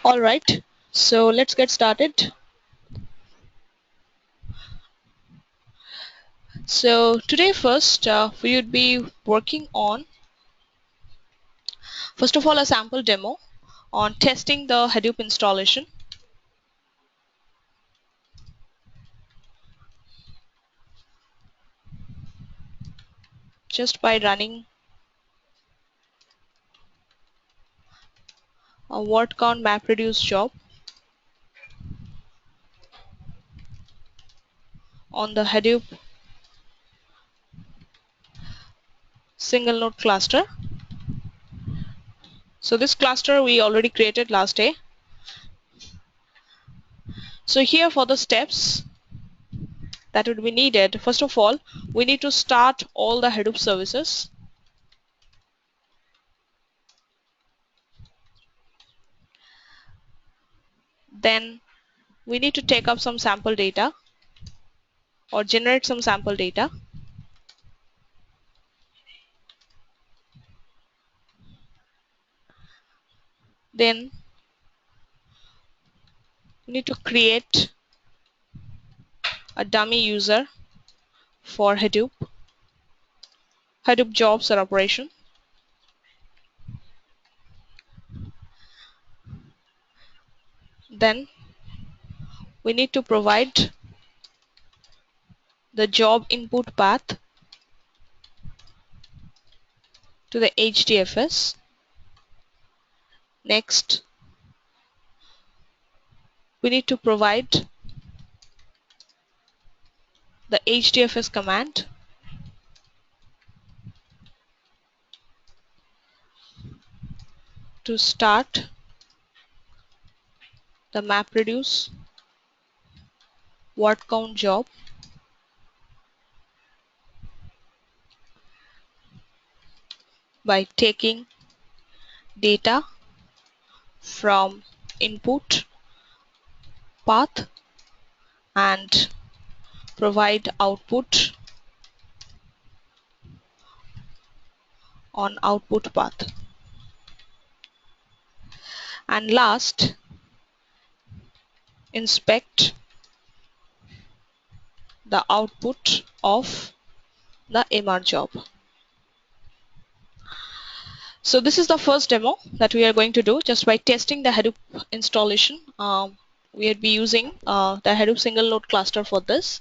Alright, so let's get started. So today first we would be working on first of all a sample demo on testing the Hadoop installation. Just by running a word count MapReduce job on the Hadoop single node cluster. So this cluster we already created last day. So here for the steps that would be needed, first of all we need to start all the Hadoop services. Then we need to take up some sample data or generate some sample data. Then we need to create a dummy user for Hadoop jobs or operation. Then we need to provide the job input path to the HDFS. Next, we need to provide the HDFS command to start the MapReduce word count job by taking data from input path and provide output on output path. And last, inspect the output of the MR job. So this is the first demo that we are going to do just by testing the Hadoop installation. We will be using the Hadoop single node cluster for this.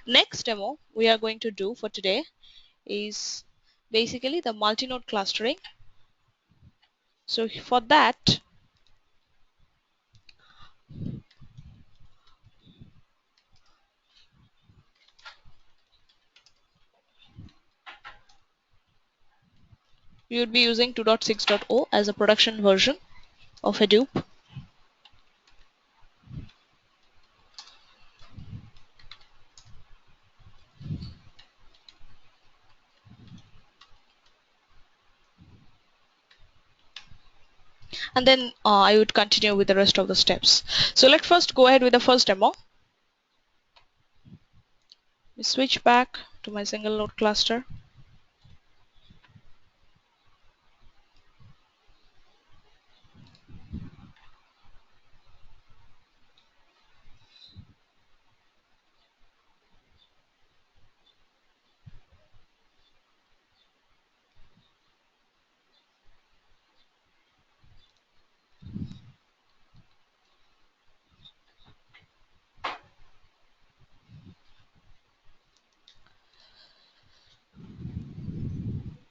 Next demo we are going to do for today is basically the multi-node clustering. So for that we would be using 2.6.0 as a production version of Hadoop. And then I would continue with the rest of the steps. So let's first go ahead with the first demo. We switch back to my single node cluster.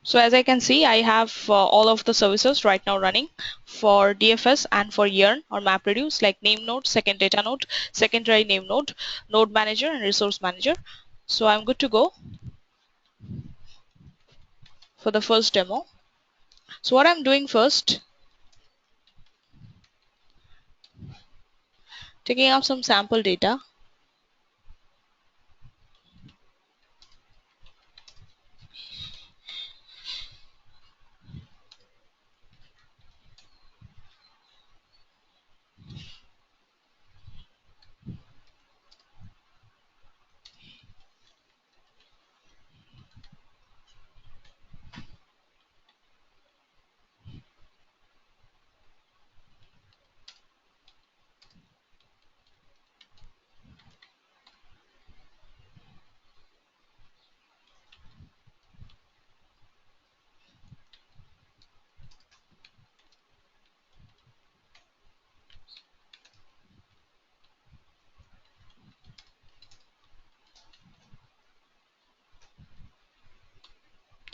So as I can see, I have all of the services right now running for DFS and for Yearn or MapReduce, like name node, second data node, secondary name node, node manager, and resource manager. So I'm good to go for the first demo. So what I'm doing first, taking up some sample data.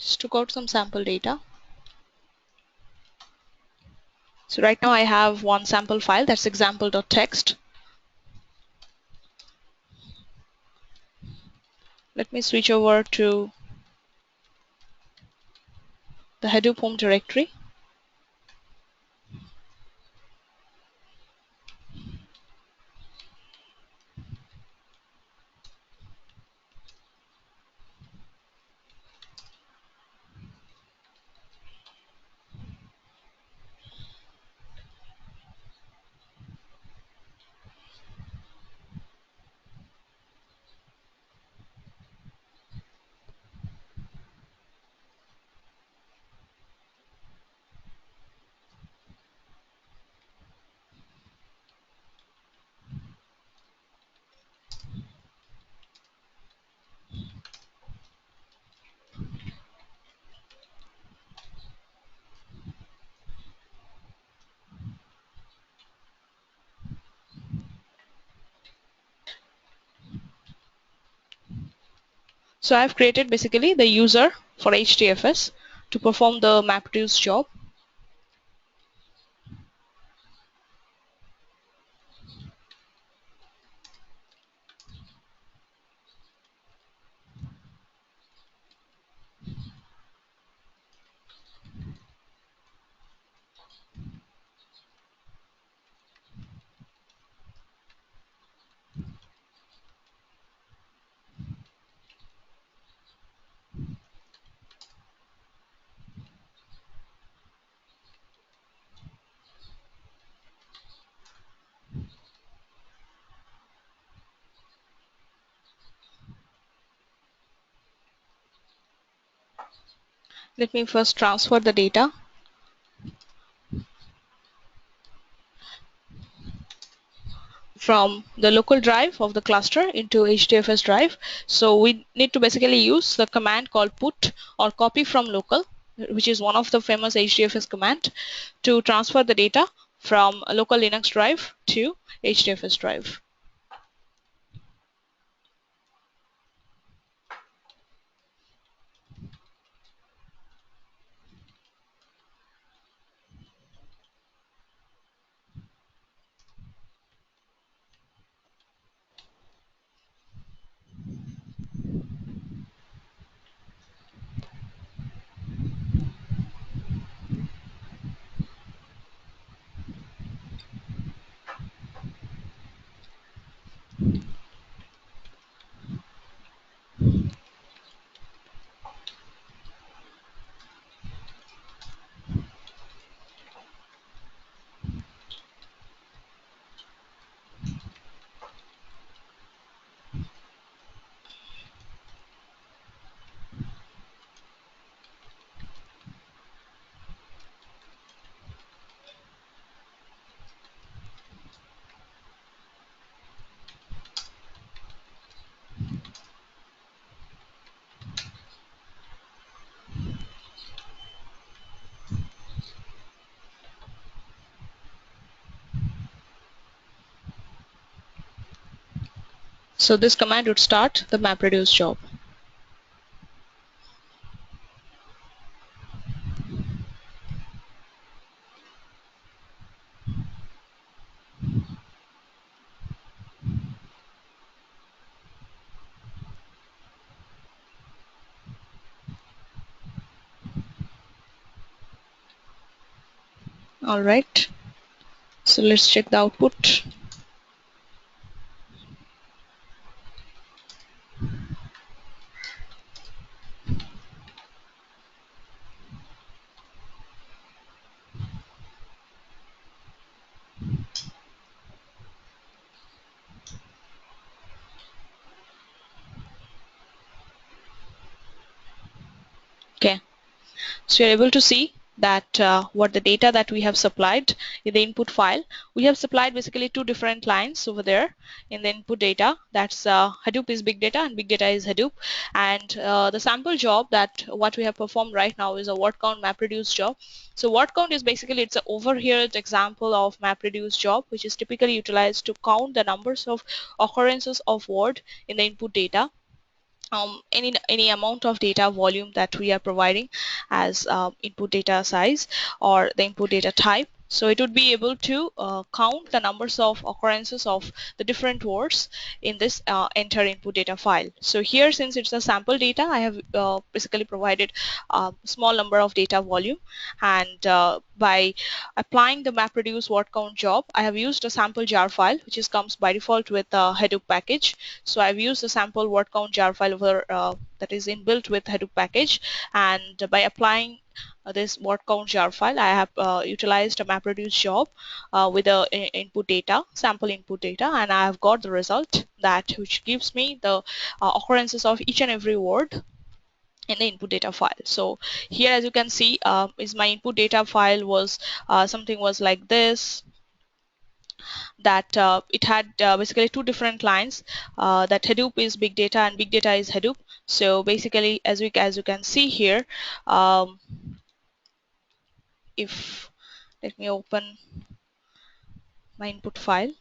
Just took out some sample data. So right now I have one sample file, that's example.txt. Let me switch over to the Hadoop home directory. So I've created basically the user for HDFS to perform the MapReduce job. Let me first transfer the data from the local drive of the cluster into HDFS drive. So we need to basically use the command called put or copy from local, which is one of the famous HDFS command, to transfer the data from a local Linux drive to HDFS drive. So this command would start the MapReduce job. All right. So let's check the output. Okay. So you're able to see that what the data that we have supplied in the input file. We have supplied basically two different lines over there in the input data. That's Hadoop is big data and big data is Hadoop. And the sample job that what we have performed right now is a word count MapReduce job. So word count is basically it's an overheard example of MapReduce job, which is typically utilized to count the numbers of occurrences of word in the input data. any amount of data volume that we are providing as input data size or the input data type. So it would be able to count the numbers of occurrences of the different words in this enter input data file. So here, since it's a sample data, I have basically provided a small number of data volume, and by applying the MapReduce word count job, I have used a sample jar file which comes by default with a Hadoop package. So I've used a sample word count jar file over that is inbuilt with Hadoop package, and by applying this word count jar file, I have utilized a MapReduce job with the input data, sample input data, and I have got the result that which gives me the occurrences of each and every word in the input data file. So here, as you can see, is my input data file was something was like this, that it had basically two different lines, that Hadoop is big data and big data is Hadoop. So basically, as you can see here, um, if let me open my input file.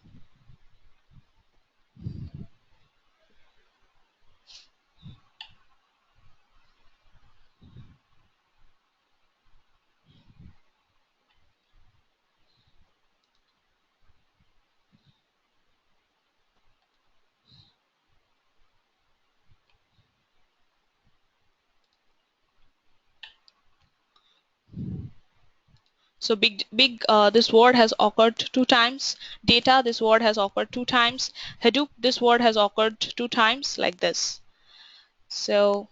So big this word has occurred two times. Data, this word has occurred two times. Hadoop, this word has occurred two times, like this. So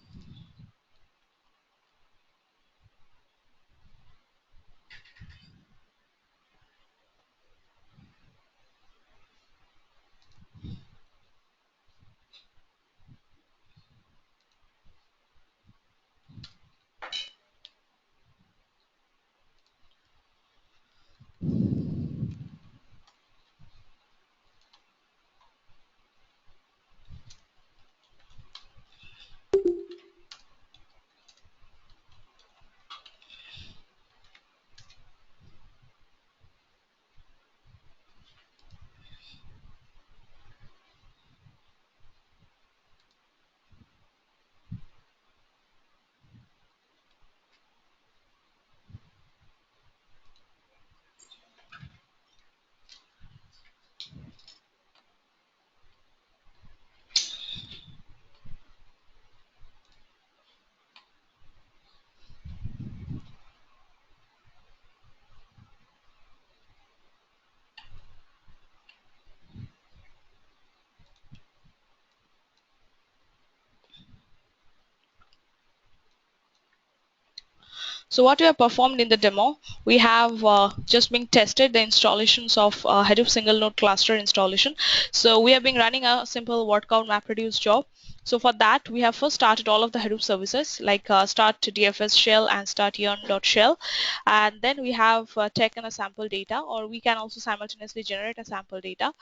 So what we have performed in the demo, we have just been tested the installations of Hadoop single node cluster installation. So we have been running a simple word count MapReduce job. So for that, we have first started all of the Hadoop services like start DFS shell and start yarn.shell, and then we have taken a sample data, or we can also simultaneously generate a sample data.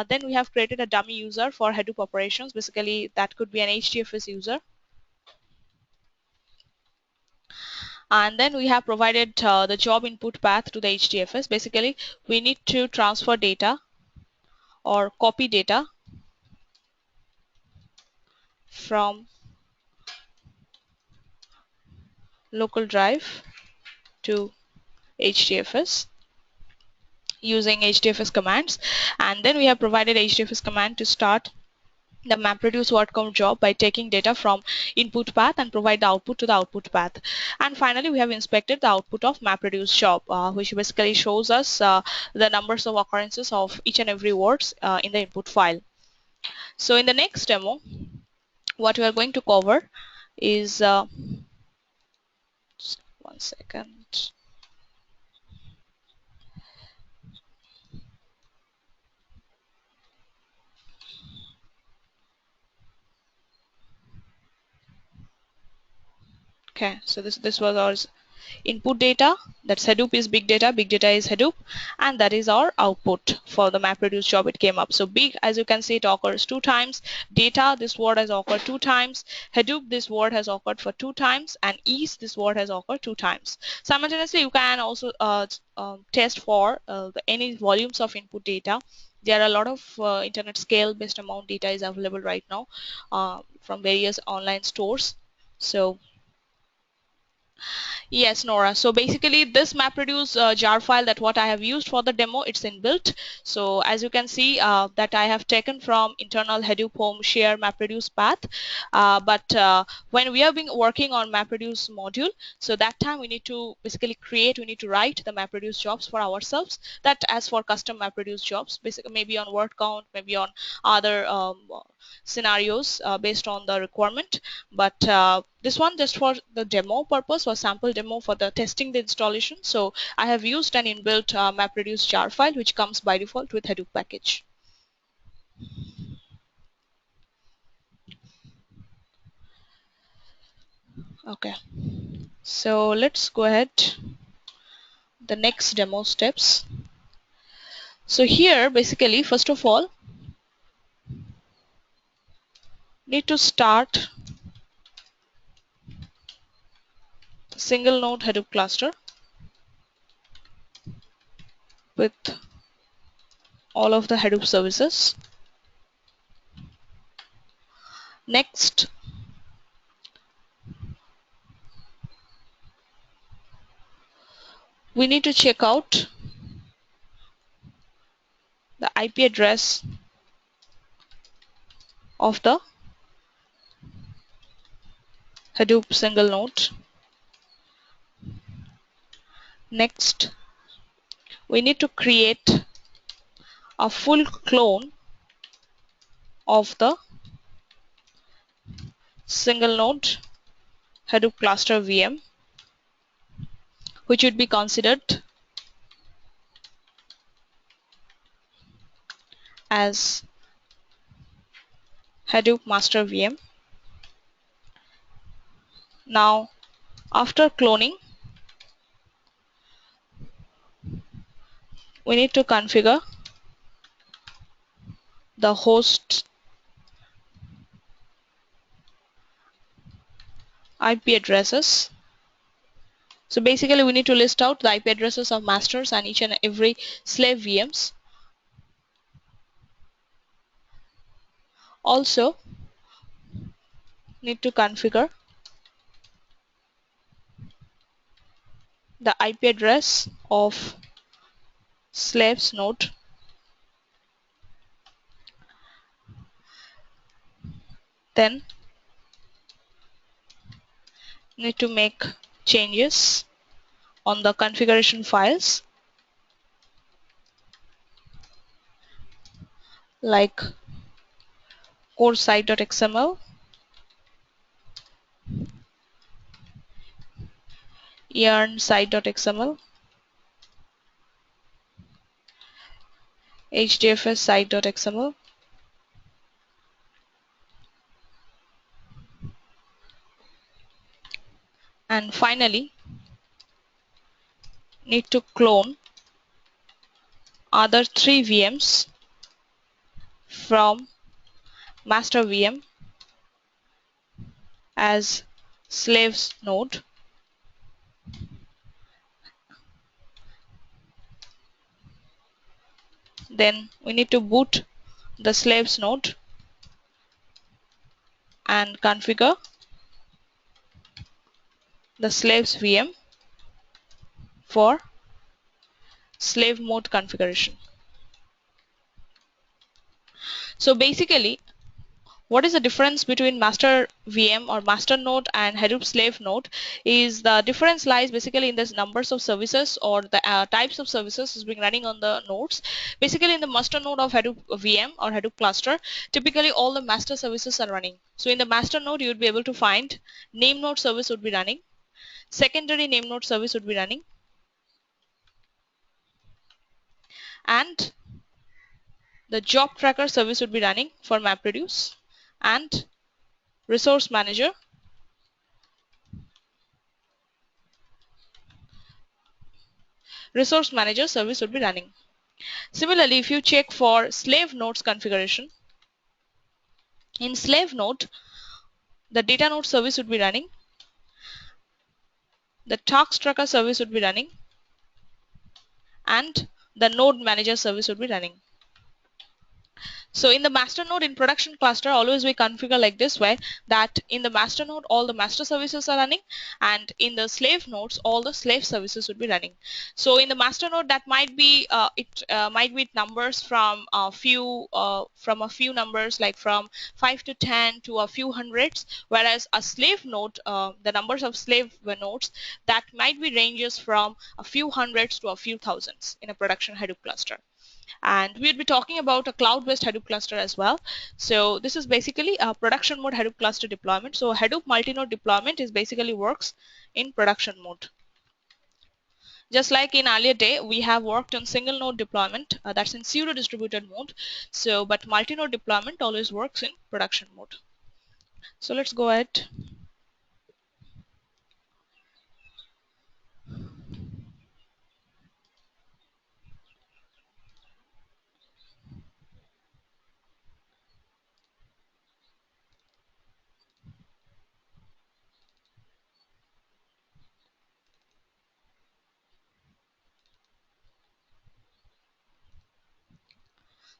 Then we have created a dummy user for Hadoop operations. Basically, that could be an HDFS user. And then we have provided the job input path to the HDFS. Basically, we need to transfer data or copy data from local drive to HDFS using HDFS commands. And then we have provided HDFS command to start the MapReduce word count job by taking data from input path and provide the output to the output path. And finally, we have inspected the output of MapReduce job, which basically shows us the numbers of occurrences of each and every words in the input file. So in the next demo, what we are going to cover is just one second. Okay, so this was our input data. That's Hadoop is big data is Hadoop, and that is our output for the MapReduce job. It came up. So big, as you can see, it occurs two times. Data, this word has occurred two times. Hadoop, this word has occurred for two times, and is, this word has occurred two times. Simultaneously, you can also test for any volumes of input data There are a lot of internet scale based amount data is available right now from various online stores. So yes, Nora. So basically this MapReduce jar file that what I have used for the demo, it's inbuilt. So as you can see that I have taken from internal Hadoop home share MapReduce path. But when we have been working on MapReduce module, so that time we need to basically we need to write the MapReduce jobs for ourselves. That as for custom MapReduce jobs, basically maybe on word count, maybe on other scenarios based on the requirement. But this one just for the demo purpose or sample demo for the testing the installation. So I have used an inbuilt MapReduce jar file which comes by default with Hadoop package. Okay, so let's go ahead the next demo steps. So here basically first of all need to start single node Hadoop cluster with all of the Hadoop services. Next, we need to check out the IP address of the Hadoop single node. Next, we need to create a full clone of the single node Hadoop cluster VM, which would be considered as Hadoop master VM. Now, after cloning, we need to configure the host IP addresses. So basically we need to list out the IP addresses of masters and each and every slave VMs. Also need to configure the IP address of slaves node. Then need to make changes on the configuration files like core site.xml, yarn site.xml, HDFS site.xml, and finally need to clone other 3 VMs from master VM as slaves node. Then we need to boot the slaves node and configure the slaves VM for slave mode configuration. So basically, what is the difference between master VM or master node and Hadoop slave node is the difference lies basically in the numbers of services or the types of services is being running on the nodes. Basically in the master node of Hadoop VM or Hadoop cluster, typically all the master services are running. So in the master node you would be able to find name node service would be running, secondary name node service would be running, and the job tracker service would be running for MapReduce, and resource manager service would be running. Similarly, if you check for slave nodes configuration, in slave node, the data node service would be running, the task tracker service would be running, and the node manager service would be running. So in the master node in production cluster, always we configure like this way, that in the master node all the master services are running, and in the slave nodes all the slave services would be running. So in the master node, that might be might be numbers from a few numbers, like from 5 to 10 to a few hundreds, whereas a slave node, the numbers of slave nodes, that might be ranges from a few hundreds to a few thousands in a production Hadoop cluster. And we'll be talking about a cloud-based Hadoop cluster as well. So this is basically a production mode Hadoop cluster deployment. So Hadoop multi-node deployment is basically works in production mode. Just like in earlier day, we have worked on single node deployment, that's in pseudo distributed mode. So but multi-node deployment always works in production mode. So let's go ahead.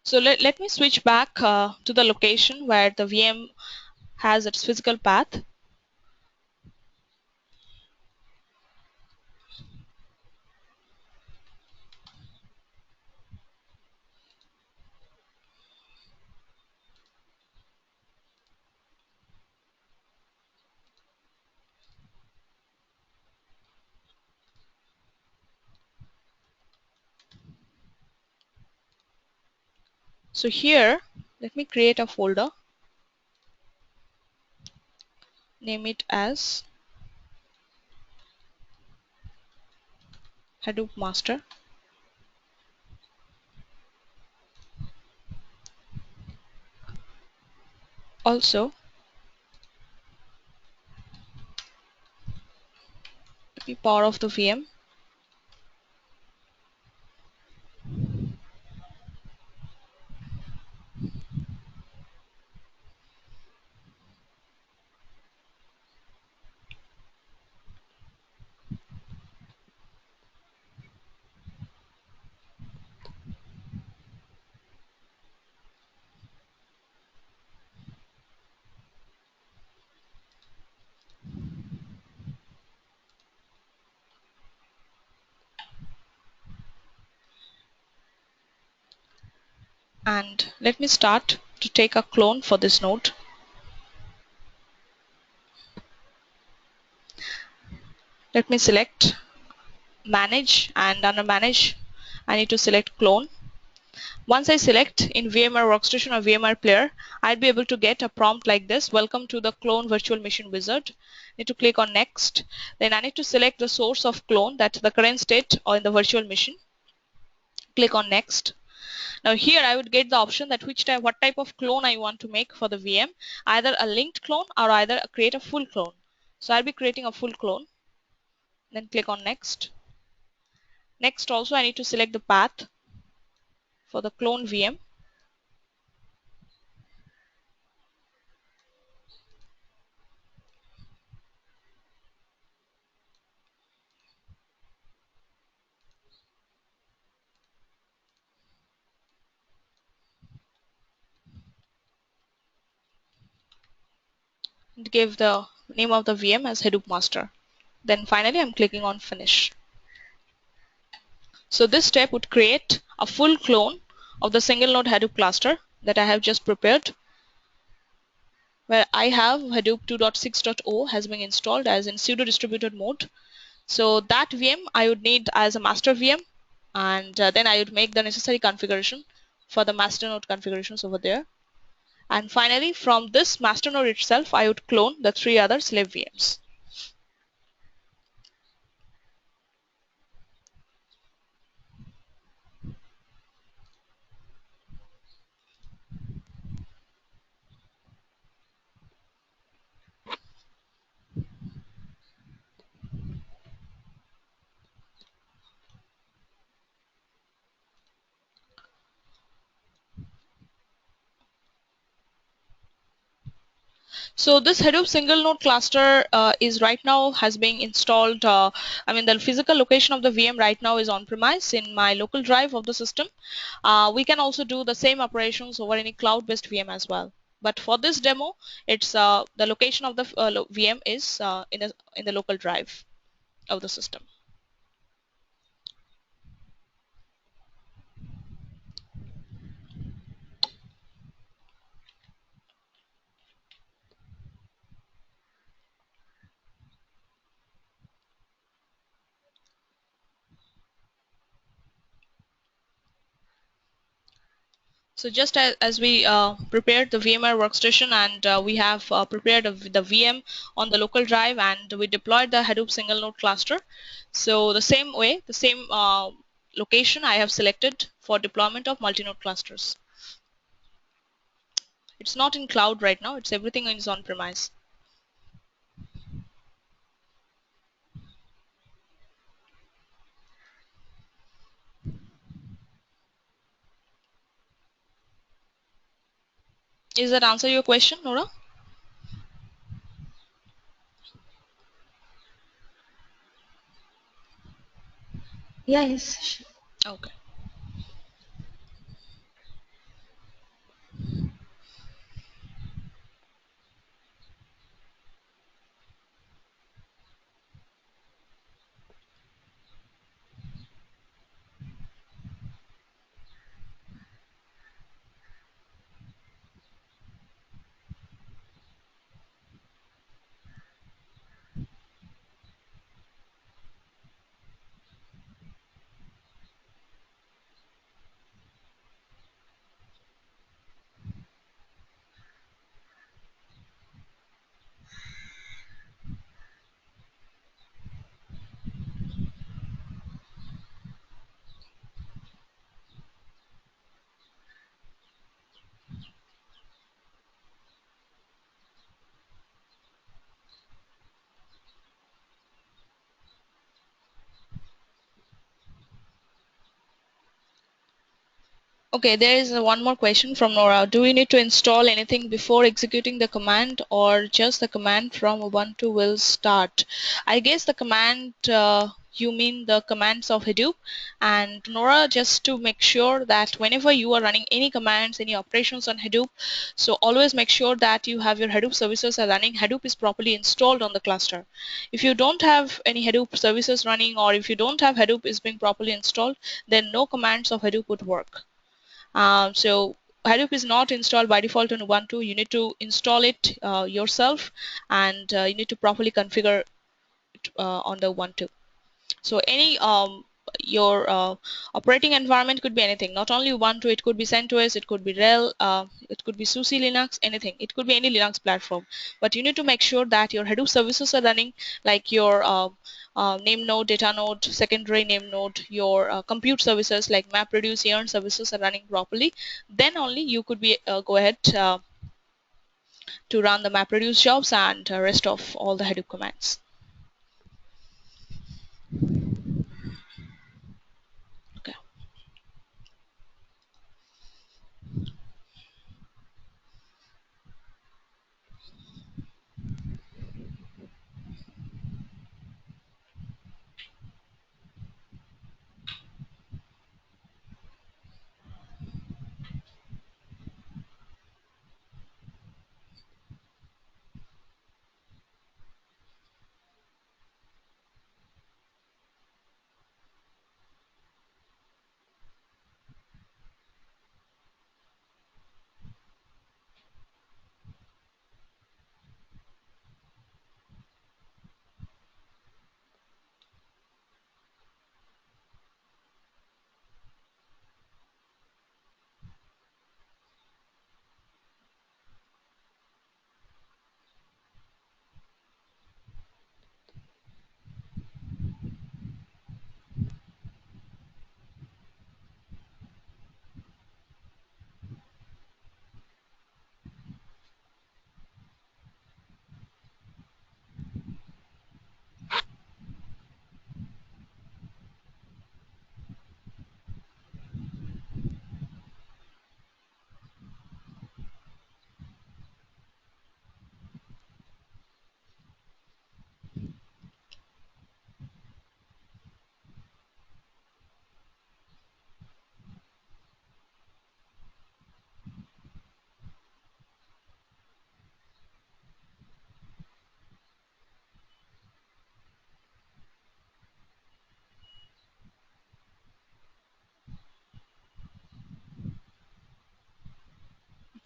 So let me switch back to the location where the VM has its physical path. So here, let me create a folder, name it as Hadoop master. Also, let me power off the VM. And let me start to take a clone for this node. Let me select manage, and under manage I need to select clone. Once I select in VMware Workstation or VMware Player, I'll be able to get a prompt like this: welcome to the clone virtual machine wizard. Need to click on next. Then I need to select the source of clone, that's the current state or in the virtual machine. Click on next. Now here I would get the option that what type of clone I want to make for the VM, either a linked clone or either create a full clone. So I'll be creating a full clone. Then click on next. Next also I need to select the path for the clone VM. And give the name of the VM as Hadoop master. Then finally I'm clicking on finish. So this step would create a full clone of the single node Hadoop cluster that I have just prepared, where I have Hadoop 2.6.0 has been installed as in pseudo distributed mode. So that VM I would need as a master VM, and then I would make the necessary configuration for the master node configurations over there. And finally, from this master node itself, I would clone the 3 other slave VMs. So this Hadoop single node cluster is right now has been installed. I mean, the physical location of the VM right now is on premise in my local drive of the system. We can also do the same operations over any cloud-based VM as well. But for this demo, it's the location of the VM is in the local drive of the system. So just as we prepared the VMware workstation and we have prepared the VM on the local drive and we deployed the Hadoop single node cluster. So the same way, the same location I have selected for deployment of multi-node clusters. It's not in cloud right now, it's everything is on premise. Is that answer your question, Nora? Yeah, yes. Okay. Okay, there is one more question from Nora. Do we need to install anything before executing the command or just the command from Ubuntu will start? I guess the command, you mean the commands of Hadoop. And Nora, just to make sure that whenever you are running any commands, any operations on Hadoop, so always make sure that you have your Hadoop services are running. Hadoop is properly installed on the cluster. If you don't have any Hadoop services running or if you don't have Hadoop is being properly installed, then no commands of Hadoop would work. So Hadoop is not installed by default on Ubuntu. You need to install it yourself and you need to properly configure it on the Ubuntu. So any your operating environment could be anything, not only Ubuntu, it could be CentOS, it could be RHEL, it could be SUSE Linux, anything. It could be any Linux platform. But you need to make sure that your Hadoop services are running, like your name node, data node, secondary name node, your compute services like MapReduce, Yarn services are running properly. Then only you could be go ahead to run the MapReduce jobs and rest of all the Hadoop commands. Okay.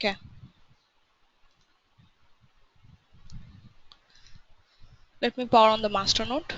Okay. Let me power on the master node.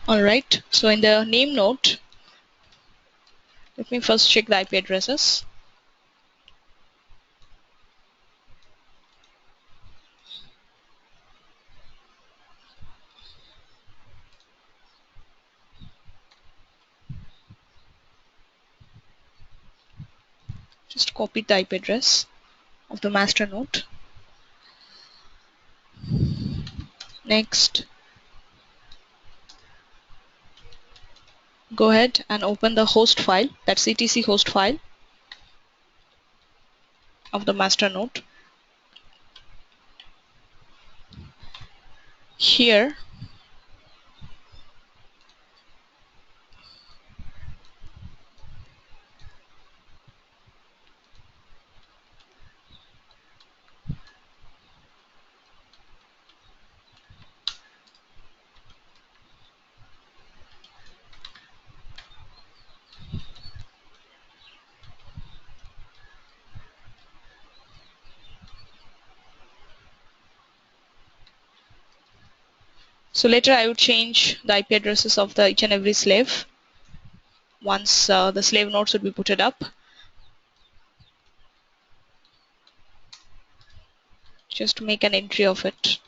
Alright, so in the name node, let me first check the IP addresses. Just copy the IP address of the master node. Next, go ahead and open the host file, that's etc host file of the master node. Here, so later I would change the IP addresses of the each and every slave once the slave nodes would be booted up. Just make an entry of it.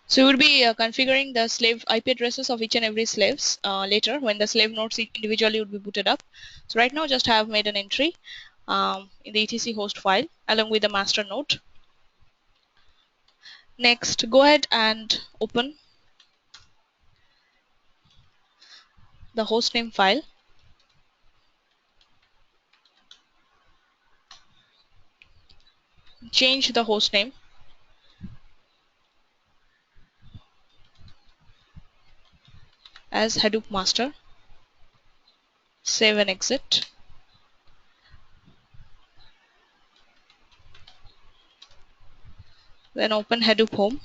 So we would be configuring the slave IP addresses of each and every slaves later when the slave nodes individually would be booted up. So right now just have made an entry in the etc host file along with the master node. Next, go ahead and open the hostname file. Change the hostname as Hadoop master. Save and exit. Then open Hadoop home.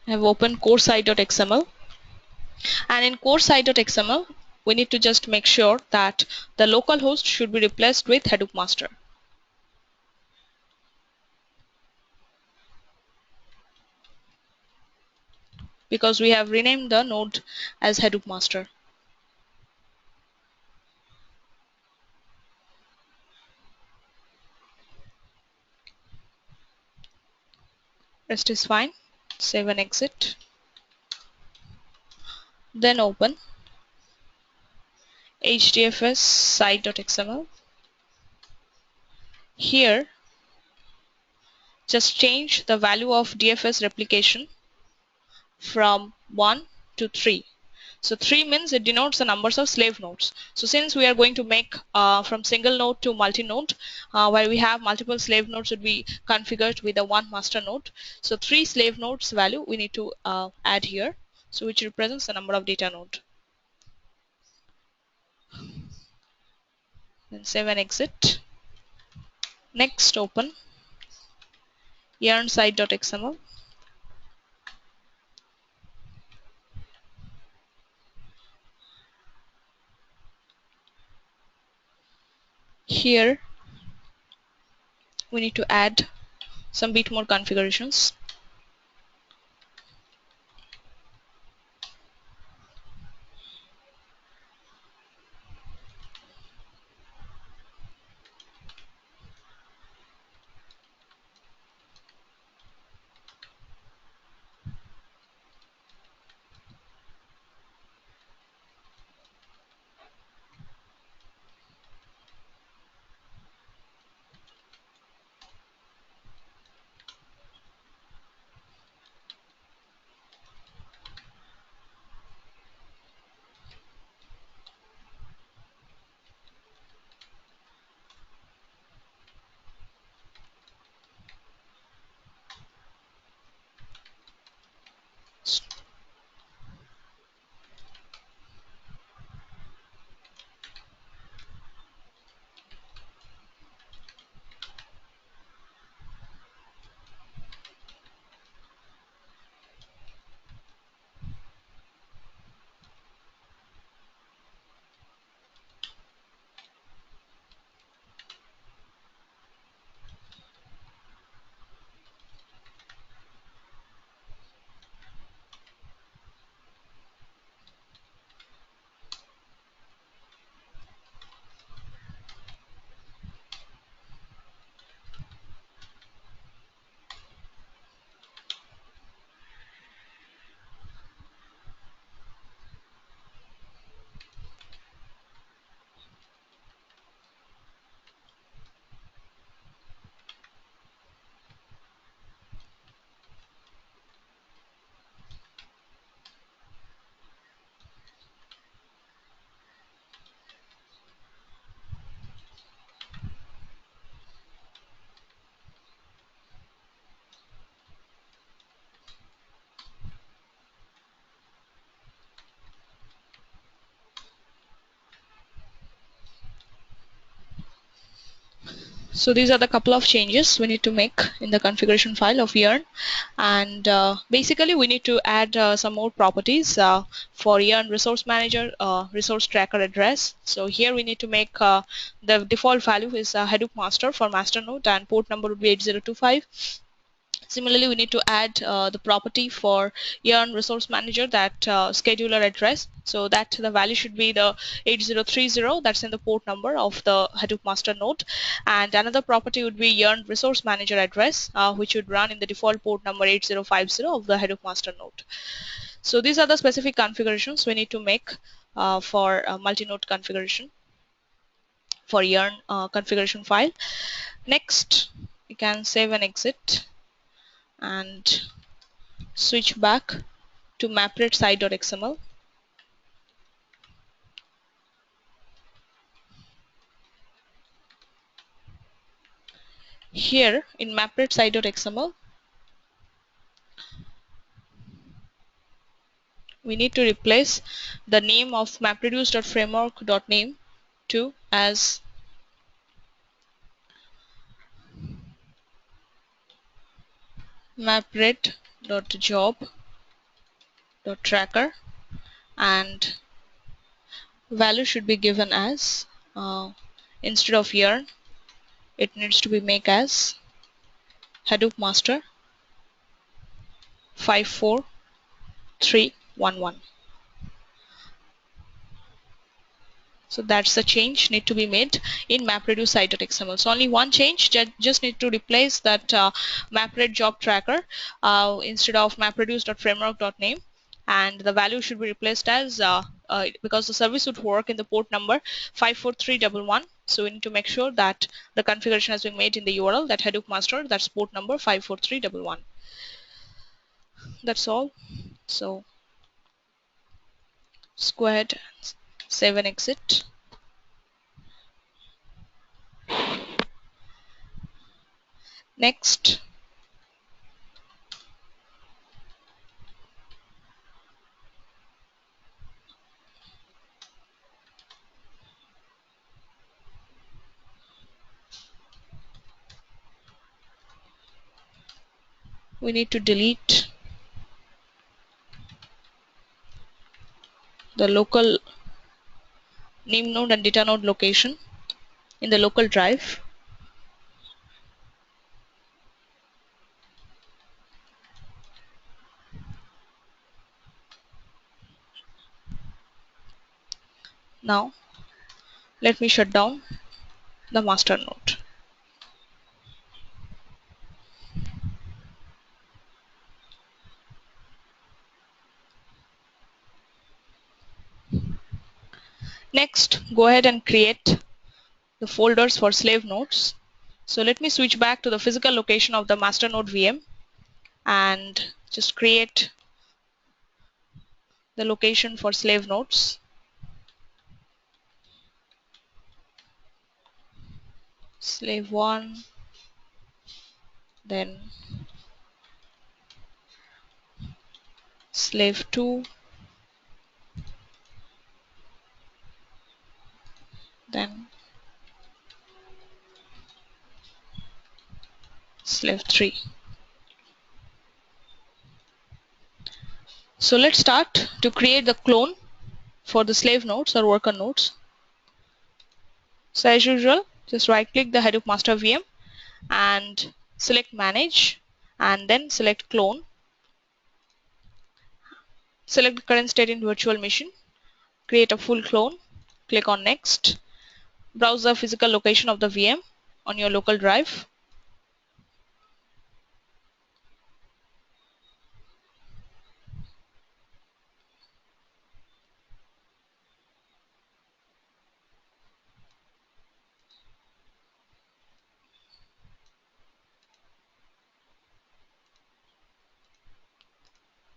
I have opened core site.xml, and in core site.xml we need to just make sure that the local host should be replaced with Hadoop master. because we have renamed the node as Hadoop master. Rest is fine. Save and exit. Then open HDFS site.xml. Here, just change the value of DFS replication from 1 to 3. So 3 means it denotes the numbers of slave nodes. So since we are going to make from single node to multi-node, where we have multiple slave nodes would be configured with a one master node. So 3 slave nodes value we need to add here, so which represents the number of data node. Then save and exit. Next, open yarn site.xml. Here we need to add some bit more configurations. So these are the couple of changes we need to make in the configuration file of Yarn, and basically we need to add some more properties for Yarn resource manager, resource tracker address. So here we need to make the default value is Hadoop master for master node, and port number would be 8025. Similarly, we need to add the property for Yarn Resource Manager, that scheduler address, so that the value should be the 8030, that's in the port number of the Hadoop master node. And another property would be Yarn Resource Manager address, which would run in the default port number 8050 of the Hadoop master node. So these are the specific configurations we need to make for multi-node configuration for Yarn configuration file. Next, we can save and exit and switch back to MapReduce.xml. Here in MapReduce.xml, we need to replace the name of MapReduce.framework.name to as MapRed.job.tracker, and value should be given as instead of Yarn, it needs to be make as Hadoop master 54 311. So that's the change need to be made in MapReduce site.xml. So only one change, just need to replace that MapRed job tracker instead of MapReduce.framework.name, and the value should be replaced as because the service would work in the port number 54311. So we need to make sure that the configuration has been made in the URL that Hadoop master, that's port number 54311. That's all. So let's go ahead and save and exit. Next, we need to delete the local name node and data node location in the local drive. Now let me shut down the master node. Next, go ahead and create the folders for slave nodes. So let me switch back to the physical location of the master node VM and just create the location for slave nodes. Slave 1, then slave 2, then slave 3. So let's start to create the clone for the slave nodes or worker nodes. So as usual, just right click the Hadoop master VM and select manage and then select clone. Select the current state in virtual machine, create a full clone, click on next, browse the physical location of the VM on your local drive.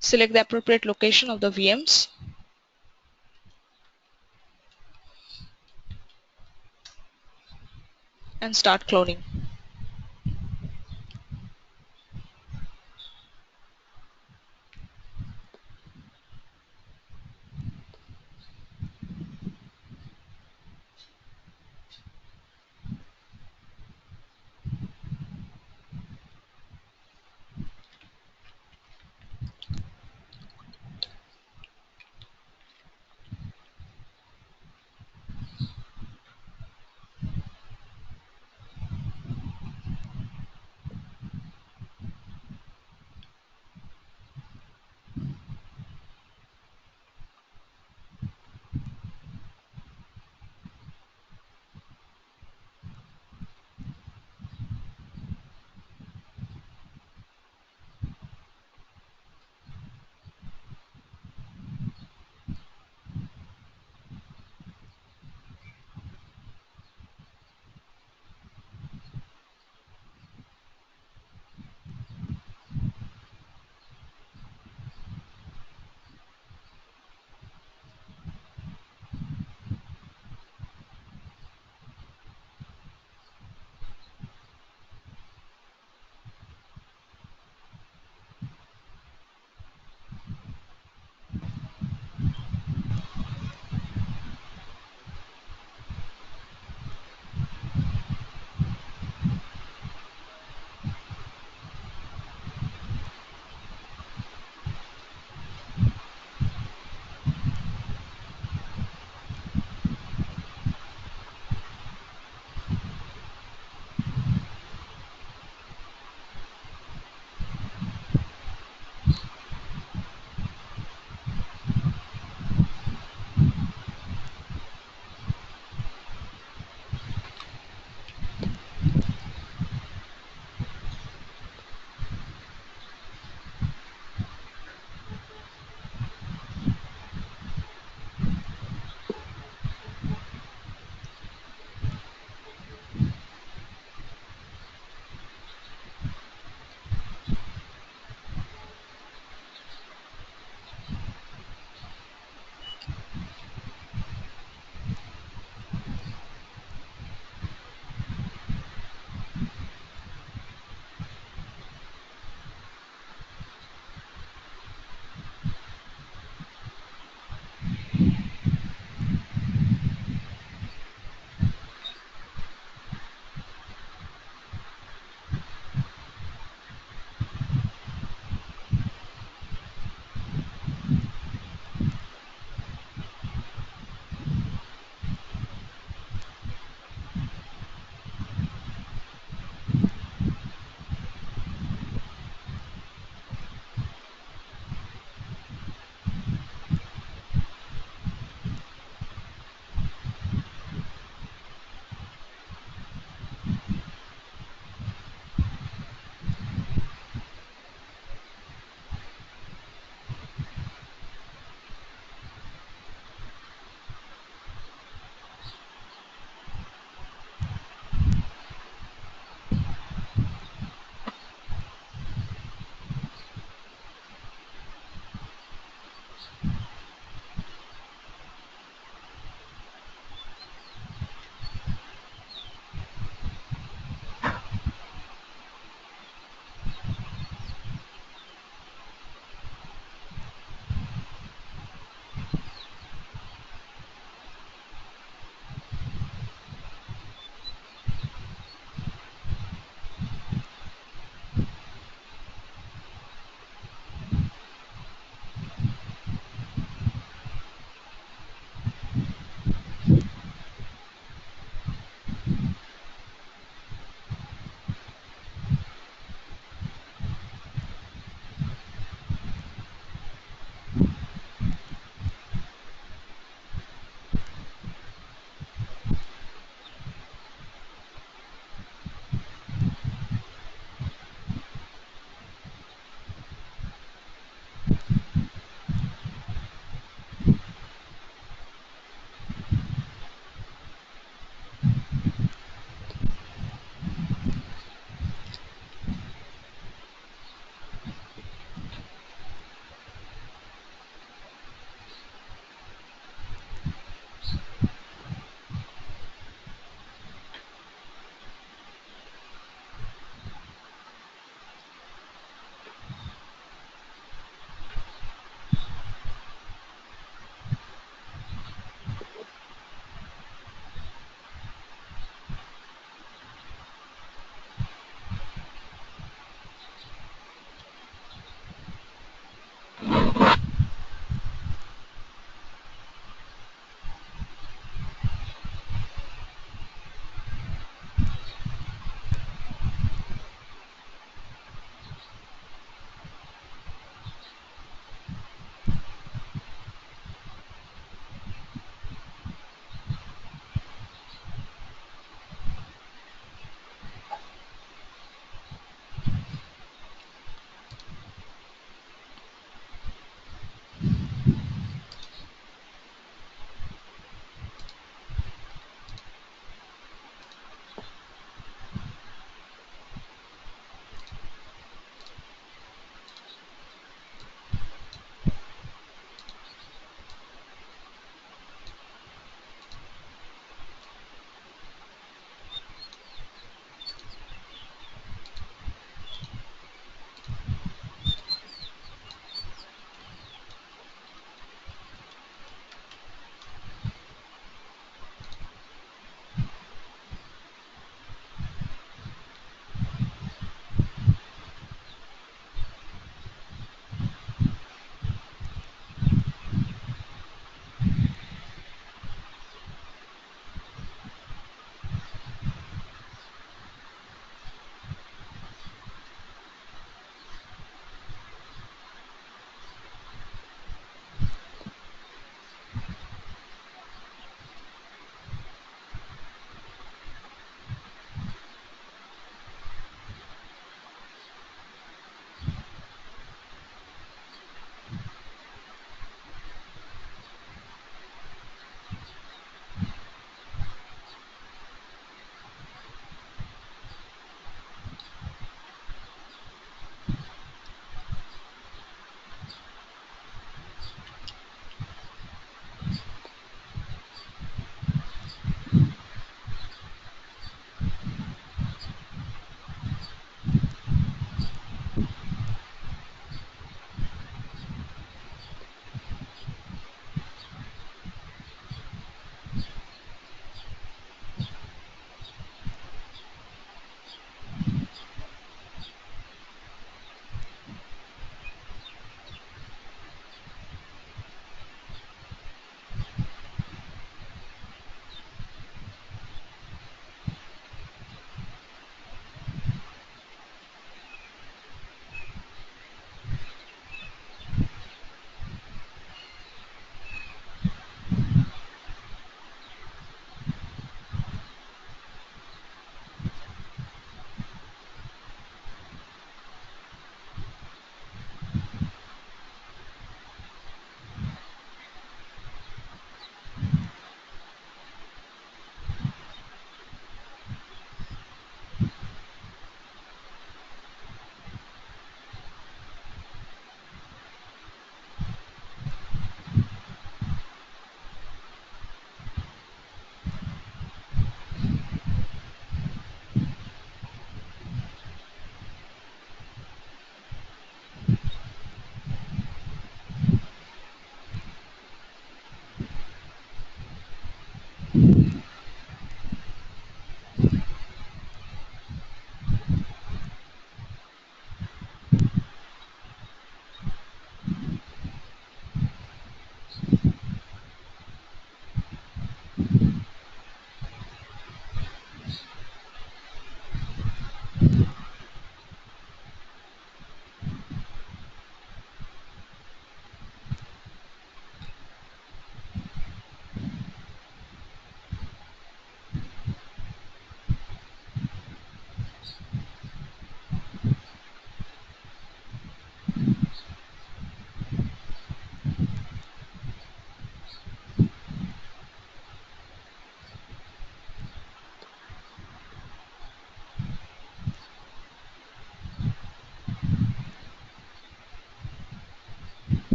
Select the appropriate location of the VMs. And start cloning.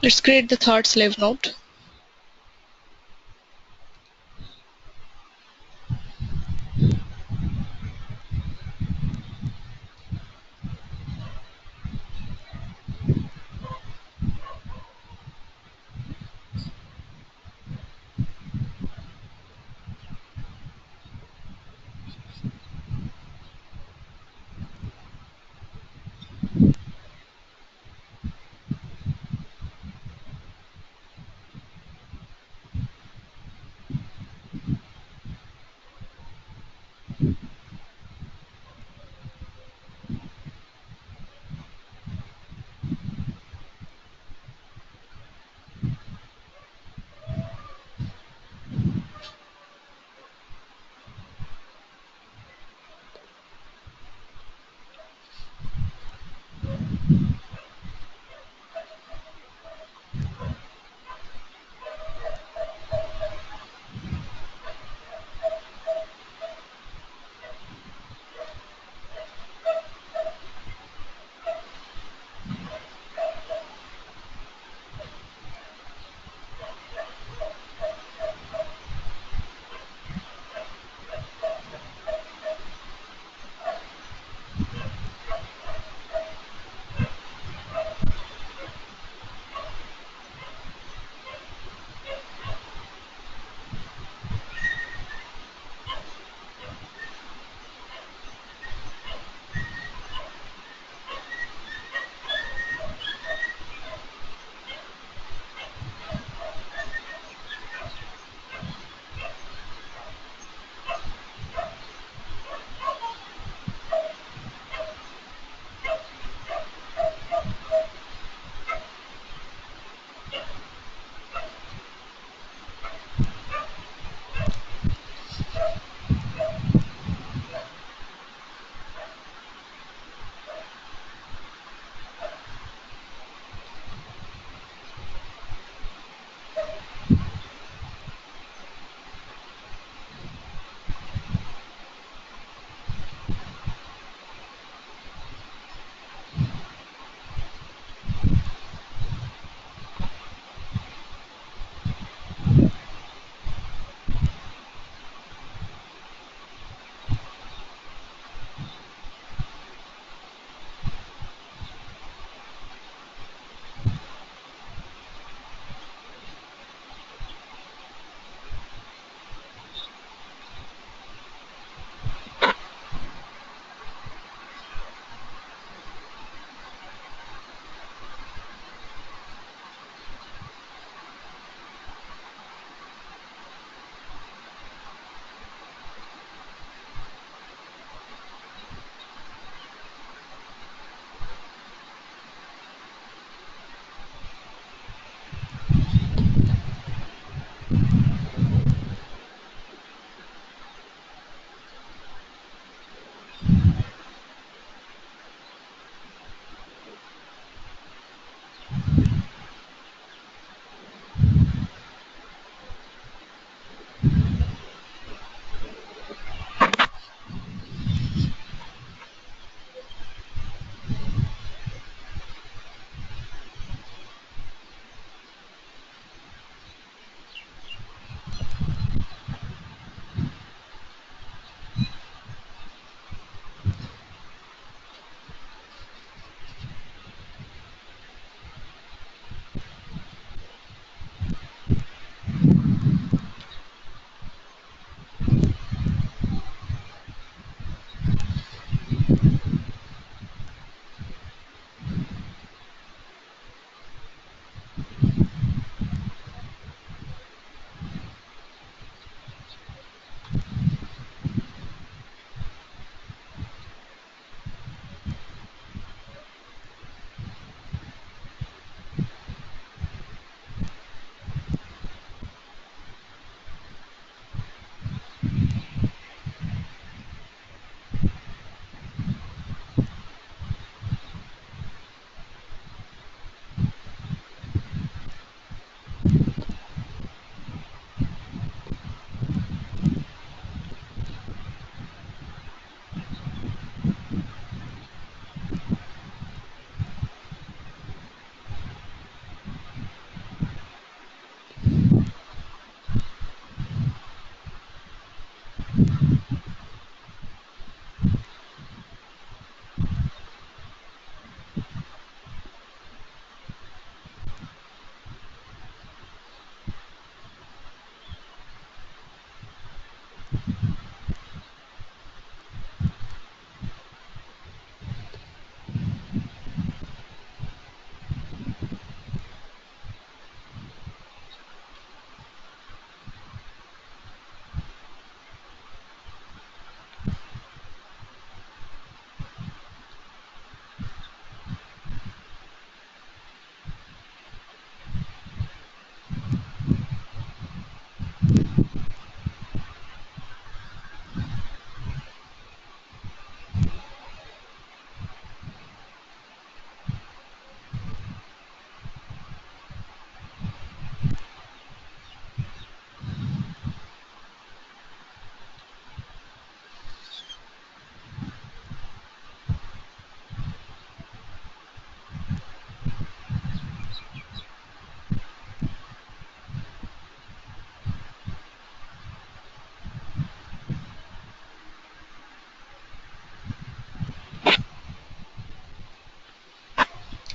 Let's create the third slave node.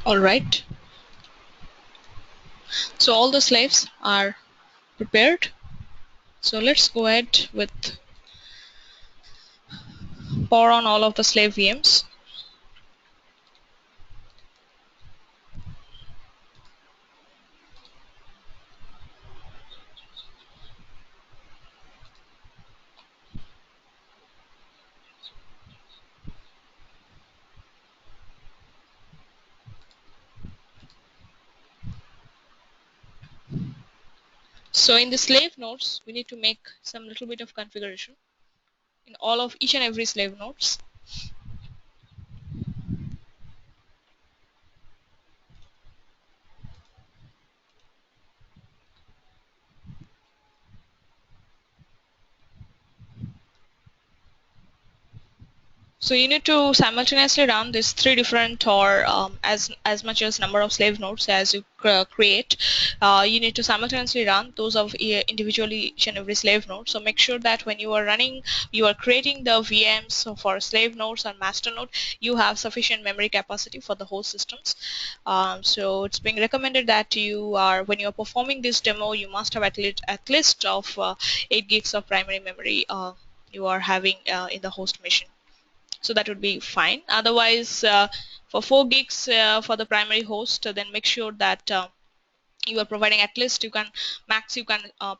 All right. So all the slaves are prepared. So let's go ahead with power on all of the slave VMs. So in the slave nodes, we need to make some little bit of configuration in all of each and every slave nodes. So you need to simultaneously run these three different or as much as number of slave nodes as you create. You need to simultaneously run those of individually each and every slave node. So make sure that when you are running, you are creating the VMs for slave nodes and master node, you have sufficient memory capacity for the whole systems. So it's being recommended that you are when you are performing this demo, you must have at least of 8 gigs of primary memory you are having in the host machine, so that would be fine. Otherwise, for 4 gigs for the primary host, then make sure that you are providing at least you can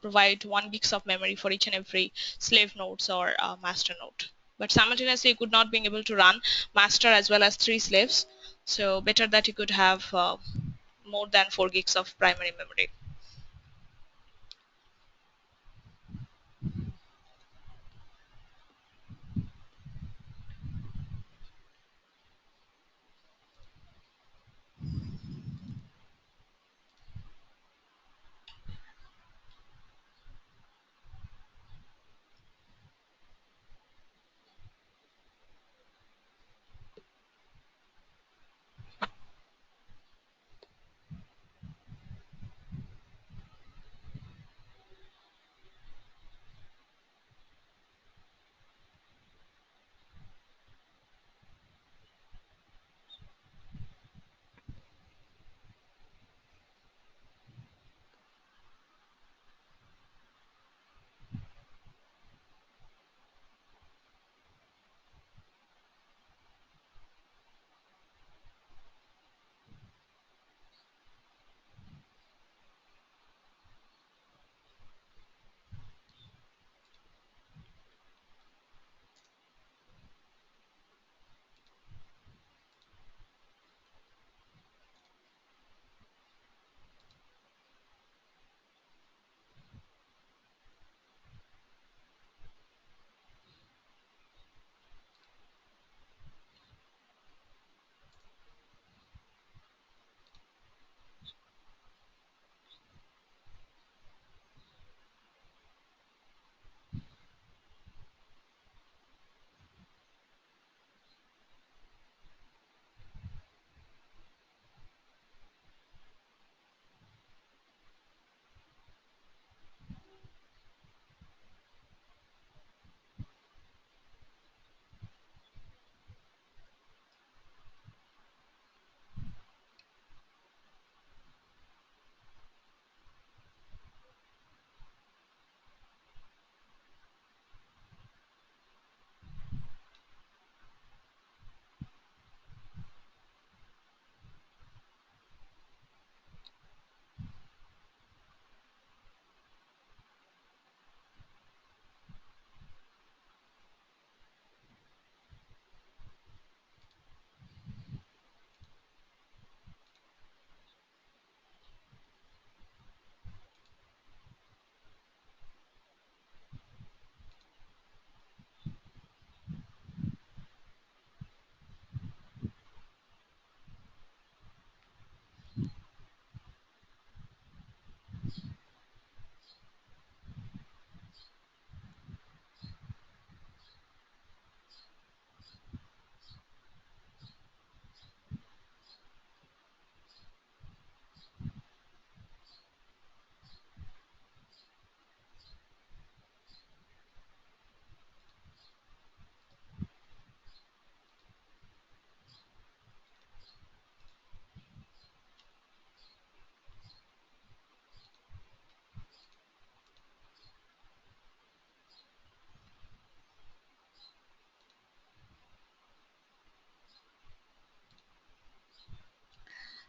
provide 1 gigs of memory for each and every slave nodes or master node. But simultaneously you could not be able to run master as well as 3 slaves, so better that you could have more than 4 gigs of primary memory.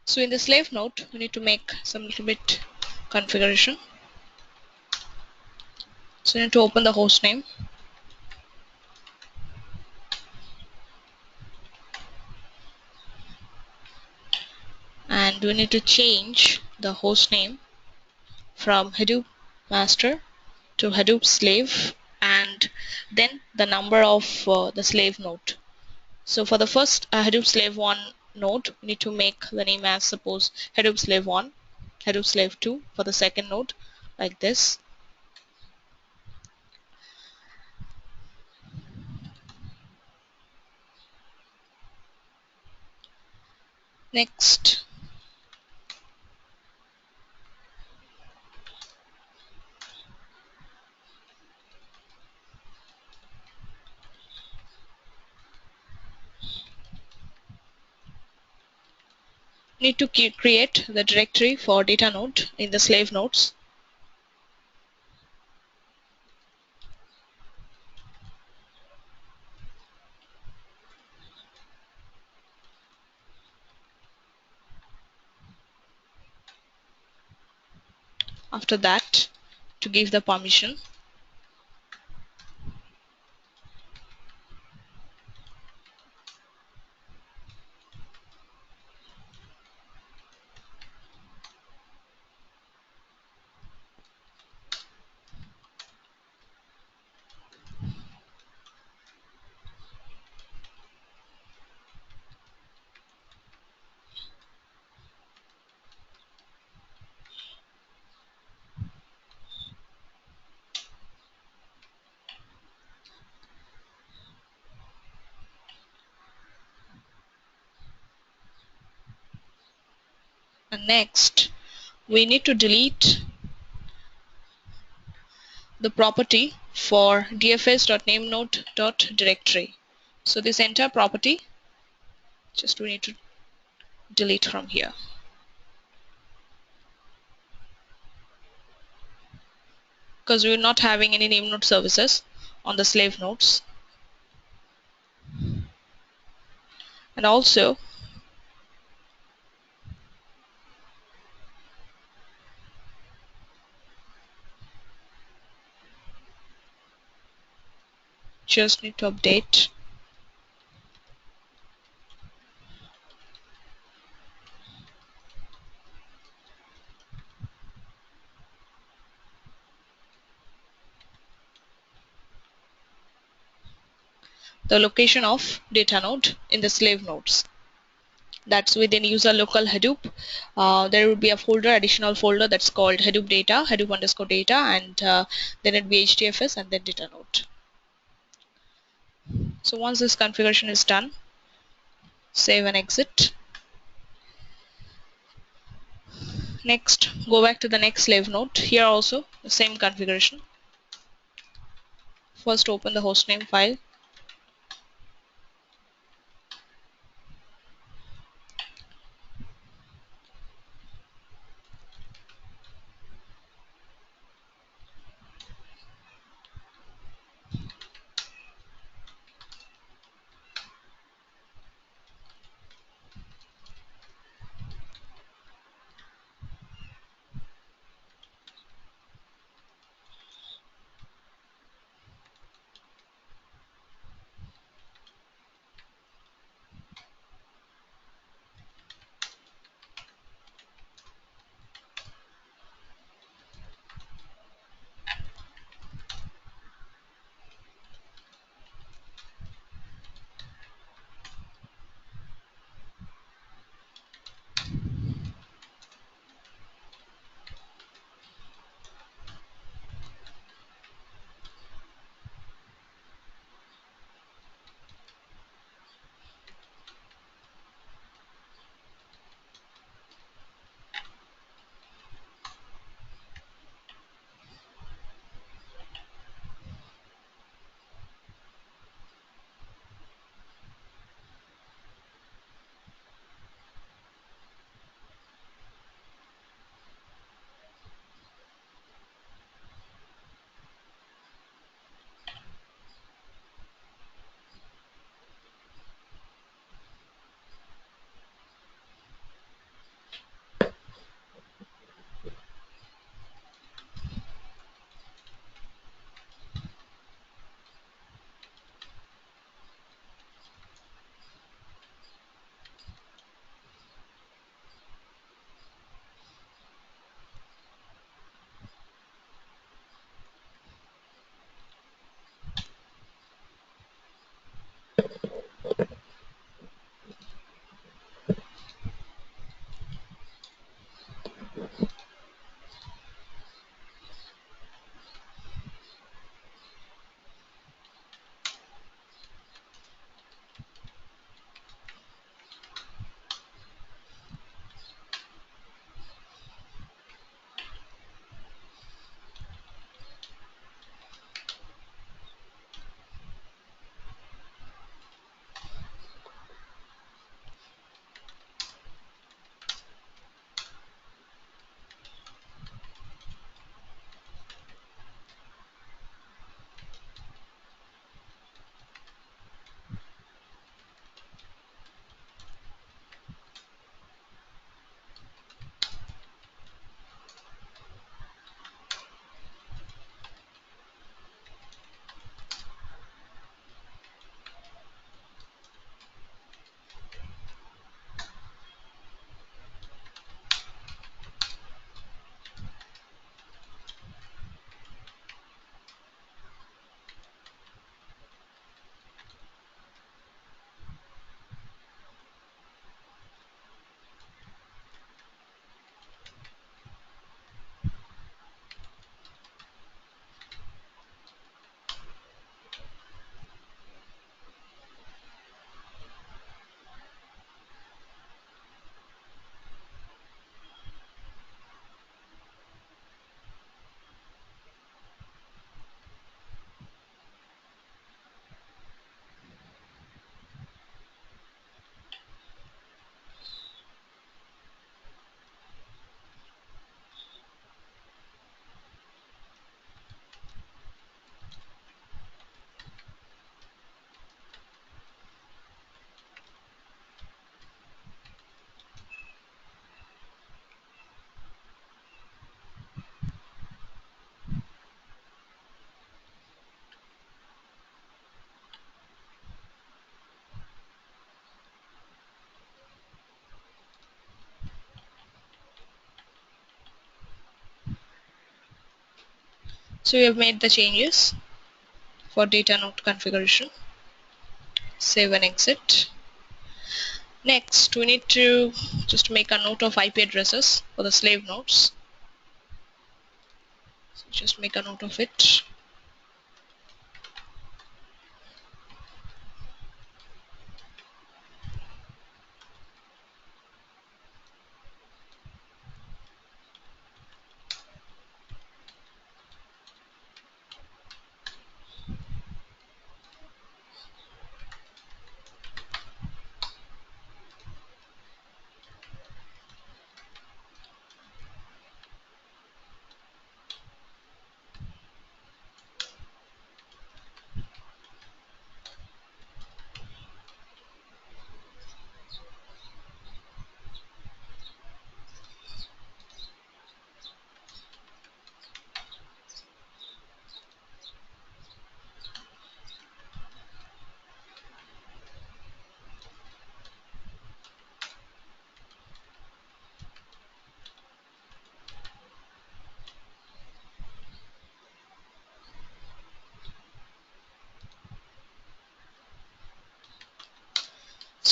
So in the slave node, we need to make some little bit configuration. So you need to open the host name, and we need to change the host name from Hadoop master to Hadoop slave, and then the number of the slave node. So for the first Hadoop slave 1 node, we need to make the name as, suppose, Hadoop slave 1, Hadoop slave 2 for the second node, like this. Next, need to create the directory for data node in the slave nodes. After that, to give the permission, and next we need to delete the property for dfs.nameNode.directory. So this entire property, just we need to delete from here, because we're not having any name node services on the slave nodes. And also just need to update the location of data node in the slave nodes. That's within user local Hadoop. There will be a folder, additional folder, that's called Hadoop data, Hadoop underscore data, and then it'll be HDFS and then data node. So once this configuration is done, save and exit. Next, go back to the next slave node. Here also the same configuration. First open the hostname file. So we have made the changes for data node configuration. Save and exit. Next, we need to just make a note of IP addresses for the slave nodes. So just make a note of it.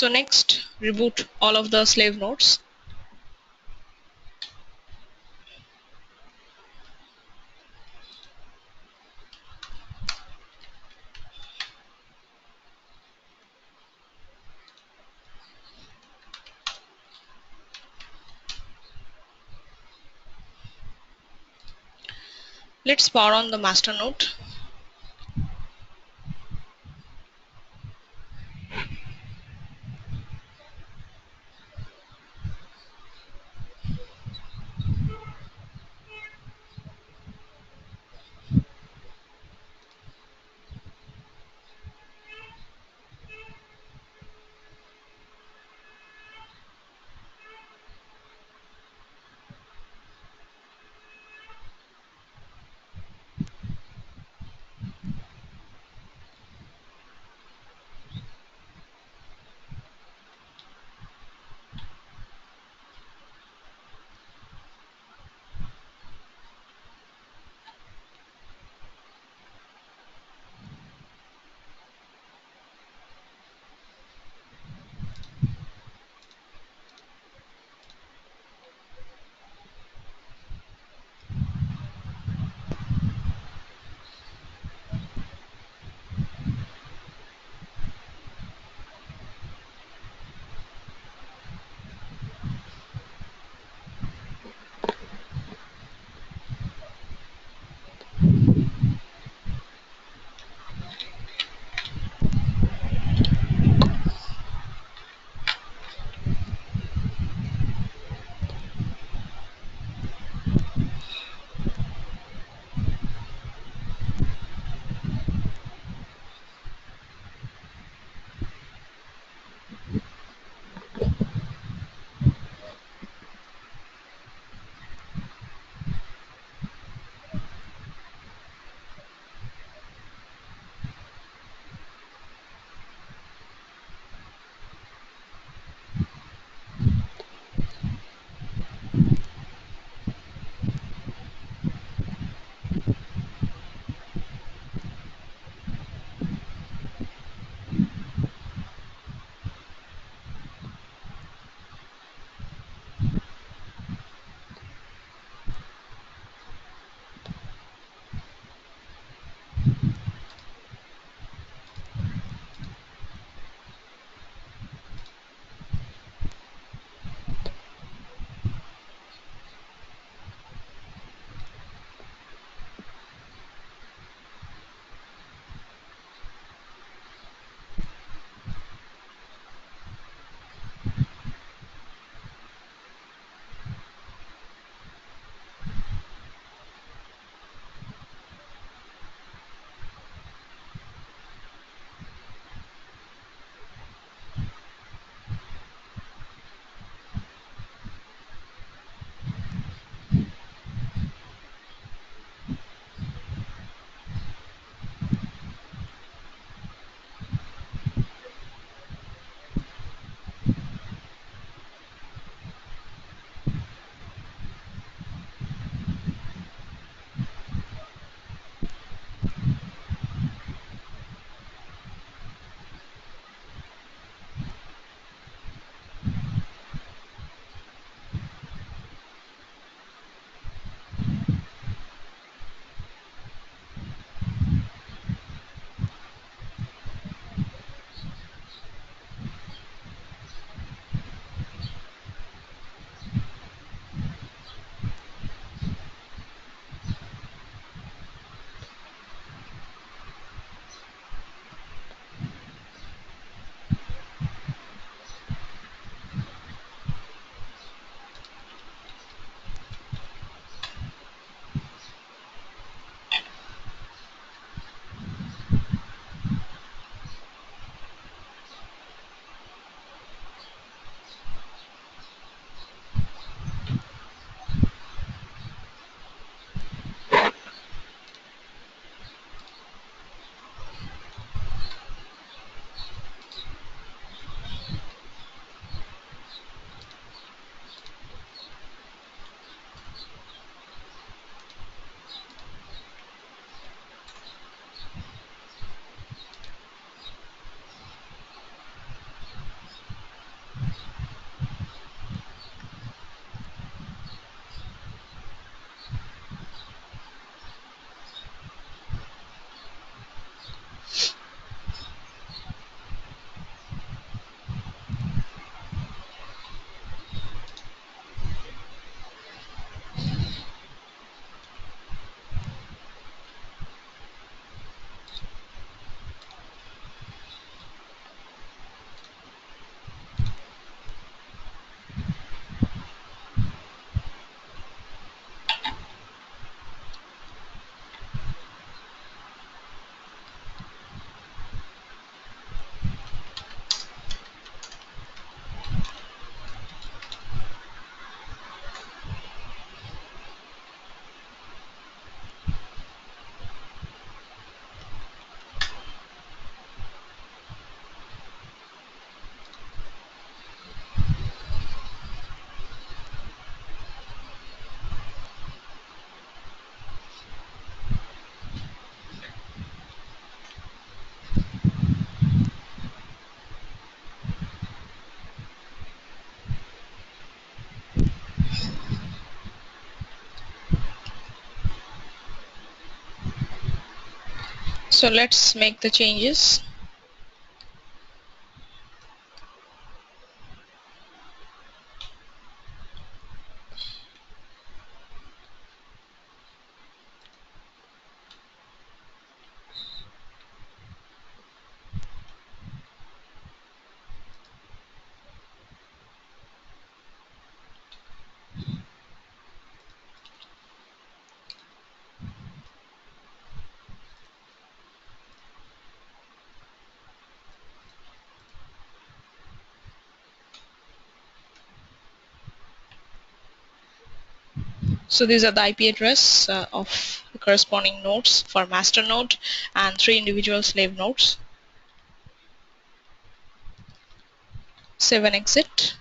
So next, reboot all of the slave nodes. Let's power on the master node. So let's make the changes. So these are the IP address of the corresponding nodes for master node and 3 individual slave nodes. Save and exit.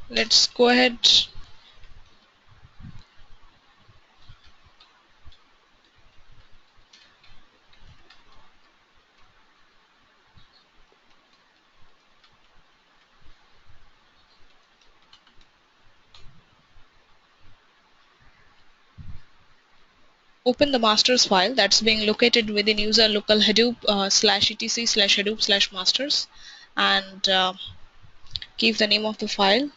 Let's go ahead. Open the masters file that's being located within user local Hadoop /etc/Hadoop/masters, and give the name of the file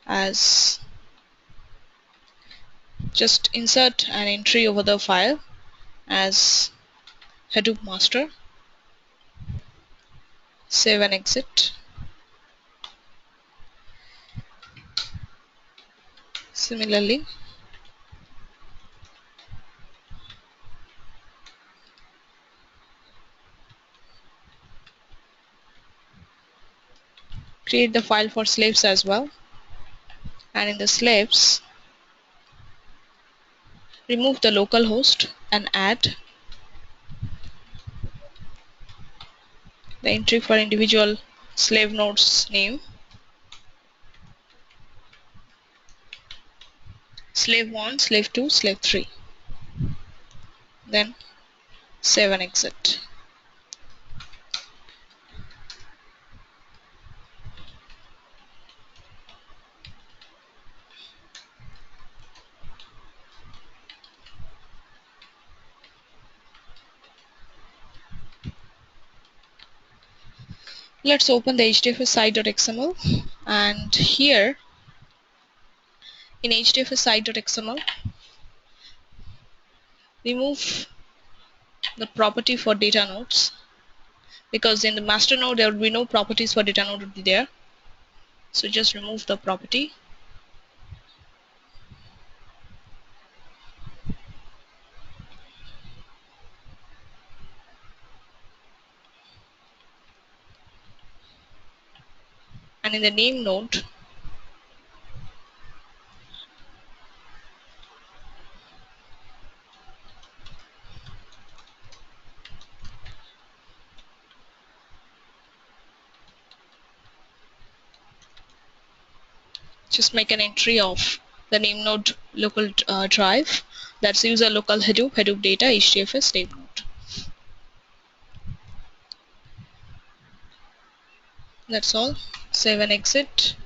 as, just insert an entry over the file as Hadoop master. Save and exit. Similarly, create the file for slaves as well, and in the slaves remove the local host and add the entry for individual slave node's name, slave 1, slave 2, slave 3. Then save and exit. Let's open the HDFS site.xml, and here in HDFS site.xml remove the property for data nodes, because in the master node there will be no properties for data node would be there. So just remove the property. And in the name node, just make an entry of the name node local drive, that's user local Hadoop data HDFS name node. That's all. Save and exit.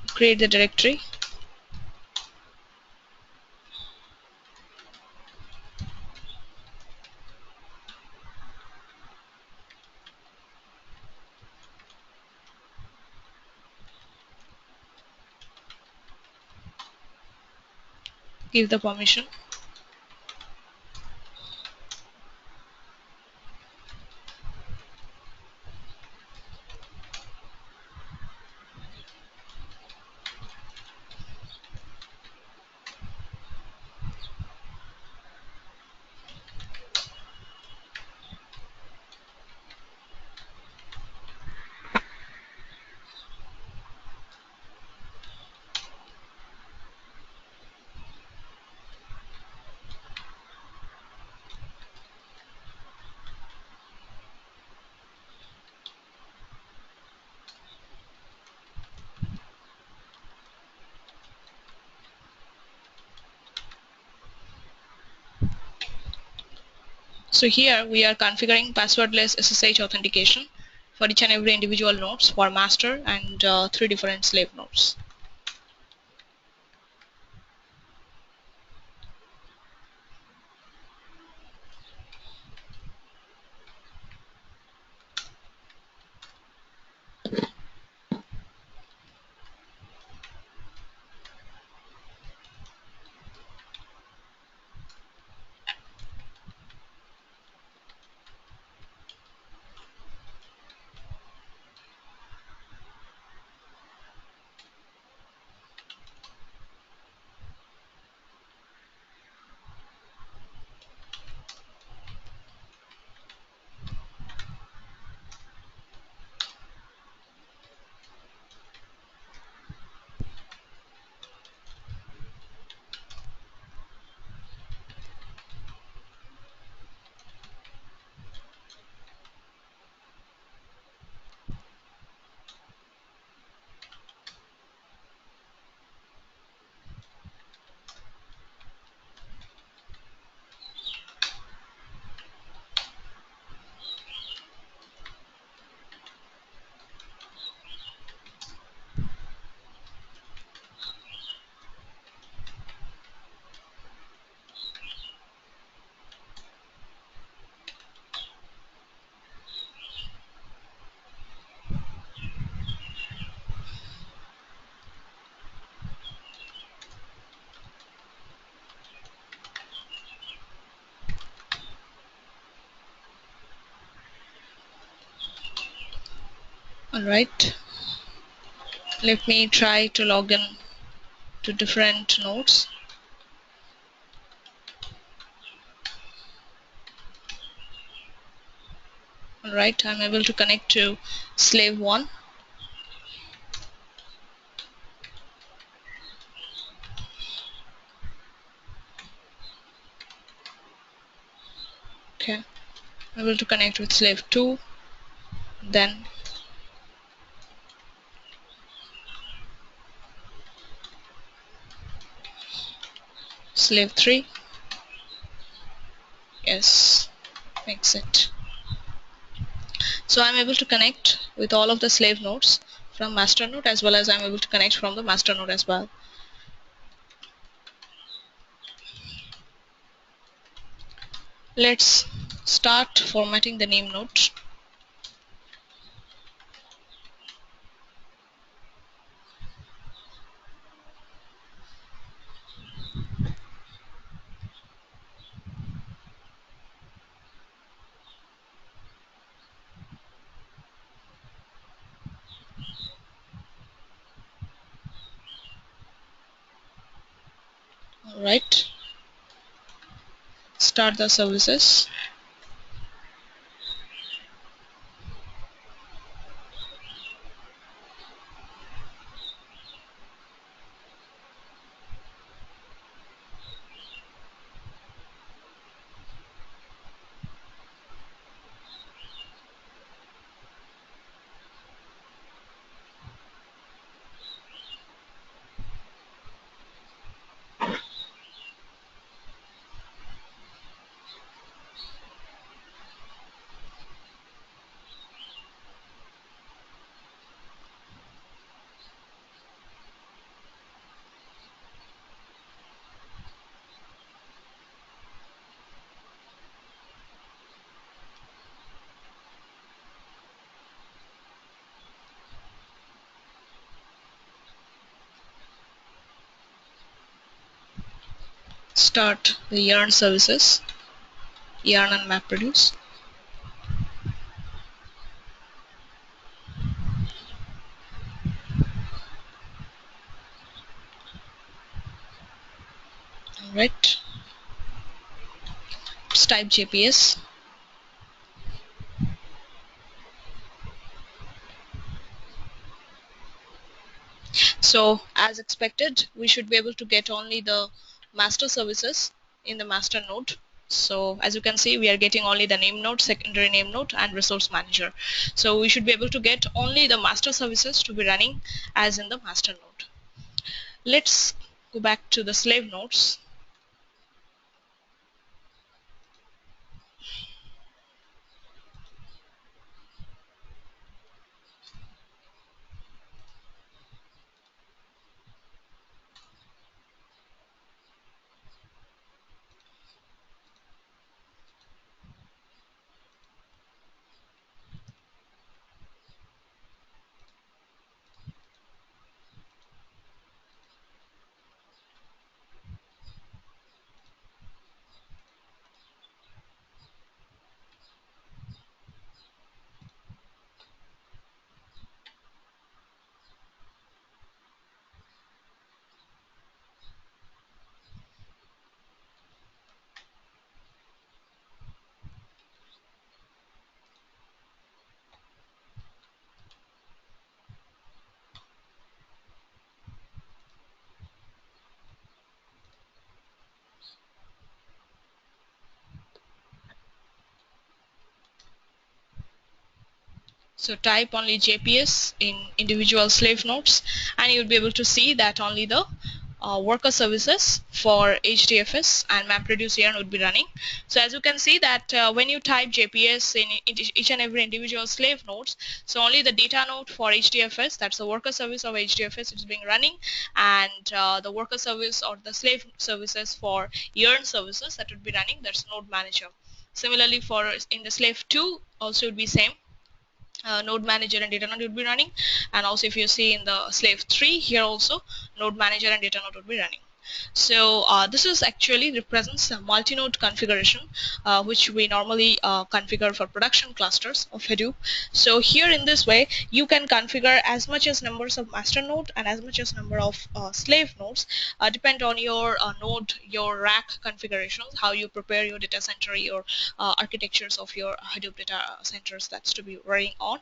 Create the directory. Give the permission. So here we are configuring passwordless SSH authentication for each and every individual nodes for master and 3 different slave nodes. Alright, let me try to log in to different nodes. Alright, I'm able to connect to slave 1. Okay, I'm able to connect with slave 2, then slave 3. Yes, makes it. So I'm able to connect with all of the slave nodes from master node, as well as I'm able to connect from the master node as well. Let's start formatting the name node. Alright, start the services. Start the yarn services, yarn and MapReduce. Alright, let's type JPS. So as expected, we should be able to get only the master services in the master node. So as you can see, we are getting only the name node, secondary name node, and resource manager. So we should be able to get only the master services to be running as in the master node. Let's go back to the slave nodes. So type only JPS in individual slave nodes, and you'll be able to see that only the worker services for HDFS and MapReduce here would be running. So as you can see that when you type JPS in each and every individual slave nodes, so only the data node for HDFS, that's the worker service of HDFS, is being running, and the worker service or the slave services for yarn services, that would be running, that's node manager. Similarly for in the slave 2 also would be same. Node manager and data node would be running, and also if you see in the slave 3 here also, node manager and data node would be running. So this is actually represents a multi-node configuration, which we normally configure for production clusters of Hadoop. So here in this way, you can configure as much as numbers of master node and as much as number of slave nodes, depend on your node, your rack configurations, how you prepare your data center, your architectures of your Hadoop data centers that's to be running on.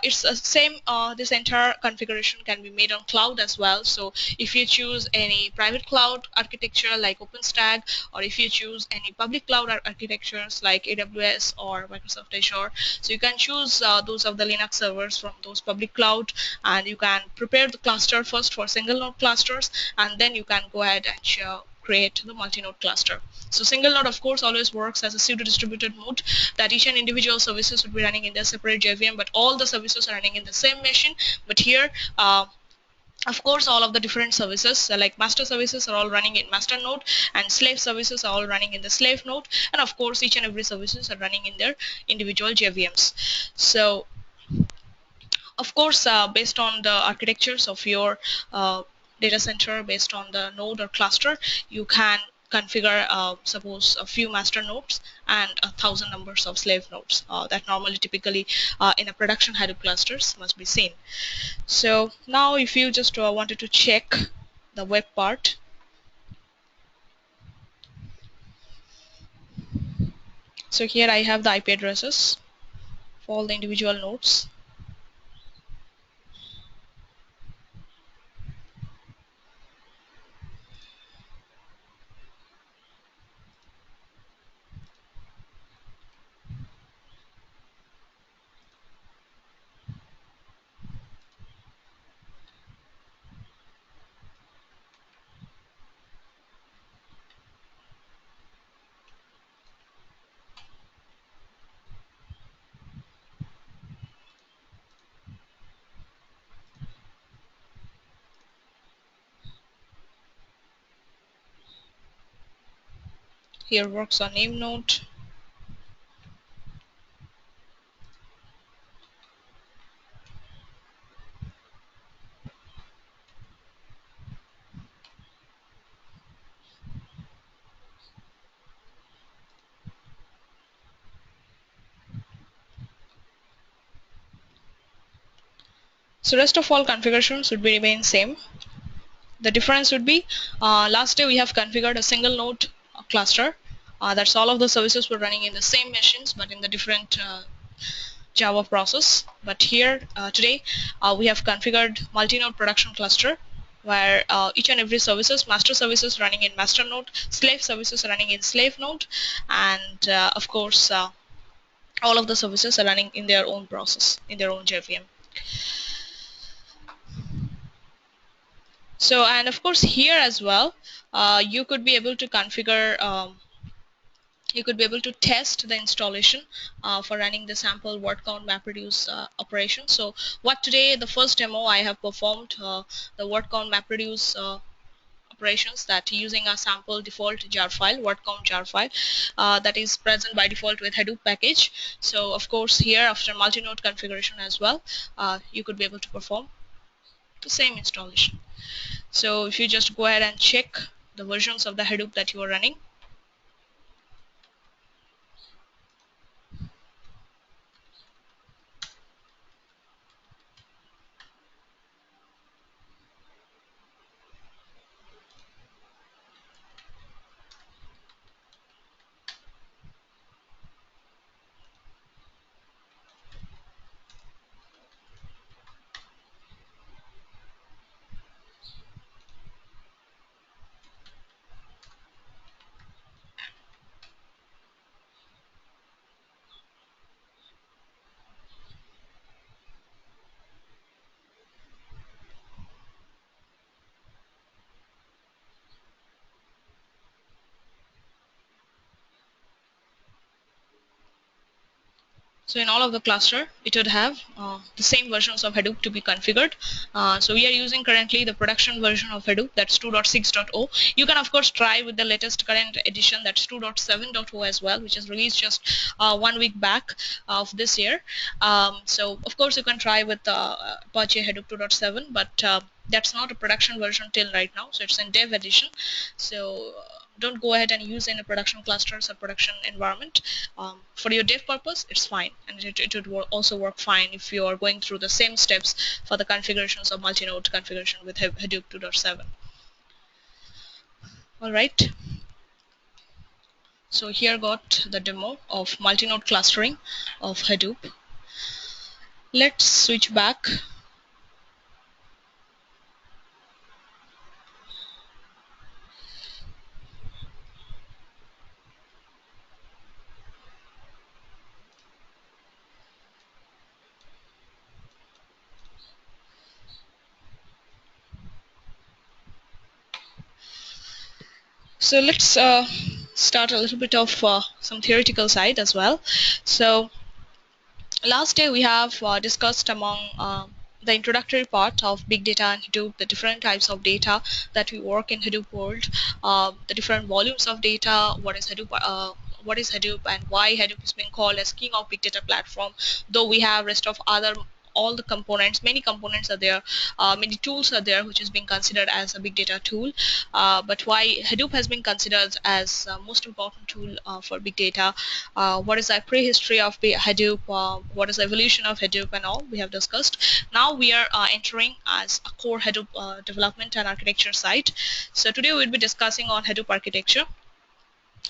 It's the same. This entire configuration can be made on cloud as well. So if you choose any private cloud architecture like OpenStack, or if you choose any public cloud architectures like AWS or Microsoft Azure, so you can choose those of the Linux servers from those public cloud, and you can prepare the cluster first for single node clusters, and then you can go ahead and create the multi-node cluster. So single node of course always works as a pseudo distributed mode, that each and individual services would be running in their separate JVM, but all the services are running in the same machine. But here of course all of the different services like master services are all running in master node, and slave services are all running in the slave node, and of course each and every services are running in their individual JVMs. So of course based on the architectures of your data center, based on the node or cluster, you can configure suppose a few master nodes and 1,000 numbers of slave nodes that normally typically in a production Hadoop clusters must be seen. So now if you just wanted to check the web part, so here I have the IP addresses for all the individual nodes. Here works on name node. So rest of all configurations would be remain same. The difference would be last day we have configured a single node cluster. That's all of the services were running in the same machines but in the different Java process. But here today we have configured multi-node production cluster, where each and every services, master services running in master node, slave services running in slave node, and of course all of the services are running in their own process, in their own JVM. So, and of course here as well, you could be able to configure, you could be able to test the installation for running the sample word count MapReduce operation. So what today, the first demo I have performed, the word count MapReduce operations, that using a sample default jar file, word count jar file, that is present by default with Hadoop package. So of course here after multi-node configuration as well, you could be able to perform the same installation. So if you just go ahead and check the versions of the Hadoop that you are running. So in all of the cluster, it would have the same versions of Hadoop to be configured. So we are using currently the production version of Hadoop, that's 2.6.0. You can of course try with the latest current edition, that's 2.7.0 as well, which is released just 1 week back of this year. So of course you can try with Apache Hadoop 2.7, but That's not a production version till right now, so it's in dev edition. So don't go ahead and use in a production clusters or production environment. For your dev purpose, it's fine, and it would also work fine if you are going through the same steps for the configurations of multi-node configuration with Hadoop 2.7. All right. So here got the demo of multi-node clustering of Hadoop. Let's switch back. So let's start a little bit of some theoretical side as well. So last day we have discussed among the introductory part of big data and Hadoop, the different types of data that we work in Hadoop world, the different volumes of data, what is Hadoop and why Hadoop is being called as king of big data platform, though we have rest of other all the components, many components are there, many tools are there which is being considered as a big data tool, but why Hadoop has been considered as most important tool for big data, what is the prehistory of Hadoop, what is the evolution of Hadoop and all we have discussed. Now we are entering as a core Hadoop development and architecture side. So today we'll be discussing on Hadoop architecture,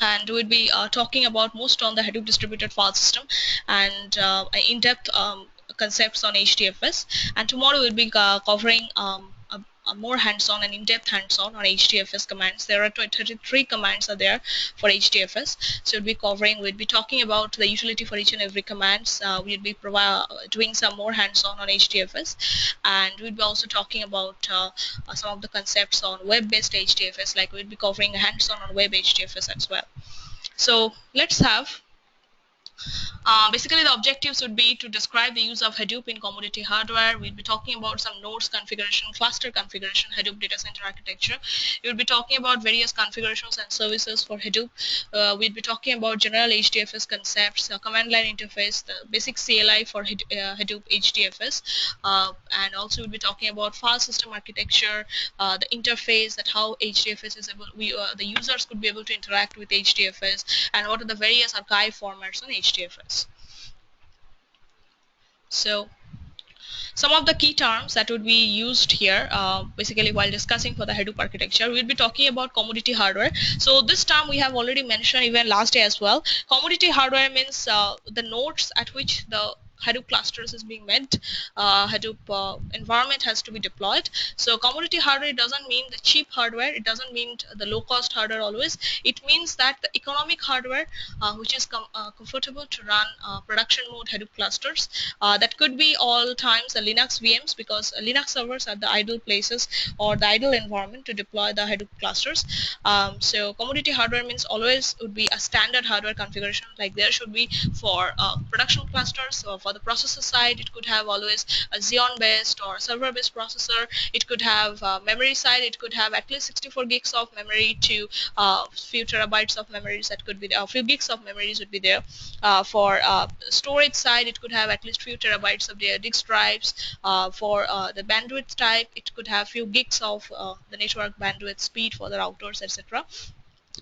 and we'll be talking about most on the Hadoop distributed file system and in-depth concepts on HDFS. And tomorrow we'll be covering a more hands-on and in-depth hands-on on HDFS commands. There are 33 commands are there for HDFS. So we'll be talking about the utility for each and every commands. We'll be doing some more hands-on on HDFS, and we'll be also talking about some of the concepts on web-based HDFS. Like we'll be covering hands-on on web HDFS as well. So let's have basically the objectives would be to describe the use of Hadoop in commodity hardware. We'll be talking about some nodes configuration, cluster configuration, Hadoop data center architecture. We'll be talking about various configurations and services for Hadoop. We'll be talking about general HDFS concepts, command line interface, the basic CLI for Hadoop HDFS, and also we'll be talking about file system architecture, the interface, that how HDFS is able, the users could be able to interact with HDFS, and what are the various archive formats on HDFS. So some of the key terms that would be used here, basically while discussing for the Hadoop architecture, we'll be talking about commodity hardware. So this term we have already mentioned even last day as well. Commodity hardware means the nodes at which the Hadoop clusters is being meant, Hadoop environment has to be deployed. So commodity hardware doesn't mean the cheap hardware, it doesn't mean the low cost hardware always. It means that the economic hardware which is comfortable to run production mode Hadoop clusters. That could be all times the Linux VMs, because Linux servers are the idle places or the idle environment to deploy the Hadoop clusters. So commodity hardware means always would be a standard hardware configuration, like there should be for production clusters. So for the processor side, it could have always a Xeon based or server based processor. It could have memory side, it could have at least 64 gigs of memory to few terabytes of memories, that could be a few gigs of memories would be there. For storage side, it could have at least few terabytes of their disk drives. For the bandwidth type, it could have few gigs of the network bandwidth speed for the routers, etc.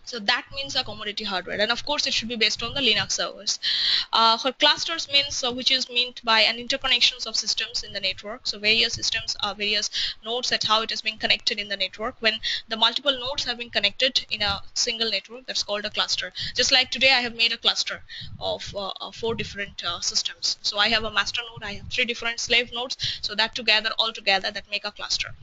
So that means a commodity hardware, and of course it should be based on the Linux servers. For clusters means which is meant by an interconnections of systems in the network. So various systems are various nodes, that's how it is being connected in the network. When the multiple nodes have been connected in a single network, that's called a cluster. Just like today I have made a cluster of 4 different systems. So I have a master node, I have 3 different slave nodes, so that together all together that make a cluster.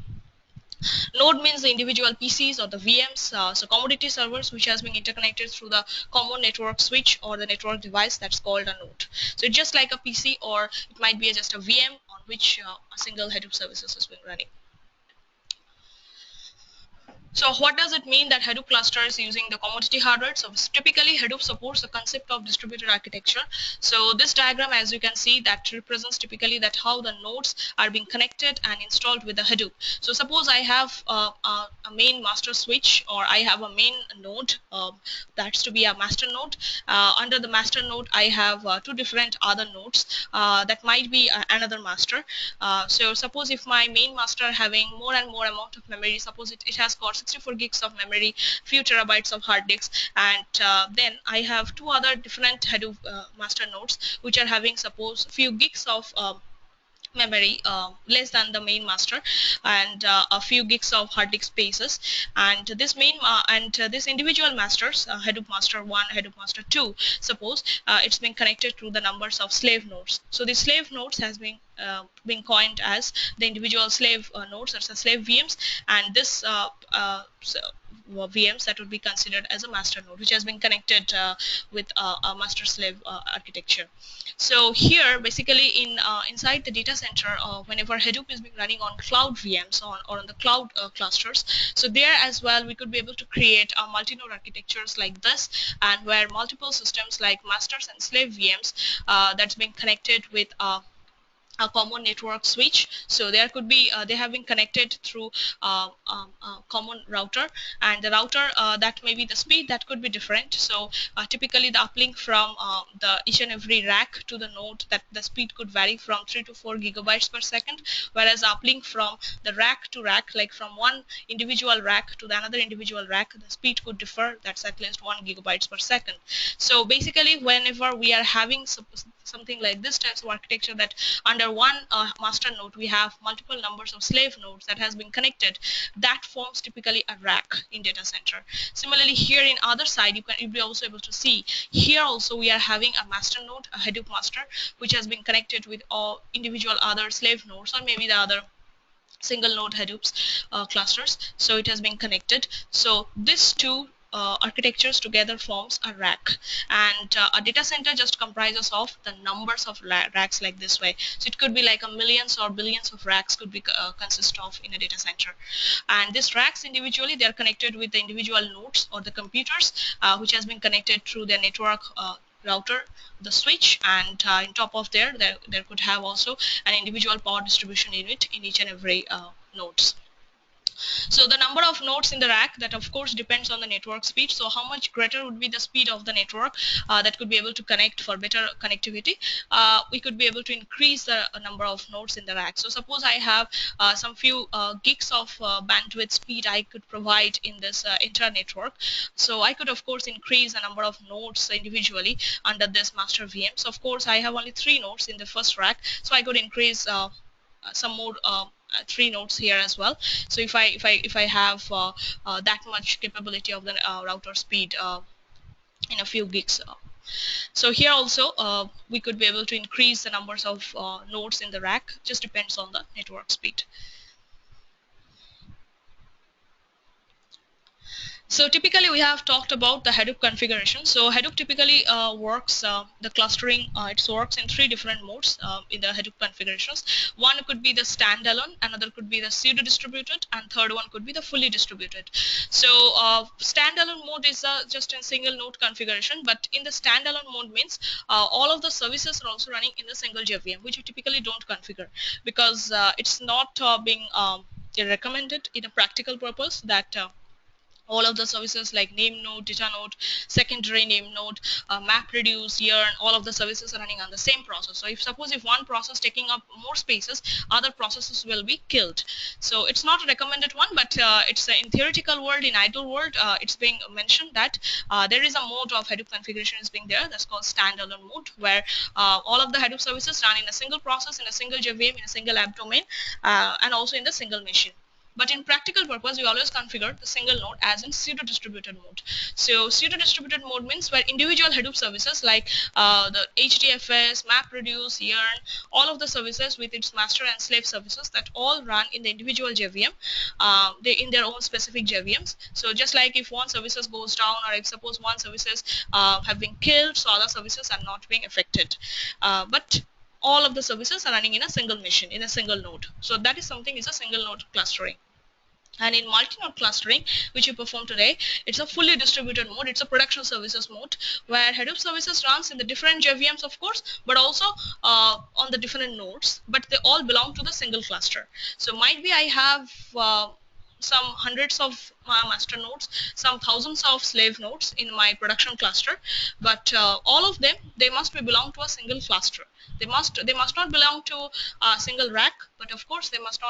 Node means the individual PCs or the VMs, so commodity servers which has been interconnected through the common network switch or the network device, that's called a node. So it's just like a PC, or it might be just a VM on which a single Hadoop services has been running. So what does it mean that Hadoop cluster is using the commodity hardware? So typically Hadoop supports the concept of distributed architecture. So this diagram, as you can see, that represents typically that how the nodes are being connected and installed with the Hadoop. So suppose I have a main master switch, or I have a main node, that's to be a master node. Under the master node, I have two different other nodes that might be another master. So suppose if my main master having more and more amount of memory, suppose it has got 64 gigs of memory, few terabytes of hard disks, and then I have two other different Hadoop master nodes which are having suppose few gigs of memory, less than the main master, and a few gigs of hard disk spaces, and this this individual masters, Hadoop master 1, Hadoop master 2, suppose it's been connected to the numbers of slave nodes. So the slave nodes has been coined as the individual slave nodes, that's a slave VMs, and this VMs that would be considered as a master node, which has been connected with a master slave architecture. So here basically in inside the data center, whenever Hadoop is being running on cloud VMs or on the cloud clusters, so there as well we could be able to create multi-node architectures like this, and where multiple systems like masters and slave VMs that's been connected with a common network switch. So there could be they have been connected through common router, and the router that may be the speed that could be different. So typically the uplink from the each and every rack to the node, that the speed could vary from 3 to 4 gigabytes per second, whereas uplink from the rack to rack, like from one individual rack to the another individual rack, the speed could differ, that's at least 1 gigabytes per second. So basically whenever we are having something like this types of architecture, that under one master node we have multiple numbers of slave nodes that has been connected, that forms typically a rack in data center. Similarly here in other side, you'll be also able to see here also we are having a master node, a Hadoop master, which has been connected with all individual other slave nodes, or maybe the other single node Hadoops clusters. So it has been connected. So these two architectures together forms a rack, and a data center just comprises of the numbers of racks like this way. So it could be like a millions or billions of racks could be consist of in a data center, and these racks individually they are connected with the individual nodes or the computers which has been connected through their network router, the switch, and on top of there could have also an individual power distribution unit in each and every nodes. So the number of nodes in the rack, that of course depends on the network speed. So how much greater would be the speed of the network that could be able to connect for better connectivity, we could be able to increase the number of nodes in the rack. So suppose I have some few gigs of bandwidth speed I could provide in this entire network. So I could of course increase the number of nodes individually under this master VM. So of course I have only 3 nodes in the first rack, so I could increase some more 3 nodes here as well. So if I have that much capability of the router speed in a few gigs, so here also we could be able to increase the numbers of nodes in the rack, just depends on the network speed. So typically we have talked about the Hadoop configuration. So Hadoop typically works, the clustering, it works in 3 different modes in the Hadoop configurations. One could be the standalone, another could be the pseudo distributed, and third one could be the fully distributed. So standalone mode is just a single node configuration, but in the standalone mode means all of the services are also running in the single JVM, which you typically don't configure, because it's not being recommended in a practical purpose that all of the services like name node, data node, secondary name node, MapReduce, yearn, all of the services are running on the same process. So if suppose if one process taking up more spaces, other processes will be killed. So it's not a recommended one, but it's in theoretical world, in ideal world, it's being mentioned that there is a mode of Hadoop configuration is being there, that's called standalone mode, where all of the Hadoop services run in a single process, in a single JVM, in a single app domain, and also in the single machine. But in practical purpose, we always configure the single node as in pseudo-distributed mode. So pseudo-distributed mode means where individual Hadoop services like the HDFS, MapReduce, yearn, all of the services with its master and slave services that all run in the individual JVM, they in their own specific JVMs. So just like if one services goes down, or if suppose one services have been killed, so other services are not being affected. But all of the services are running in a single machine, in a single node. So that is something is a single node clustering. And in multi-node clustering, which we perform today, it's a fully distributed mode. It's a production services mode where Hadoop services runs in the different JVMs, of course, but also on the different nodes, but they all belong to the single cluster. So might be I have some hundreds of master nodes, some thousands of slave nodes in my production cluster, but all of them, they must be belong to a single cluster. They must not belong to a single rack, but of course they must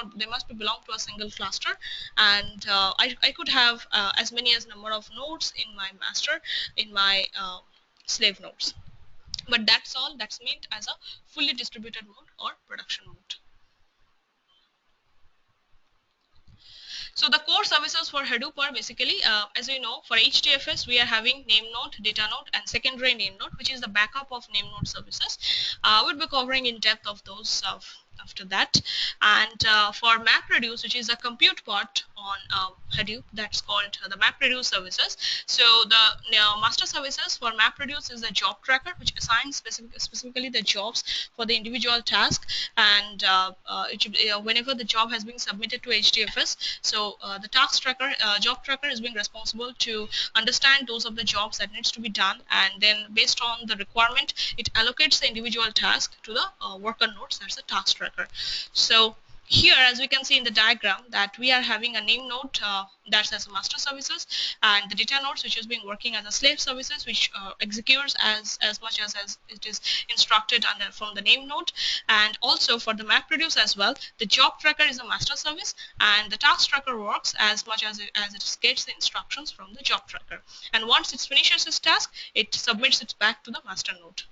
be belong to a single cluster. And I could have as many as number of nodes in my master, in my slave nodes. But that's all that's meant as a fully distributed mode or production mode. So the core services for Hadoop are basically, as we know, for HDFS, we are having name node, data node, and secondary name node, which is the backup of name node services. We'll be covering in depth of those after that. And for MapReduce, which is a compute part on Hadoop, that's called the MapReduce services. So the master services for MapReduce is the job tracker, which assigns specifically the jobs for the individual task. And whenever the job has been submitted to HDFS, so the task tracker, job tracker is being responsible to understand those of the jobs that needs to be done, and then based on the requirement, it allocates the individual task to the worker nodes. That's the task tracker. So here, as we can see in the diagram, that we are having a name node that's as a master services, and the data nodes, which is being working as a slave services, which executes as much as it is instructed under from the name node. And also for the MapReduce as well, the job tracker is a master service, and the task tracker works as much as it gets the instructions from the job tracker. And once it finishes its task, it submits it back to the master node.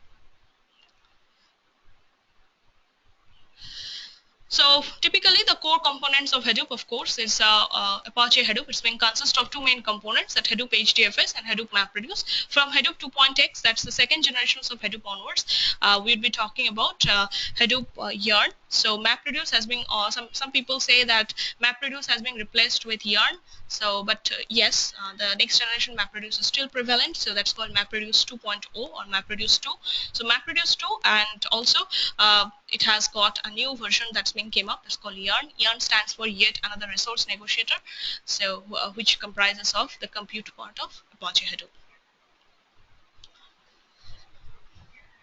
So typically the core components of Hadoop, of course, is Apache Hadoop. It's being consist of two main components, that Hadoop HDFS and Hadoop MapReduce. From Hadoop 2.x, that's the second generations of Hadoop onwards, we'll be talking about Hadoop Yarn. So MapReduce has been, some people say that MapReduce has been replaced with Yarn. So, but yes, the next generation MapReduce is still prevalent. So that's called MapReduce 2.0 or MapReduce 2. So MapReduce 2, and also it has got a new version that's been came up. That's called Yarn. Yarn stands for Yet Another Resource Negotiator. So which comprises of the compute part of Apache Hadoop.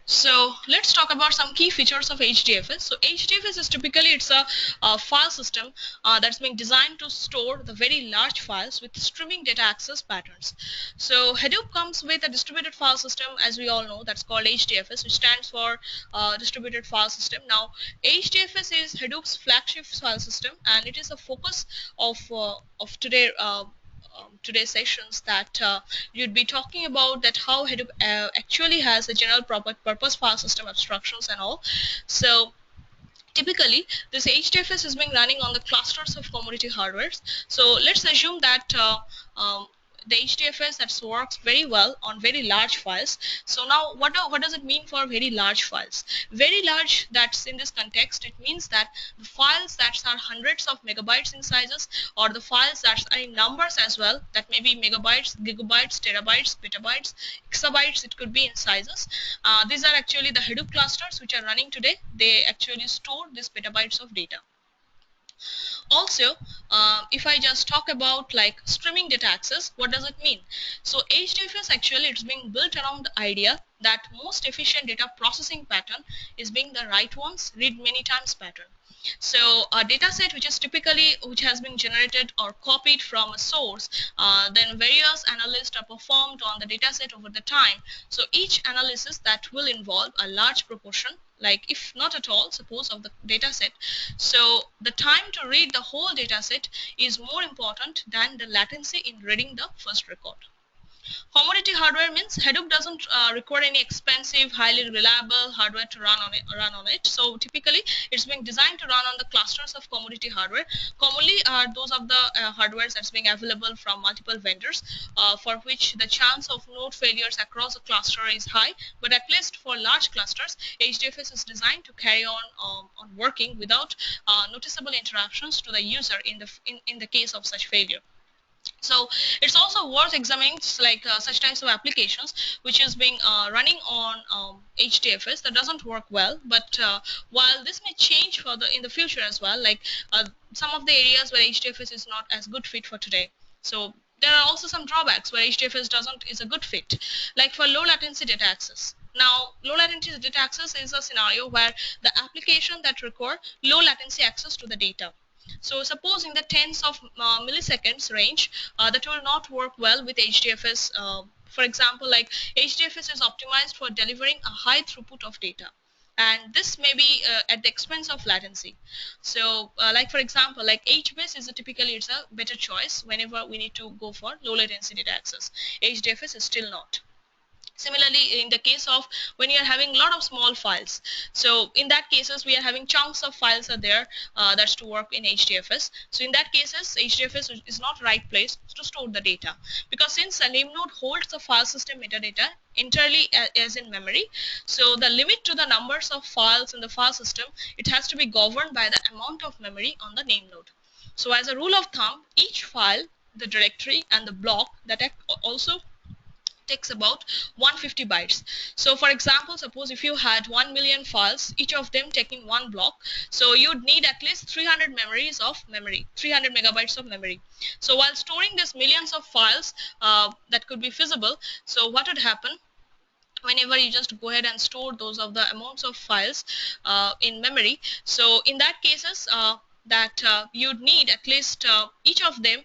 So let's talk about some key features of HDFS. So HDFS is typically, it's a file system that's being designed to store the very large files with streaming data access patterns. So Hadoop comes with a distributed file system, as we all know, that's called HDFS, which stands for distributed file system. Now HDFS is Hadoop's flagship file system, and it is a focus of today. Today's sessions, that you'd be talking about that how Hadoop actually has a general purpose file system abstractions and all. So typically this HDFS is being running on the clusters of commodity hardwares. So let's assume that the HDFS that works very well on very large files. So now what does it mean for very large files? Very large, that's in this context, it means that the files that are hundreds of megabytes in sizes, or the files that are in numbers as well, that may be megabytes, gigabytes, terabytes, petabytes, exabytes, it could be in sizes. These are actually the Hadoop clusters which are running today. They actually store these petabytes of data. Also, if I just talk about like streaming data access, what does it mean? So HDFS actually, it's being built around the idea that most efficient data processing pattern is being the write once, read many times pattern. So a data set which has been generated or copied from a source, then various analyses are performed on the data set over the time. So each analysis that will involve a large proportion, like if not at all, suppose of the data set. So the time to read the whole data set is more important than the latency in reading the first record. Commodity hardware means Hadoop doesn't require any expensive, highly reliable hardware to run on it. So typically, it's being designed to run on the clusters of commodity hardware. Commonly, those of the hardwares that's being available from multiple vendors, for which the chance of node failures across a cluster is high. But at least for large clusters, HDFS is designed to carry on working without noticeable interruptions to the user in the case of such failure. So it's also worth examining like such types of applications which is being running on HDFS that doesn't work well. But while this may change further in the future as well, like some of the areas where HDFS is not as good fit for today. So there are also some drawbacks where HDFS doesn't is a good fit, like for low latency data access. Now, low latency data access is a scenario where the application that require low latency access to the data. So suppose in the tens of milliseconds range, that will not work well with HDFS. For example, like HDFS is optimized for delivering a high throughput of data. And this may be at the expense of latency. So like for example, like HBase is typically it's a better choice whenever we need to go for low latency data access. HDFS is still not. Similarly, in the case of when you are having a lot of small files, so in that cases we are having chunks of files are there, that's to work in HDFS. So in that cases HDFS is not right place to store the data, because since a name node holds the file system metadata entirely as in memory, so the limit to the numbers of files in the file system, it has to be governed by the amount of memory on the name node. So as a rule of thumb, each file, the directory and the block that also takes about 150 bytes. So for example, suppose if you had 1 million files, each of them taking one block, so you'd need at least 300 memory, 300 megabytes of memory. So while storing these millions of files that could be feasible, so what would happen whenever you just go ahead and store those of the amounts of files in memory? So in that cases, that you'd need at least each of them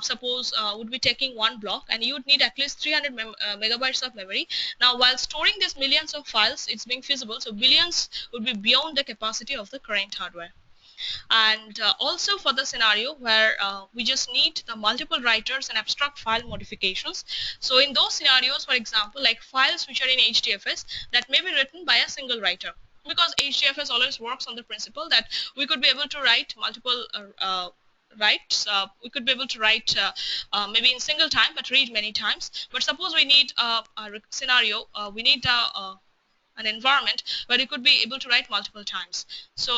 suppose would be taking one block, and you'd need at least 300 megabytes of memory. Now while storing these millions of files, it's being feasible, so billions would be beyond the capacity of the current hardware. And also for the scenario where we just need the multiple writers and abstract file modifications. So in those scenarios, for example, like files which are in HDFS that may be written by a single writer, because HDFS always works on the principle that we could be able to write multiple writes. We could be able to write maybe in single time but read many times. But suppose we need a scenario, we need an environment where you could be able to write multiple times. So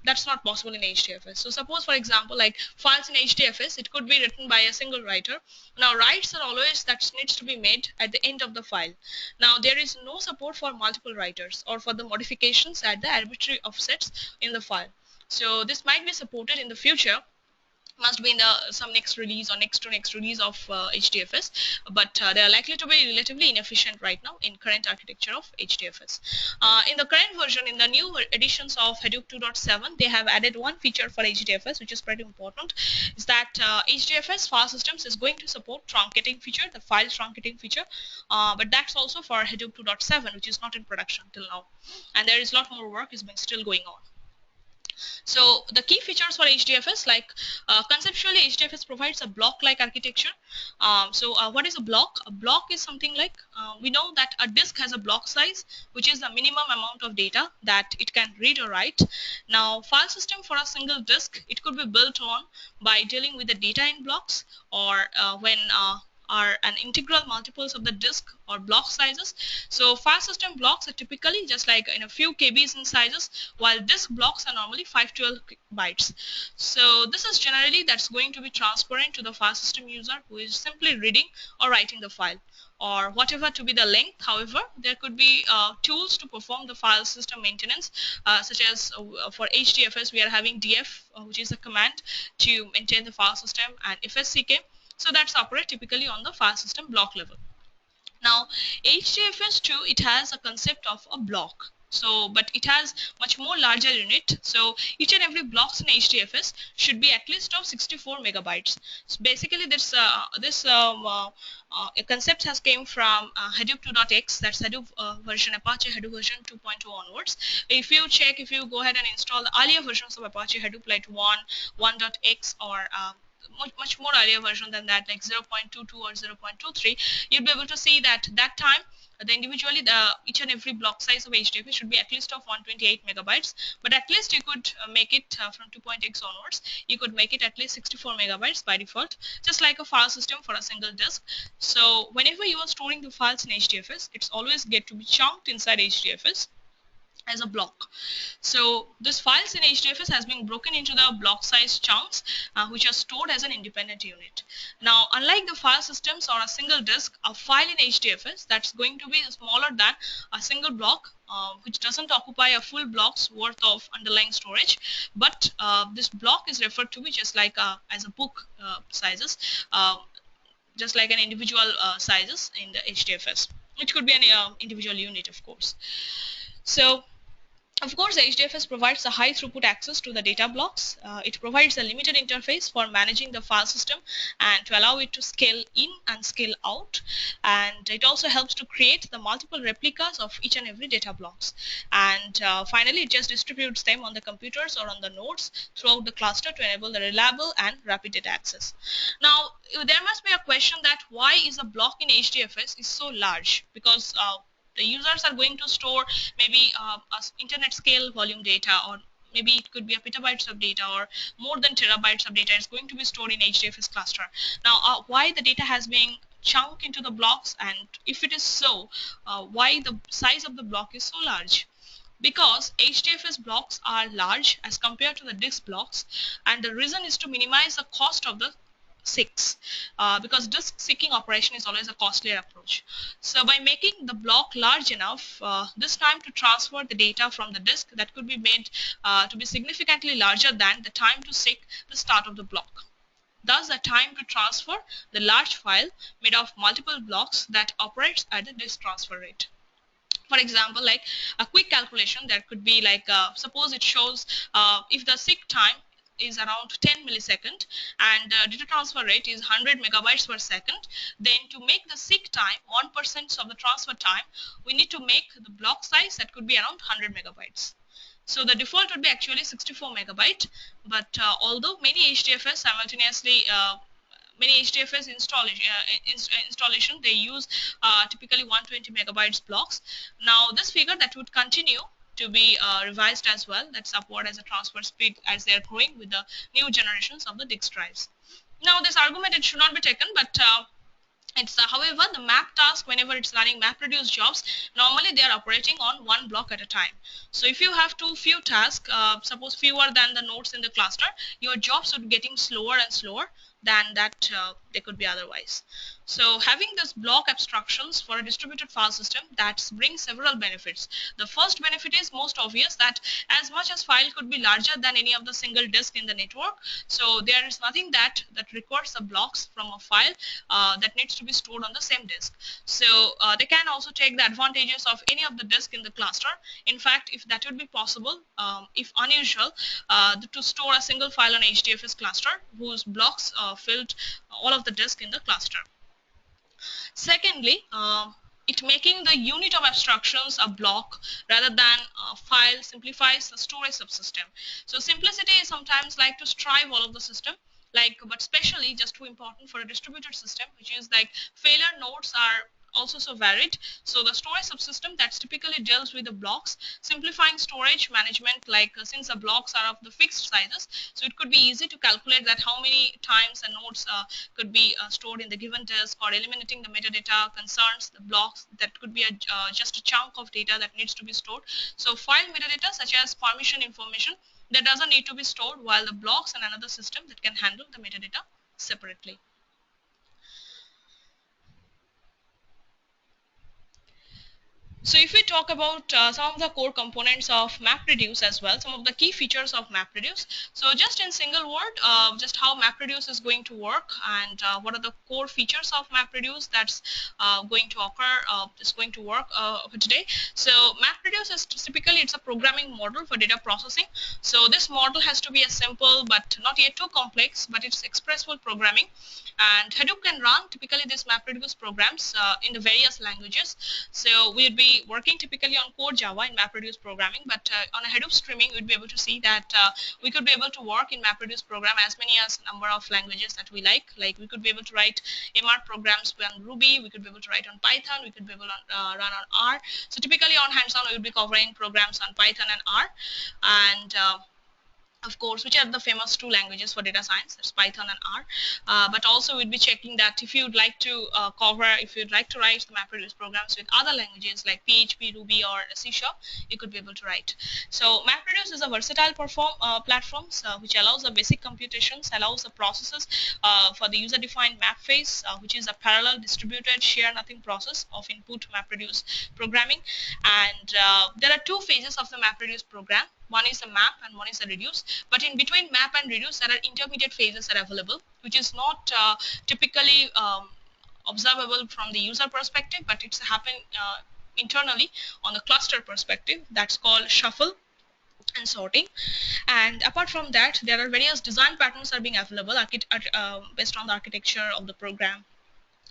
that's not possible in HDFS. So suppose for example, like files in HDFS, it could be written by a single writer. Now writes are always that needs to be made at the end of the file. Now there is no support for multiple writers or for the modifications at the arbitrary offsets in the file. So this might be supported in the future, must be in the some next release or next to next release of HDFS, but they are likely to be relatively inefficient right now in current architecture of HDFS. In the current version, in the new editions of Hadoop 2.7, they have added one feature for HDFS which is pretty important, is that HDFS file systems is going to support truncating feature, the file truncating feature, but that's also for Hadoop 2.7, which is not in production till now, and there is a lot more work is been still going on. So the key features for HDFS, like conceptually HDFS provides a block-like architecture. What is a block? A block is something like, we know that a disk has a block size, which is the minimum amount of data that it can read or write. Now file system for a single disk, it could be built on by dealing with the data in blocks, or when are an integral multiples of the disk or block sizes. So file system blocks are typically just like in a few kbs in sizes, while disk blocks are normally 512 bytes. So this is generally that's going to be transparent to the file system user who is simply reading or writing the file, or whatever to be the length. However, there could be tools to perform the file system maintenance, such as for HDFS we are having df, which is a command to maintain the file system, and fsck. So that's operate typically on the file system block level. Now HDFS too, it has a concept of a block. So but it has much more larger unit. So each and every blocks in HDFS should be at least of 64 megabytes. So basically this concept has came from Hadoop 2.x, that's Hadoop version, Apache Hadoop version 2.0 onwards. If you check, if you go ahead and install the earlier versions of Apache Hadoop like 1.x or much more earlier version than that, like 0.22 or 0.23, you'd be able to see that that time the individually the each and every block size of HDFS should be at least of 128 megabytes, but at least you could make it from 2.x onwards, you could make it at least 64 megabytes by default, just like a file system for a single disk. So whenever you are storing the files in HDFS, it's always get to be chunked inside HDFS, as a block. So this files in HDFS has been broken into the block size chunks, which are stored as an independent unit. Now, unlike the file systems or a single disk, a file in HDFS that's going to be smaller than a single block, which doesn't occupy a full block's worth of underlying storage, but this block is referred to be just like as a book sizes, just like an individual sizes in the HDFS, which could be an individual unit, of course. So of course, HDFS provides a high throughput access to the data blocks. It provides a limited interface for managing the file system and to allow it to scale in and scale out. And it also helps to create the multiple replicas of each and every data blocks. And finally, it just distributes them on the computers or on the nodes throughout the cluster to enable the reliable and rapid data access. Now, there must be a question that why is a block in HDFS is so large? Because the users are going to store maybe internet scale volume data, or maybe it could be a petabytes of data or more than terabytes of data is going to be stored in HDFS cluster. Now, why the data has been chunked into the blocks, and if it is so, why the size of the block is so large? Because HDFS blocks are large as compared to the disk blocks, and the reason is to minimize the cost of the seeks, because disk seeking operation is always a costlier approach. So by making the block large enough, this time to transfer the data from the disk that could be made to be significantly larger than the time to seek the start of the block. Thus, the time to transfer the large file made of multiple blocks that operates at the disk transfer rate. For example, like a quick calculation that could be like, suppose it shows if the seek time is around 10 millisecond and data transfer rate is 100 megabytes per second, then to make the seek time 1% of the transfer time, we need to make the block size that could be around 100 megabytes. So the default would be actually 64 megabyte, but although many HDFS simultaneously many HDFS installation they use typically 120 megabytes blocks. Now this figure that would continue to be revised as well. That's upward as a transfer speed as they are growing with the new generations of the disk drives. Now this argument it should not be taken, but it's however the map task, whenever it's running MapReduce jobs, normally they are operating on one block at a time. So if you have too few tasks, suppose fewer than the nodes in the cluster, your jobs would be getting slower and slower than that they could be otherwise. So having this block abstractions for a distributed file system that brings several benefits. The first benefit is most obvious, that as much as file could be larger than any of the single disk in the network, so there is nothing that requires the blocks from a file that needs to be stored on the same disk. So they can also take the advantages of any of the disk in the cluster. In fact, if that would be possible, if unusual, to store a single file on HDFS cluster whose blocks filled all of the disk in the cluster. Secondly, it making the unit of abstractions a block rather than a file simplifies the storage subsystem. So simplicity is sometimes like to strive all of the system, like, but especially just too important for a distributed system, which is like failure nodes are also so varied. So the storage subsystem that typically deals with the blocks, simplifying storage management, like since the blocks are of the fixed sizes, so it could be easy to calculate that how many times the nodes could be stored in the given disk, or eliminating the metadata concerns the blocks that could be just a chunk of data that needs to be stored. So file metadata such as permission information that doesn't need to be stored, while the blocks and another system that can handle the metadata separately. So if we talk about some of the core components of MapReduce as well, some of the key features of MapReduce. So just in single word, just how MapReduce is going to work, and what are the core features of MapReduce that's going to occur, is going to work today. So MapReduce is typically, it's a programming model for data processing. So this model has to be a simple but not yet too complex, but it's expressible programming. And Hadoop can run typically these MapReduce programs in the various languages. So we'd be working typically on core Java in MapReduce programming, but on a Hadoop streaming, we'd be able to see that we could be able to work in MapReduce program as many as number of languages that we like. Like we could be able to write MR programs on Ruby, we could be able to write on Python, we could be able to run on R. So typically on hands-on, we would be covering programs on Python and R. And of course, which are the famous two languages for data science, that's Python and R. But also we'd be checking that if you'd like to if you'd like to write the MapReduce programs with other languages like PHP, Ruby, or C#, you could be able to write. So MapReduce is a versatile platform which allows the basic computations, allows the processes for the user-defined map phase, which is a parallel distributed share nothing process of input MapReduce programming. And there are two phases of the MapReduce program. One is the map and one is the reduce. But in between map and reduce, there are intermediate phases that are available, which is not typically observable from the user perspective, but it's happening internally on the cluster perspective. That's called shuffle and sorting. And apart from that, there are various design patterns are being available based on the architecture of the program,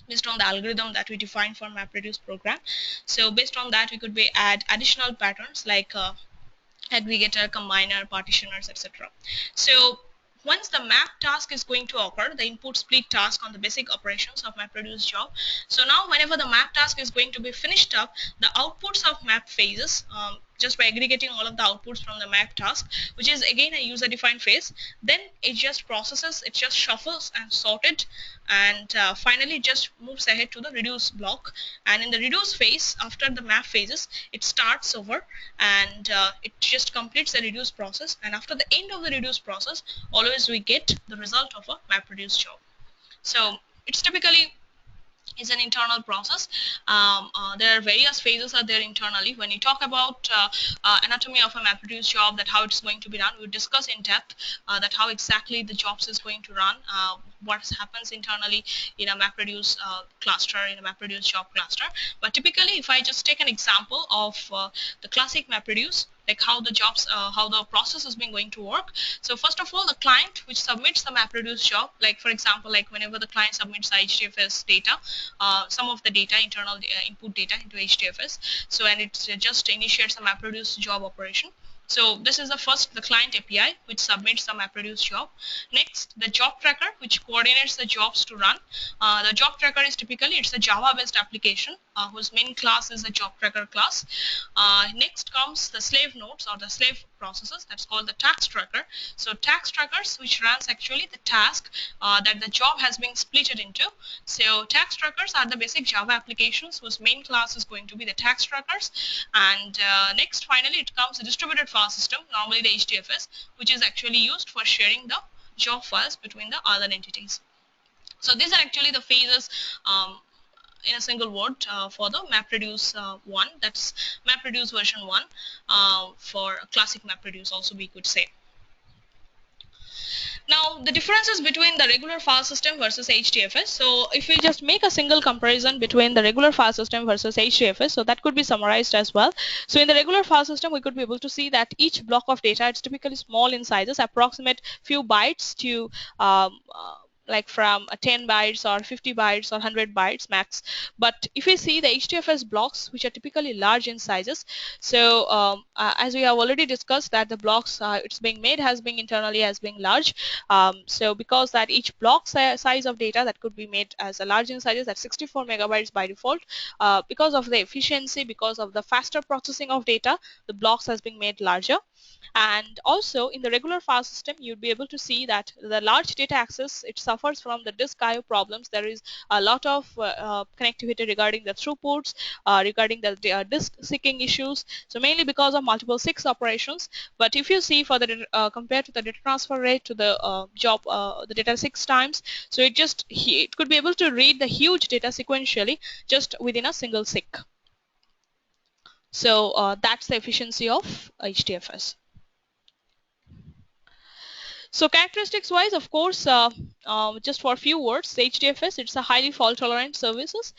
based on the algorithm that we define for MapReduce program. So based on that, we could add additional patterns like aggregator, combiner, partitioners, etc. So once the map task is going to occur, the input split task on the basic operations of MapReduce job. So now whenever the map task is going to be finished up, the outputs of map phases, just by aggregating all of the outputs from the map task, which is again a user-defined phase, then it just processes, it just shuffles and sorted, and finally just moves ahead to the reduce block. And in the reduce phase, after the map phases, it starts over and it just completes the reduce process. And after the end of the reduce process, always we get the result of a MapReduce job. So it's typically is an internal process. There are various phases are there internally. When you talk about anatomy of a MapReduce job, that how it's going to be done, we'll discuss in depth that how exactly the jobs is going to run, what happens internally in a MapReduce cluster, in a MapReduce job cluster. But typically, if I just take an example of the classic MapReduce, like how the jobs, how the process is being going to work. So first of all, the client which submits the MapReduce job, like for example, like whenever the client submits the HDFS data, some of the data, internal input data into HDFS, so and it just initiates the MapReduce job operation. So this is the client API which submits the MapReduce job. Next, the job tracker which coordinates the jobs to run. The job tracker is typically, it's a Java-based application whose main class is the job tracker class. Next comes the slave nodes or the slave processes, that's called the task tracker. So task trackers which runs actually the task that the job has been splitted into. So task trackers are the basic Java applications whose main class is going to be the task trackers. And next, finally, it comes the distributed file system, normally the HDFS, which is actually used for sharing the job files between the other entities. So these are actually the phases in a single word for the MapReduce 1, that's MapReduce version 1 for classic MapReduce also we could say. Now, the differences between the regular file system versus HDFS. So if we just make a single comparison between the regular file system versus HDFS, so that could be summarized as well. So in the regular file system, we could be able to see that each block of data, it's typically small in sizes, approximate few bytes to like from 10 bytes or 50 bytes or 100 bytes max. But if you see the HDFS blocks, which are typically large in sizes, so as we have already discussed that the blocks it's being made has been internally as being large. So because that each block size of data that could be made as a large in sizes at 64 megabytes by default, because of the efficiency, because of the faster processing of data, the blocks has been made larger. And also in the regular file system, you'd be able to see that the large data access, it suffers from the disk IO problems. There is a lot of connectivity regarding the throughputs, regarding the disk seeking issues, so mainly because of multiple 6 operations. But if you see for the compared to the data transfer rate to the the data 6 times, so it could be able to read the huge data sequentially just within a single SIC. So that's the efficiency of HDFS. So characteristics wise, of course, just for a few words, HDFS, it's a highly fault tolerant services.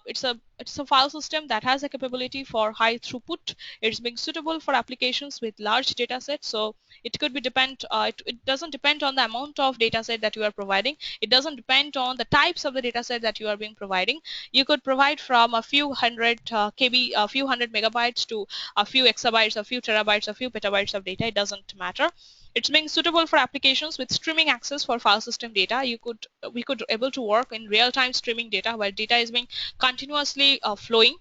It's a file system that has a capability for high throughput. It's being suitable for applications with large data sets. So it could be it doesn't depend on the amount of data set that you are providing. It doesn't depend on the types of the data set that you are being providing. You could provide from a few hundred KB, a few hundred megabytes to a few exabytes, a few terabytes, a few petabytes of data. It doesn't matter. It's being suitable for applications with streaming access for file system data. We could able to work in real-time streaming data where data is being continuously automatically flowing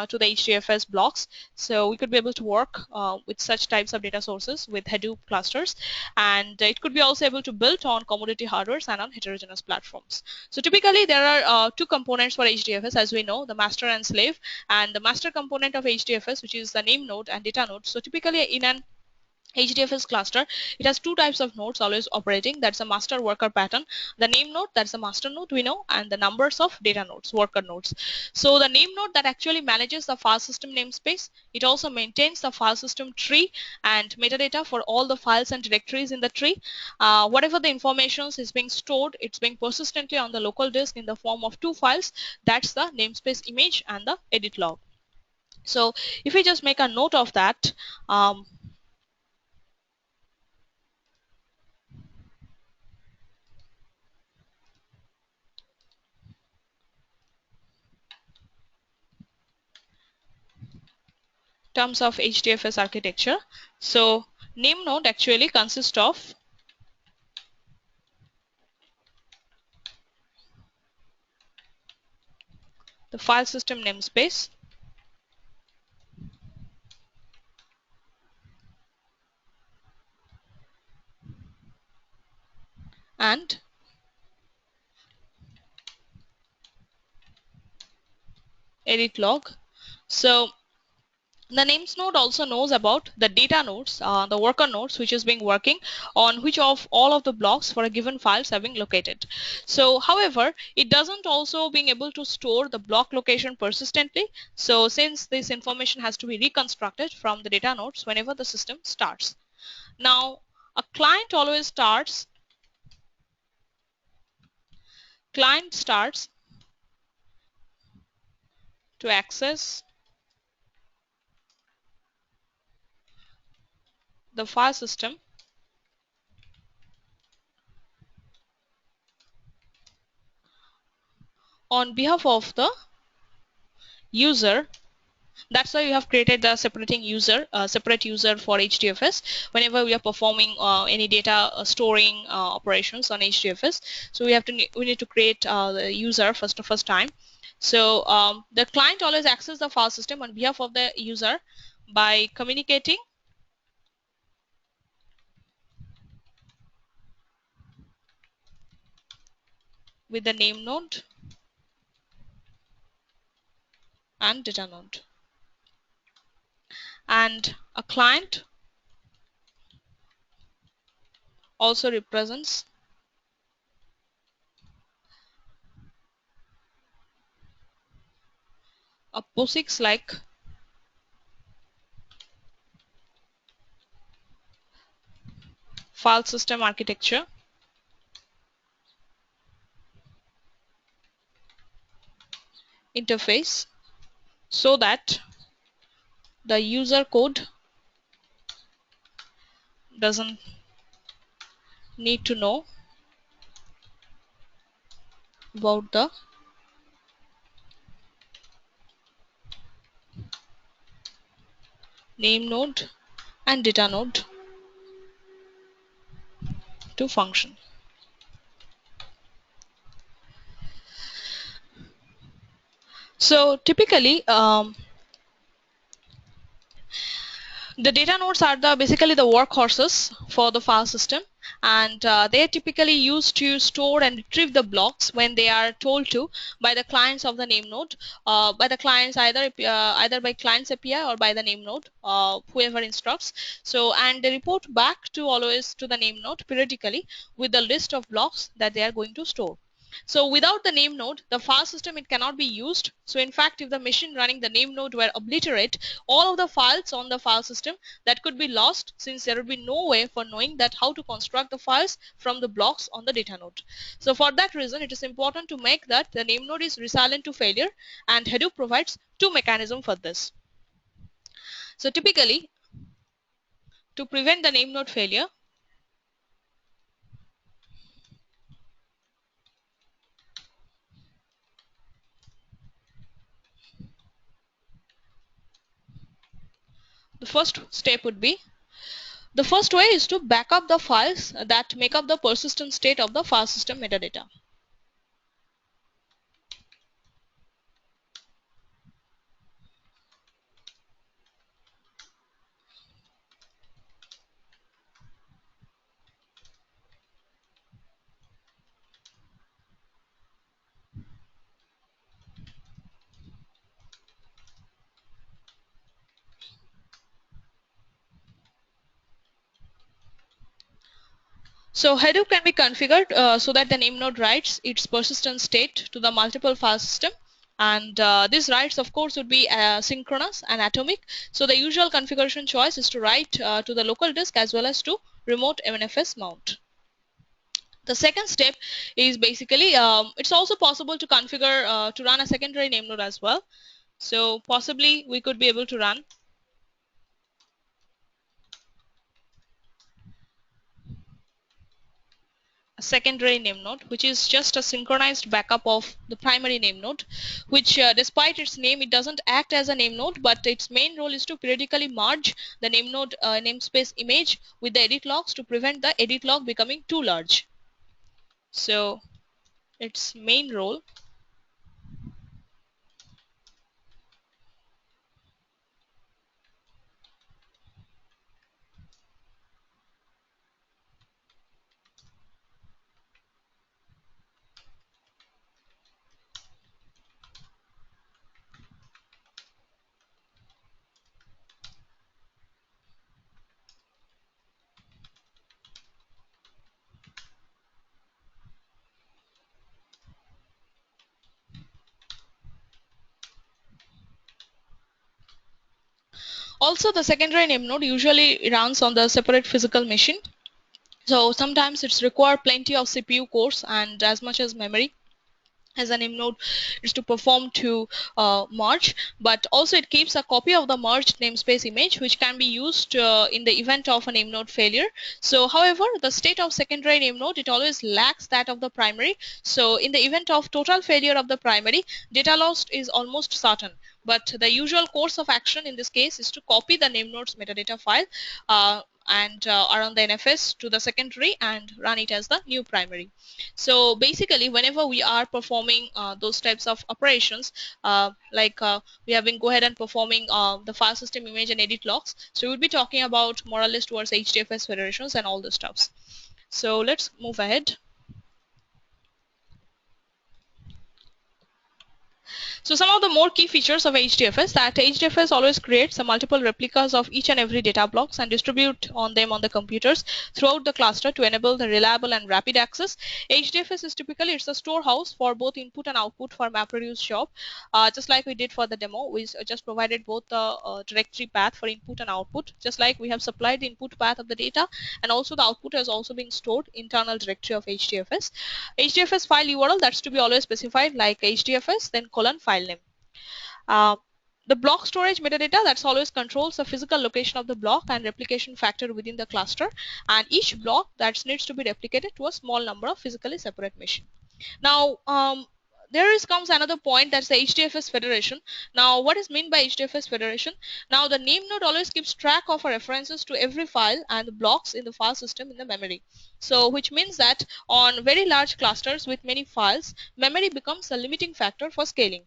to the HDFS blocks. So we could be able to work with such types of data sources with Hadoop clusters, and it could be also able to build on commodity hardwares and on heterogeneous platforms. So typically there are two components for HDFS, as we know, the master and slave. And the master component of HDFS, which is the name node and data node. So typically in an HDFS cluster, it has two types of nodes always operating. That's a master worker pattern. The name node, that's a master node we know, and the numbers of data nodes, worker nodes. So the name node that actually manages the file system namespace. It also maintains the file system tree and metadata for all the files and directories in the tree. Whatever the information is being stored, it's being persistently on the local disk in the form of two files. That's the namespace image and the edit log. So if we just make a note of that, terms of HDFS architecture. So name node actually consists of the file system namespace and edit log. So the names node also knows about the data nodes, the worker nodes, which is being working on which of all of the blocks for a given files have been located. So however, it doesn't also being able to store the block location persistently. So since this information has to be reconstructed from the data nodes whenever the system starts. Now a client starts to access the file system on behalf of the user. That's why we have created the separate user for HDFS whenever we are performing any data storing operations on HDFS. So we need to create the user first time. So the client always accesses the file system on behalf of the user by communicating with the name node and data node. And a client also represents a POSIX like file system architecture interface so that the user code doesn't need to know about the name node and data node to function. So typically the data nodes are basically the workhorses for the file system, and they are typically used to store and retrieve the blocks when they are told to by the clients of the name node, by the clients either by clients API or by the name node, whoever instructs. So and they report back to always to the name node periodically with the list of blocks that they are going to store. So without the name node, the file system, it cannot be used. So in fact, if the machine running the name node were obliterate, all of the files on the file system that could be lost, since there would be no way for knowing that how to construct the files from the blocks on the data node. So for that reason, it is important to make that the name node is resilient to failure, and Hadoop provides two mechanisms for this. So typically, to prevent the name node failure, the first step would be, the first way is to back up the files that make up the persistent state of the file system metadata. So Hadoop can be configured so that the name node writes its persistent state to the multiple file system, and these writes of course would be synchronous and atomic. So the usual configuration choice is to write to the local disk as well as to remote MNFS mount. The second step is basically it's also possible to configure to run a secondary name node as well. So possibly we could be able to run a secondary name node, which is just a synchronized backup of the primary name node, which despite its name, it doesn't act as a name node, but its main role is to periodically merge the name node namespace image with the edit logs to prevent the edit log becoming too large. So its main role. Also, the secondary name node usually runs on the separate physical machine. So sometimes it's require plenty of CPU cores and as much as memory as a name node is to perform to merge, but also it keeps a copy of the merged namespace image which can be used in the event of a name node failure. So however, the state of secondary name node, it always lacks that of the primary. So in the event of total failure of the primary, data loss is almost certain, but the usual course of action in this case is to copy the name node's metadata file and around the NFS to the secondary and run it as the new primary. So basically, whenever we are performing those types of operations, we have been go ahead and performing the file system image and edit logs. So we'll be talking about more or less towards HDFS federations and all the stuffs. So let's move ahead. So some of the more key features of HDFS, that HDFS always creates a multiple replicas of each and every data blocks and distribute on them on the computers throughout the cluster to enable the reliable and rapid access. HDFS is typically it's a storehouse for both input and output for MapReduce job. Just like we did for the demo, we just provided both the directory path for input and output. Just like we have supplied the input path of the data, and also the output has also been stored internal directory of HDFS. HDFS file URL that's to be always specified like HDFS then colon file name. Uh, the block storage metadata that's always controls the physical location of the block and replication factor within the cluster, and each block that needs to be replicated to a small number of physically separate machines. Now comes another point, that's the HDFS federation. Now what is meant by HDFS federation? Now the name node always keeps track of references to every file and the blocks in the file system in the memory. So which means that on very large clusters with many files, memory becomes a limiting factor for scaling.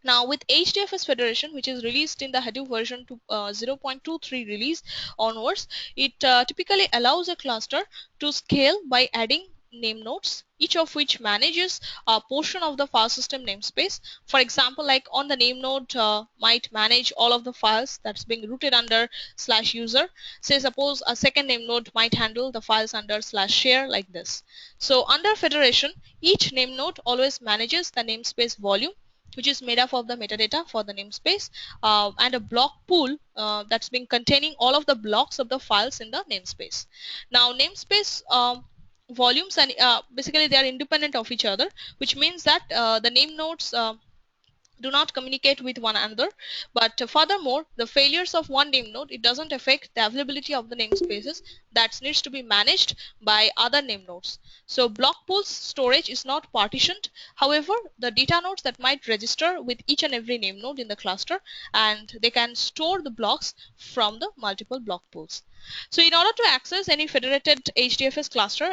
Now with HDFS Federation, which is released in the Hadoop version 0.23 release onwards, it typically allows a cluster to scale by adding name nodes, each of which manages a portion of the file system namespace. For example, like on the name node might manage all of the files that's being routed under /user. Say suppose a second name node might handle the files under /share like this. So under federation, each name node always manages the namespace volume, which is made up of the metadata for the namespace and a block pool that's been containing all of the blocks of the files in the namespace. Now namespace volumes and basically they are independent of each other, which means that the name nodes do not communicate with one another, but furthermore the failures of one name node, it doesn't affect the availability of the namespaces that needs to be managed by other name nodes. So block pools storage is not partitioned. However, the data nodes that might register with each and every name node in the cluster, and they can store the blocks from the multiple block pools. So in order to access any federated HDFS cluster,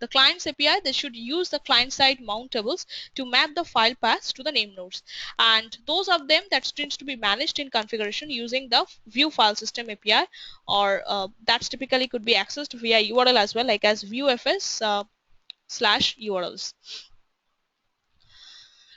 the client's API, they should use the client-side mount tables to map the file paths to the name nodes. And those of them that needs to be managed in configuration using the view file system API, or that's typically could be accessed via URL as well, like as viewfs /URLs.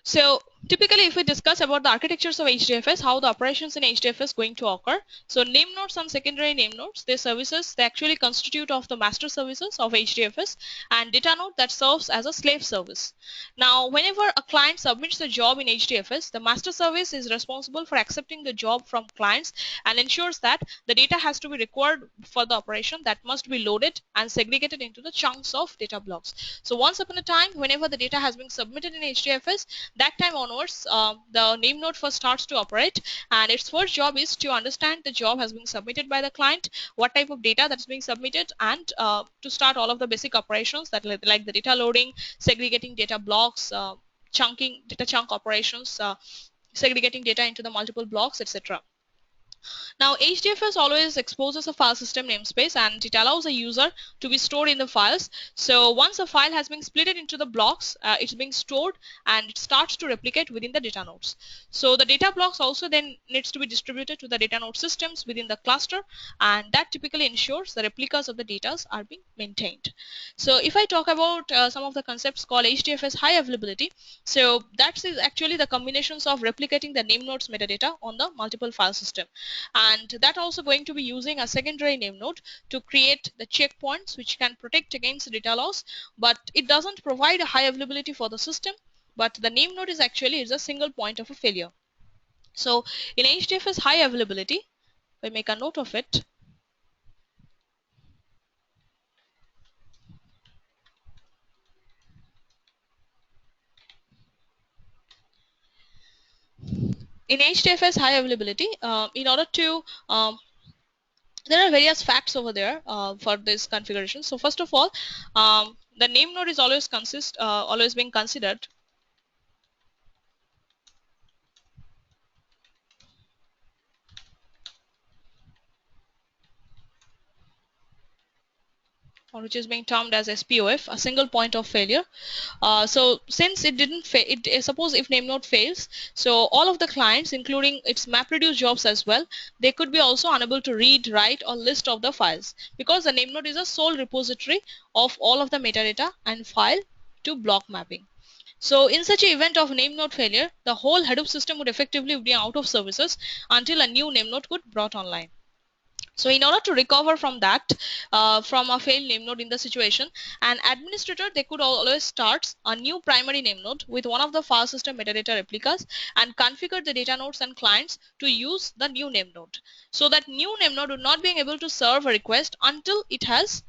So Typically, if we discuss about the architectures of HDFS, how the operations in HDFS going to occur. So name nodes and secondary name nodes, their services, they actually constitute of the master services of HDFS and data node that serves as a slave service. Now, whenever a client submits a job in HDFS, the master service is responsible for accepting the job from clients and ensures that the data has to be required for the operation that must be loaded and segregated into the chunks of data blocks. So once upon a time, whenever the data has been submitted in HDFS, that time onwards, the name node first starts to operate, and its first job is to understand the job has been submitted by the client, what type of data that's being submitted, and to start all of the basic operations that like the data loading, segregating data blocks, chunking data chunk operations, segregating data into the multiple blocks, etc. Now, HDFS always exposes a file system namespace, and it allows a user to be stored in the files. So once a file has been split into the blocks, it's being stored and it starts to replicate within the data nodes. So the data blocks also then needs to be distributed to the data node systems within the cluster, and that typically ensures the replicas of the data are being maintained. So if I talk about some of the concepts called HDFS high availability, so that is actually the combinations of replicating the name nodes metadata on the multiple file system, and that also going to be using a secondary name node to create the checkpoints which can protect against data loss, but it doesn't provide a high availability for the system, but the name node is a single point of a failure. So in HDFS high availability, we make a note of it. In HDFS high availability, in order to there are various facts over there for this configuration. So first of all, the name node is always being considered, or which is being termed as SPOF, a single point of failure. So since it didn't fail, suppose if name node fails, so all of the clients, including its MapReduce jobs as well, they could be also unable to read, write, or list of the files, because the name node is a sole repository of all of the metadata and file to block mapping. So in such an event of name node failure, the whole Hadoop system would effectively be out of services until a new name node could be brought online. So in order to recover from that, from a failed name node in the situation, an administrator, they could always start a new primary name node with one of the file system metadata replicas and configure the data nodes and clients to use the new name node. So that new name node would not be able to serve a request until it has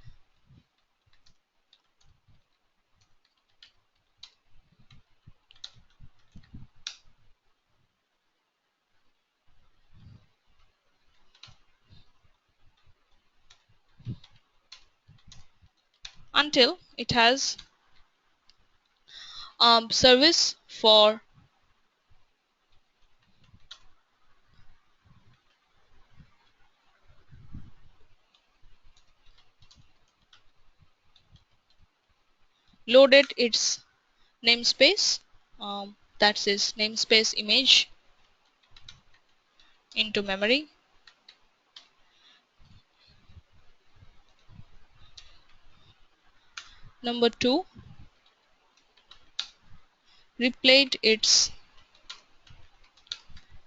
service for loaded its namespace, that's its namespace image, into memory. Number 2, replayed its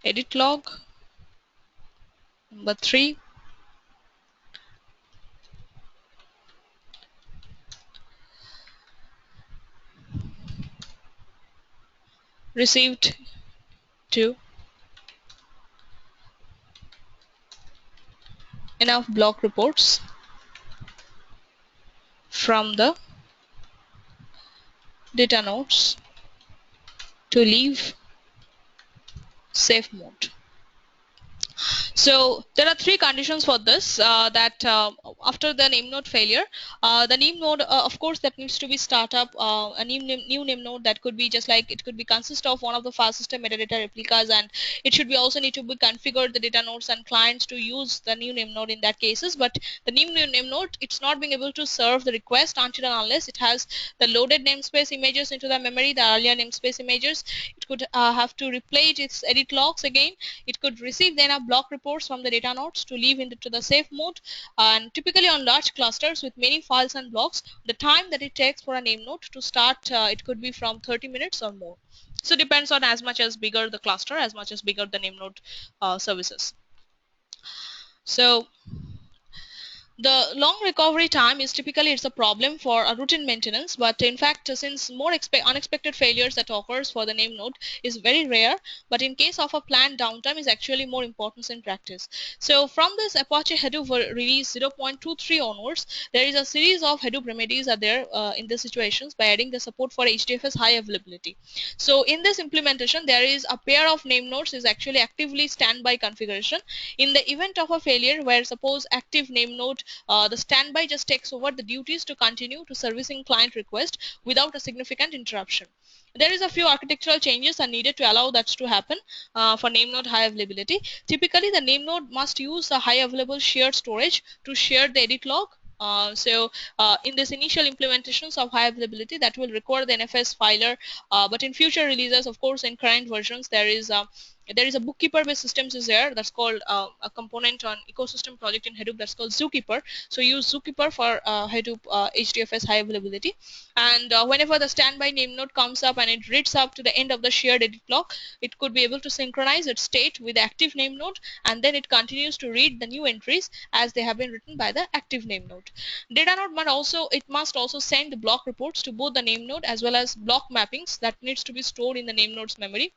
edit log. Number 3, received 2 enough block reports from the data nodes to leave safe mode. So there are 3 conditions for this, that after the name node failure, the name node, of course, that needs to be start up a new name node that could be just like it could be consist of one of the file system metadata replicas, and it should be also need to be configured the data nodes and clients to use the new name node in that cases. But the new name node, it's not being able to serve the request until and unless it has the loaded namespace images into the memory, the earlier namespace images. It could have to replay its edit logs again. It could receive then a block reports from the data nodes to leave into the safe mode, and typically on large clusters with many files and blocks, the time that it takes for a name node to start, it could be from 30 minutes or more. So depends on as much as bigger the cluster, as much as bigger the name node services. So the long recovery time is typically it's a problem for a routine maintenance, but in fact, since more unexpected failures that occurs for the name node is very rare, but in case of a planned downtime is actually more important in practice. So from this Apache Hadoop release 0.23 onwards, there is a series of Hadoop remedies are there in the situations by adding the support for HDFS high availability. So in this implementation, there is a pair of name nodes is actually actively standby configuration. In the event of a failure where suppose active name node, the standby just takes over the duties to continue to servicing client request without a significant interruption. There is a few architectural changes are needed to allow that to happen for name node high availability. Typically, the name node must use a high available shared storage to share the edit log. In this initial implementations of high availability, that will require the NFS filer, but in future releases, of course, in current versions, there is a bookkeeper based systems is there that's called a component on ecosystem project in Hadoop that's called Zookeeper. So use Zookeeper for Hadoop HDFS high availability, and whenever the standby name node comes up and it reads up to the end of the shared edit log, it could be able to synchronize its state with the active name node, and then it continues to read the new entries as they have been written by the active name node. Data node must also send the block reports to both the name node as well as block mappings that needs to be stored in the name node's memory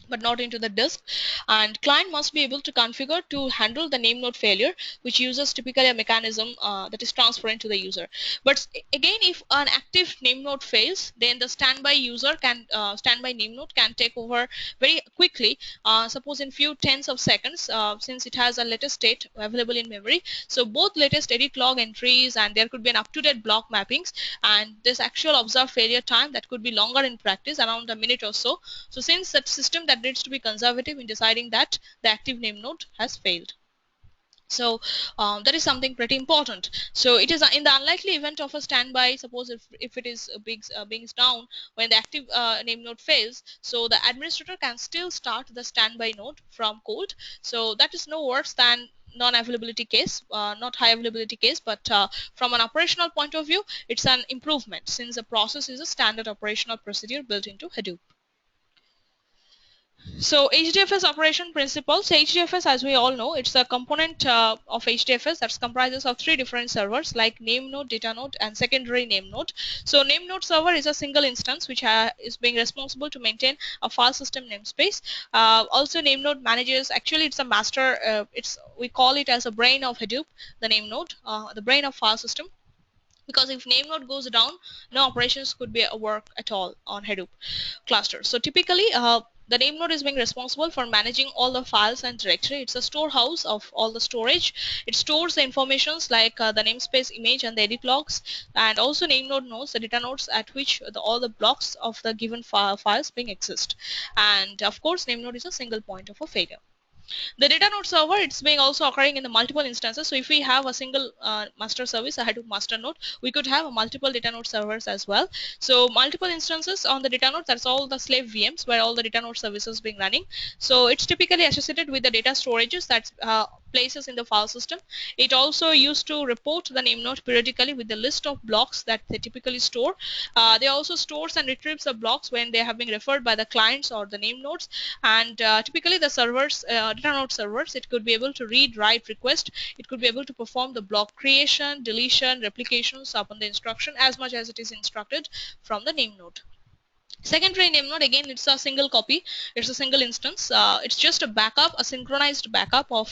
but not into the disk, and client must be able to configure to handle the name node failure, which uses typically a mechanism that is transparent to the user. But again, if an active name node fails, then the standby name node can take over very quickly, suppose in few tens of seconds, since it has a latest state available in memory. So both latest edit log entries and there could be an up-to-date block mappings, and this actual observed failure time that could be longer in practice, around a minute or so. So since that system that needs to be conservative in deciding that the active name node has failed. So that is something pretty important. So it is in the unlikely event of a standby, suppose if it is being down when the active name node fails, so the administrator can still start the standby node from cold. So that is no worse than non-availability case, not high availability case, but from an operational point of view, it's an improvement since the process is a standard operational procedure built into Hadoop. So HDFS operation principles. HDFS, as we all know, it's a component of HDFS that comprises of three different servers like name node, data node, and secondary name node. So name node server is a single instance which is being responsible to maintain a file system namespace. Also, name node manages. Actually, it's a master. We call it as a brain of Hadoop. The name node, the brain of file system, because if name node goes down, no operations could be a work at all on Hadoop cluster. So typically, the name node is being responsible for managing all the files and directory. It's a storehouse of all the storage. It stores the informations like the namespace image and the edit logs, and also name node knows the data nodes at which all the blocks of the given files being exist. And of course, name node is a single point of a failure. The data node server, it's being also occurring in the multiple instances. So if we have a single master service, a Hadoop master node, we could have a multiple data node servers as well. So multiple instances on the data node, that's all the slave VMs where all the data node services being running. So it's typically associated with the data storages that places in the file system. It also used to report the name node periodically with the list of blocks that they typically store. They also stores and retrieves the blocks when they have been referred by the clients or the name nodes. And typically the servers, data node servers, it could be able to read, write, request. It could be able to perform the block creation, deletion, replications upon the instruction as much as it is instructed from the name node. Secondary name node, again, it's a single copy, it's a single instance. It's just a backup, a synchronized backup of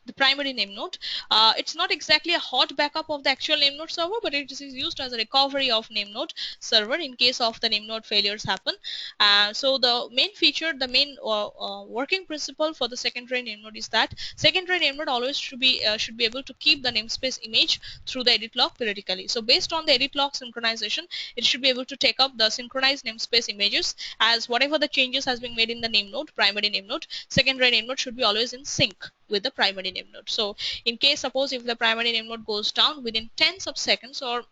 the primary name node. It's not exactly a hot backup of the actual name node server, but it is used as a recovery of name node server in case of the name node failures happen. So the main feature, the main working principle for the secondary name node is that secondary name node always should be able to keep the namespace image through the edit log periodically. So based on the edit log synchronization, it should be able to take up the synchronized namespace images, as whatever the changes has been made in the name node, primary name node, secondary name node should be always in sync with the primary name node. So in case suppose if the primary name node goes down within tens of seconds or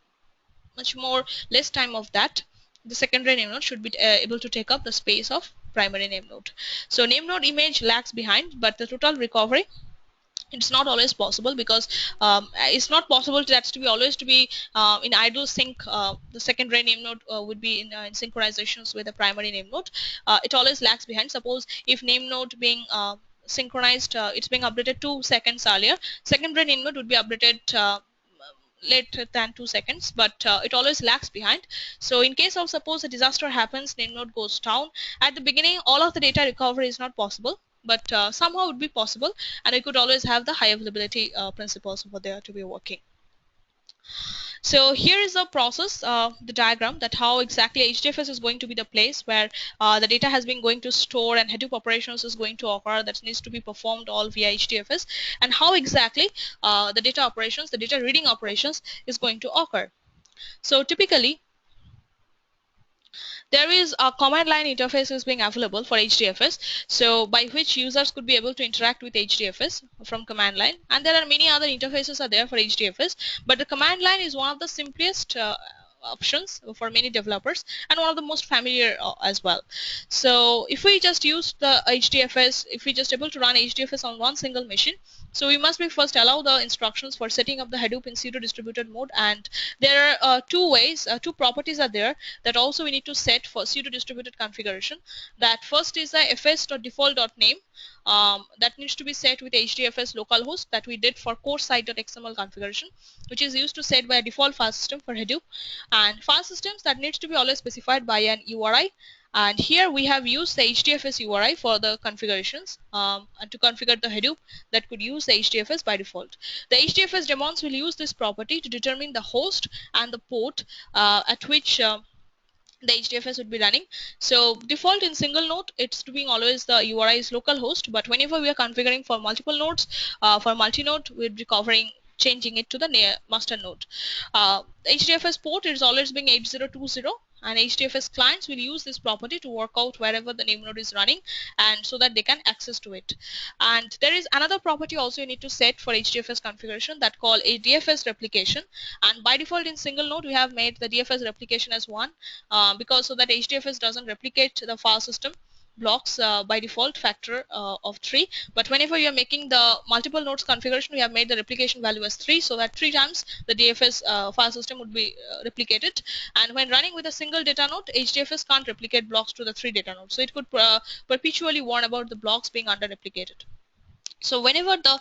much more less time of that, the secondary name node should be able to take up the space of primary name node. So name node image lags behind, but the total recovery It's not always possible because it's not possible that to be always to be in idle sync. The secondary name node would be in synchronizations with the primary name node. It always lags behind. Suppose if name node being synchronized, it's being updated 2 seconds earlier, secondary name node would be updated later than 2 seconds, but it always lags behind. So in case of suppose a disaster happens, name node goes down at the beginning, all of the data recovery is not possible, but somehow it would be possible, and we could always have the high availability principles over there to be working. So here is the process, the diagram, that how exactly HDFS is going to be the place where the data has been going to store and Hadoop operations is going to occur, that needs to be performed all via HDFS, and how exactly the data operations, the data reading operations is going to occur. So typically there is a command line interface is being available for HDFS, so by which users could be able to interact with HDFS from command line, and there are many other interfaces are there for HDFS, but the command line is one of the simplest options for many developers and one of the most familiar as well. So if we just use the HDFS, if we just able to run HDFS on one single machine, so we must be first allow the instructions for setting up the Hadoop in pseudo distributed mode, and there are two ways, two properties are there that also we need to set for pseudo distributed configuration. That first is the fs.default.name, that needs to be set with HDFS localhost that we did for core site.xml configuration, which is used to set by a default file system for Hadoop, and file systems that needs to be always specified by an URI. And here we have used the HDFS URI for the configurations, and to configure the Hadoop that could use the HDFS by default. The HDFS daemons will use this property to determine the host and the port at which the HDFS would be running. So default in single node, it's to being always the URI is localhost, but whenever we are configuring for multiple nodes, for multi-node, we'll be covering changing it to the master node. HDFS port is always being 8020, and HDFS clients will use this property to work out wherever the name node is running, and so that they can access to it. And there is another property also you need to set for HDFS configuration that called a DFS replication, and by default in single node we have made the DFS replication as 1, because so that HDFS doesn't replicate the file system blocks by default factor of 3, but whenever you are making the multiple nodes configuration, we have made the replication value as 3, so that 3 times the DFS file system would be replicated. And when running with a single data node, HDFS can't replicate blocks to the 3 data nodes, so it could perpetually warn about the blocks being under replicated. So whenever the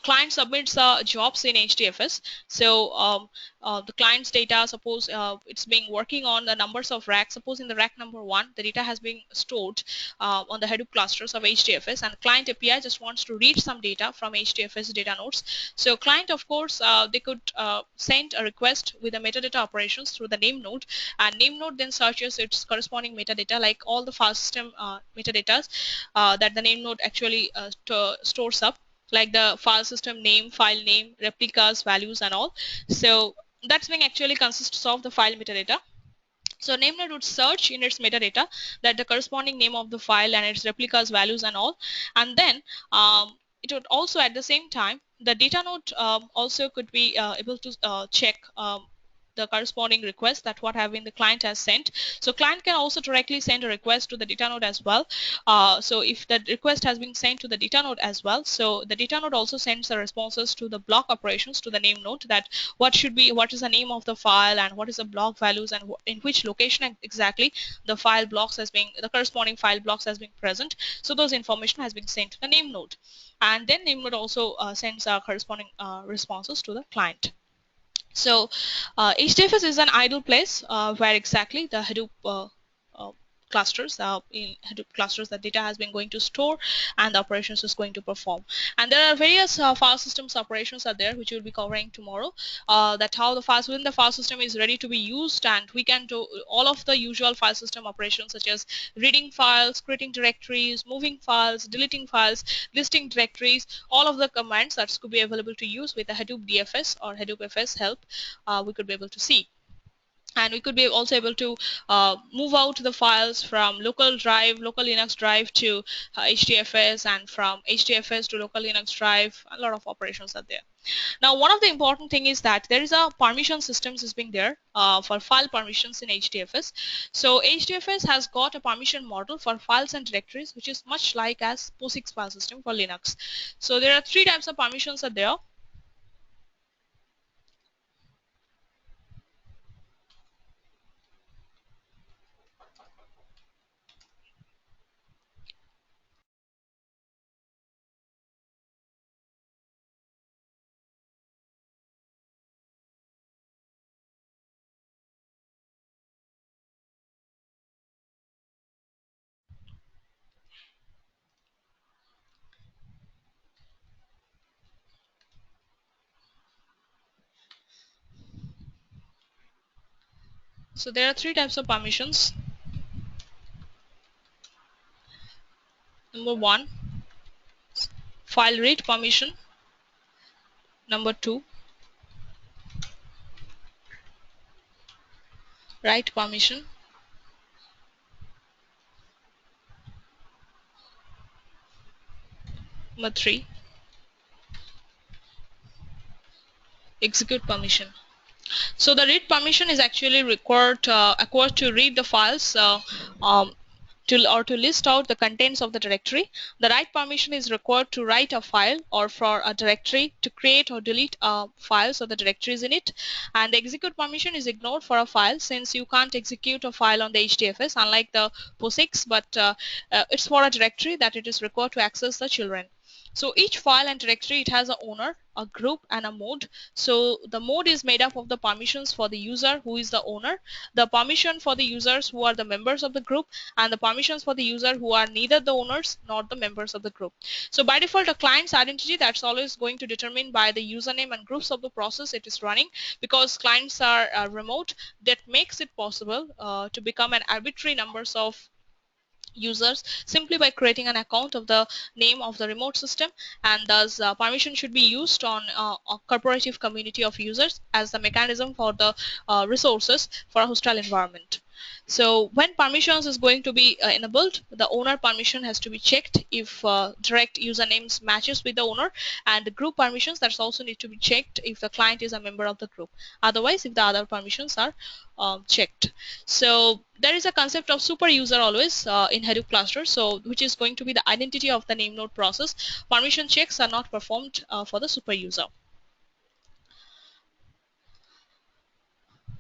client submits jobs in HDFS, so the client's data, suppose it's being working on the numbers of racks, suppose in the rack number 1 the data has been stored on the Hadoop clusters of HDFS, and client API just wants to read some data from HDFS data nodes. So client, of course, they could send a request with the metadata operations through the name node, and name node then searches its corresponding metadata, like all the file system metadatas that the name node actually stores up, like the file system name, file name, replicas, values, and all. So that's being actually consists of the file metadata. So name node would search in its metadata that the corresponding name of the file and its replicas, values, and all, and then it would also at the same time the data node also could be able to check the corresponding request that what having the client has sent. So client can also directly send a request to the data node as well. So if the request has been sent to the data node as well, so the data node also sends the responses to the block operations to the name node, that what is the name of the file and what is the block values and in which location exactly the file blocks has been, the corresponding file blocks has been present. So those information has been sent to the name node, and then name node also sends corresponding responses to the client. So HDFS is an idle place where exactly the Hadoop uh, clusters, in Hadoop clusters, that data has been going to store and the operations is going to perform. And there are various file systems operations are there which we will be covering tomorrow, that how the files within the file system is ready to be used, and we can do all of the usual file system operations such as reading files, creating directories, moving files, deleting files, listing directories, all of the commands that could be available to use with the Hadoop DFS or Hadoop FS help, we could be able to see. And we could be also able to move out the files from local Linux drive to HDFS, and from HDFS to local Linux drive. A lot of operations are there. Now, one of the important thing is that there is a permission systems is being there for file permissions in HDFS. So HDFS has got a permission model for files and directories, which is much like as POSIX file system for Linux. So there are three types of permissions are there. So there are three types of permissions. Number one, file read permission. Number two, write permission. Number three, execute permission. So the read permission is actually required to read the files um, to list out the contents of the directory. The write permission is required to write a file or for a directory to create or delete files or the directories in it. And the execute permission is ignored for a file, since you can't execute a file on the HDFS unlike the POSIX, but it's for a directory that it is required to access the children. So each file and directory, it has a owner, a group, and a mode. So the mode is made up of the permissions for the user who is the owner, the permission for the users who are the members of the group, and the permissions for the user who are neither the owners nor the members of the group. So by default, a client's identity, that's always going to determine by the username and groups of the process it is running, because clients are remote. That makes it possible to become an arbitrary numbers of users simply by creating an account of the name of the remote system, and thus permission should be used on a corporative community of users as the mechanism for the resources for a hostile environment. So when permissions is going to be enabled, the owner permission has to be checked if direct usernames matches with the owner, and the group permissions, that's also need to be checked if the client is a member of the group, otherwise if the other permissions are checked. So there is a concept of super user always in Hadoop cluster, so which is going to be the identity of the name node process. Permission checks are not performed for the super user.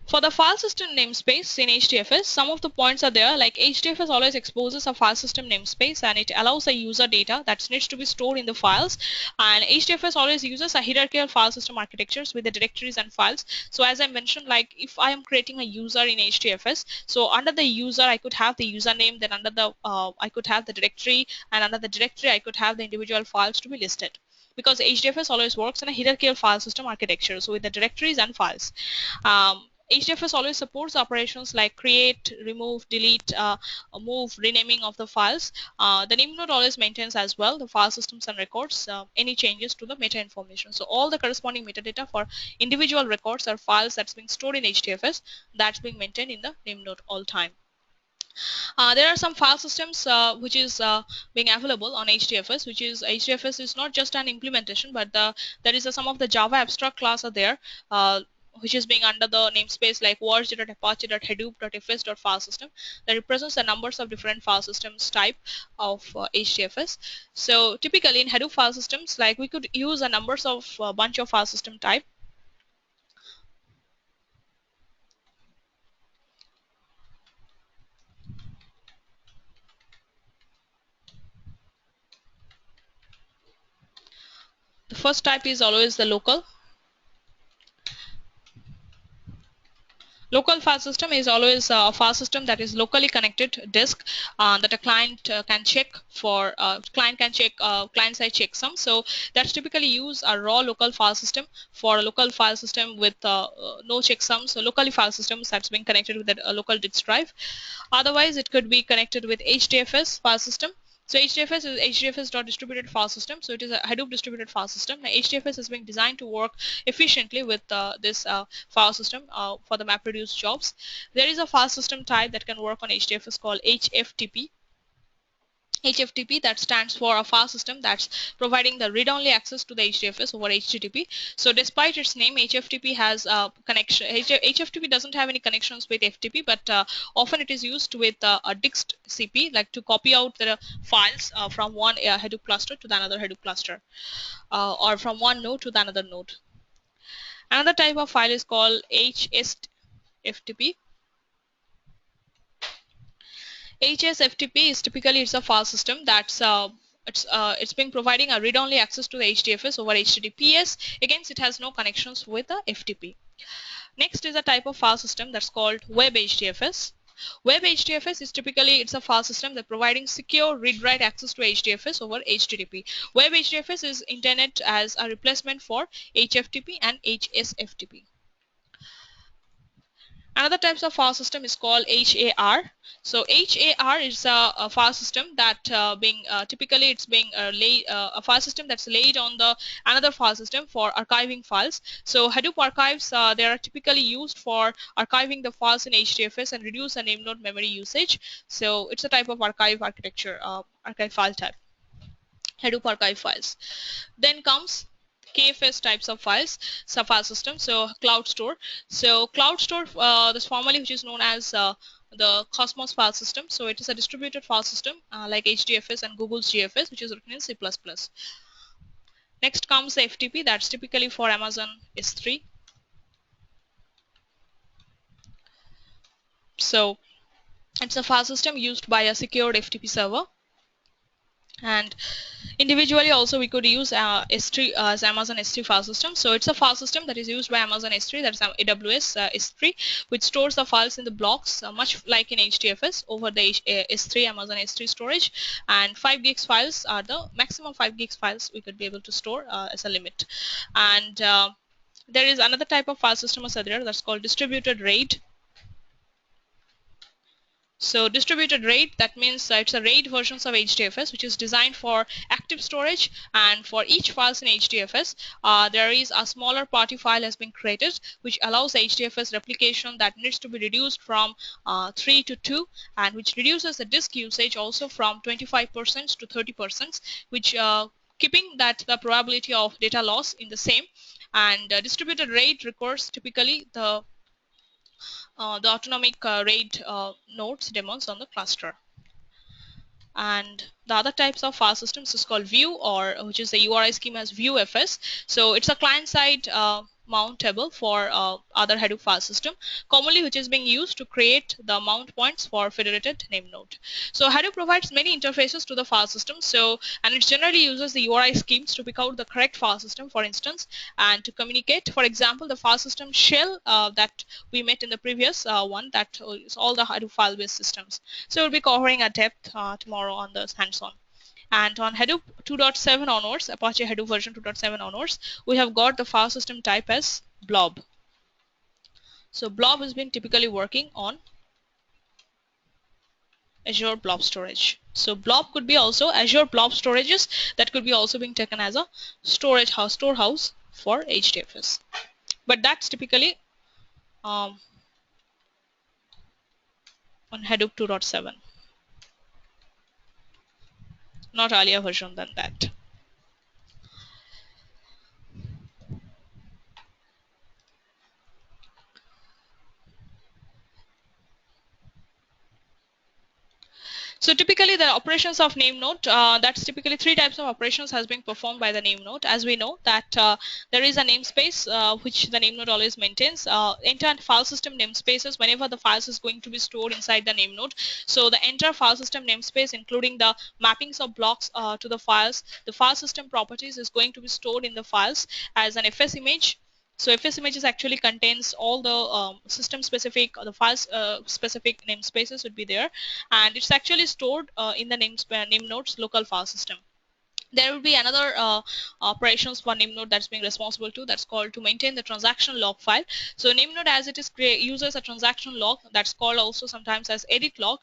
For the file system namespace in HDFS, some of the points are there, like HDFS always exposes a file system namespace and it allows the user data that needs to be stored in the files, and HDFS always uses a hierarchical file system architectures with the directories and files. So as I mentioned, like if I am creating a user in HDFS, so under the user I could have the username, then under the I could have the directory, and under the directory I could have the individual files to be listed, because HDFS always works in a hierarchical file system architecture, so with the directories and files. HDFS always supports operations like create, remove, delete, move, renaming of the files. The name node always maintains as well the file systems and records any changes to the meta information. So all the corresponding metadata for individual records or files that's being stored in HDFS, that's being maintained in the name node all time. There are some file systems which is being available on HDFS, which is HDFS is not just an implementation, but there is some of the Java abstract class are there, which is being under the namespace like watch.apache.hadoop.fs.file system, that represents the numbers of different file systems type of HDFS. So typically in Hadoop file systems, like we could use a numbers of bunch of file system type. The first type is always the local. Local file system is always a file system that is locally connected disk that a client can check for client side checksum. So that's typically use a raw local file system for a local file system with no checksum. So locally file systems that's been connected with a local disk drive. Otherwise, it could be connected with HDFS file system. So HDFS is HDFS.distributed file system. So it is a Hadoop distributed file system. Now, HDFS is being designed to work efficiently with this file system for the MapReduce jobs. There is a file system type that can work on HDFS called HFTP. HFTP, that stands for a file system that's providing the read-only access to the HDFS over HTTP. So despite its name, HFTP has a connection. HFTP doesn't have any connections with FTP, but often it is used with a disk CP, like to copy out the files from one Hadoop cluster to the another Hadoop cluster, or from one node to the another node. Another type of file is called HSFTP. HSFTP is typically it's a file system that's it's been providing a read-only access to the HDFS over HTTPS. Again, it has no connections with the FTP. Next is a type of file system that's called Web HDFS. Web HDFS is typically it's a file system that providing secure read-write access to HDFS over HTTP. Web HDFS is intended as a replacement for HFTP and HSFTP. Another types of file system is called HAR. So HAR is a file system that typically it's being a file system that's laid on the another file system for archiving files. So Hadoop archives they are typically used for archiving the files in HDFS and reduce the name node memory usage. So it's a type of archive architecture, archive file type. Hadoop archive files. Then comes KFS types of files, file system. So cloud store. So cloud store, this formally which is known as the Cosmos file system. So it is a distributed file system like HDFS and Google's GFS, which is written in C++. Next comes the FTP. That's typically for Amazon S3. So it's a file system used by a secured FTP server. And individually also we could use S3 as Amazon S3 file system. So it's a file system that is used by Amazon S3, that's AWS S3, which stores the files in the blocks much like in HDFS over the S3 Amazon S3 storage, and 5 gigs files are the maximum 5 gigs files we could be able to store as a limit. And there is another type of file system as there that's called distributed RAID. So distributed RAID, that means it's a RAID versions of HDFS which is designed for active storage, and for each files in HDFS there is a smaller party file has been created which allows HDFS replication that needs to be reduced from 3 to 2, and which reduces the disk usage also from 25% to 30%, which keeping that the probability of data loss in the same. And distributed RAID requires typically the autonomic RAID nodes daemons on the cluster. And the other types of file systems is called View, or which is the URI scheme as ViewFS. So it's a client-side mount table for other Hadoop file system, commonly which is being used to create the mount points for federated name node. So Hadoop provides many interfaces to the file system, and it generally uses the URI schemes to pick out the correct file system, for instance, and to communicate. For example, the file system shell that we met in the previous one, that is all the Hadoop file-based systems. So we'll be covering at depth tomorrow on the hands-on. And on Hadoop 2.7 onwards, Apache Hadoop version 2.7 onwards, we have got the file system type as blob. So blob has been typically working on Azure Blob Storage. So blob could be also Azure Blob Storages, that could be also being taken as a storehouse for HDFS. But that's typically on Hadoop 2.7, not earlier version than that. So typically the operations of name node, that's typically 3 types of operations has been performed by the name node. As we know that there is a namespace which the name node always maintains. Enter file system namespaces whenever the files is going to be stored inside the name node. So the enter file system namespace, including the mappings of blocks to the files, the file system properties is going to be stored in the files as an FS image. So FS images actually contains all the system specific, the files specific namespaces would be there, and it's actually stored in the name node's local file system. There will be another operations for name node that's being responsible to, that's called to maintain the transaction log file. So name node as it is uses a transaction log that's called also sometimes as edit log,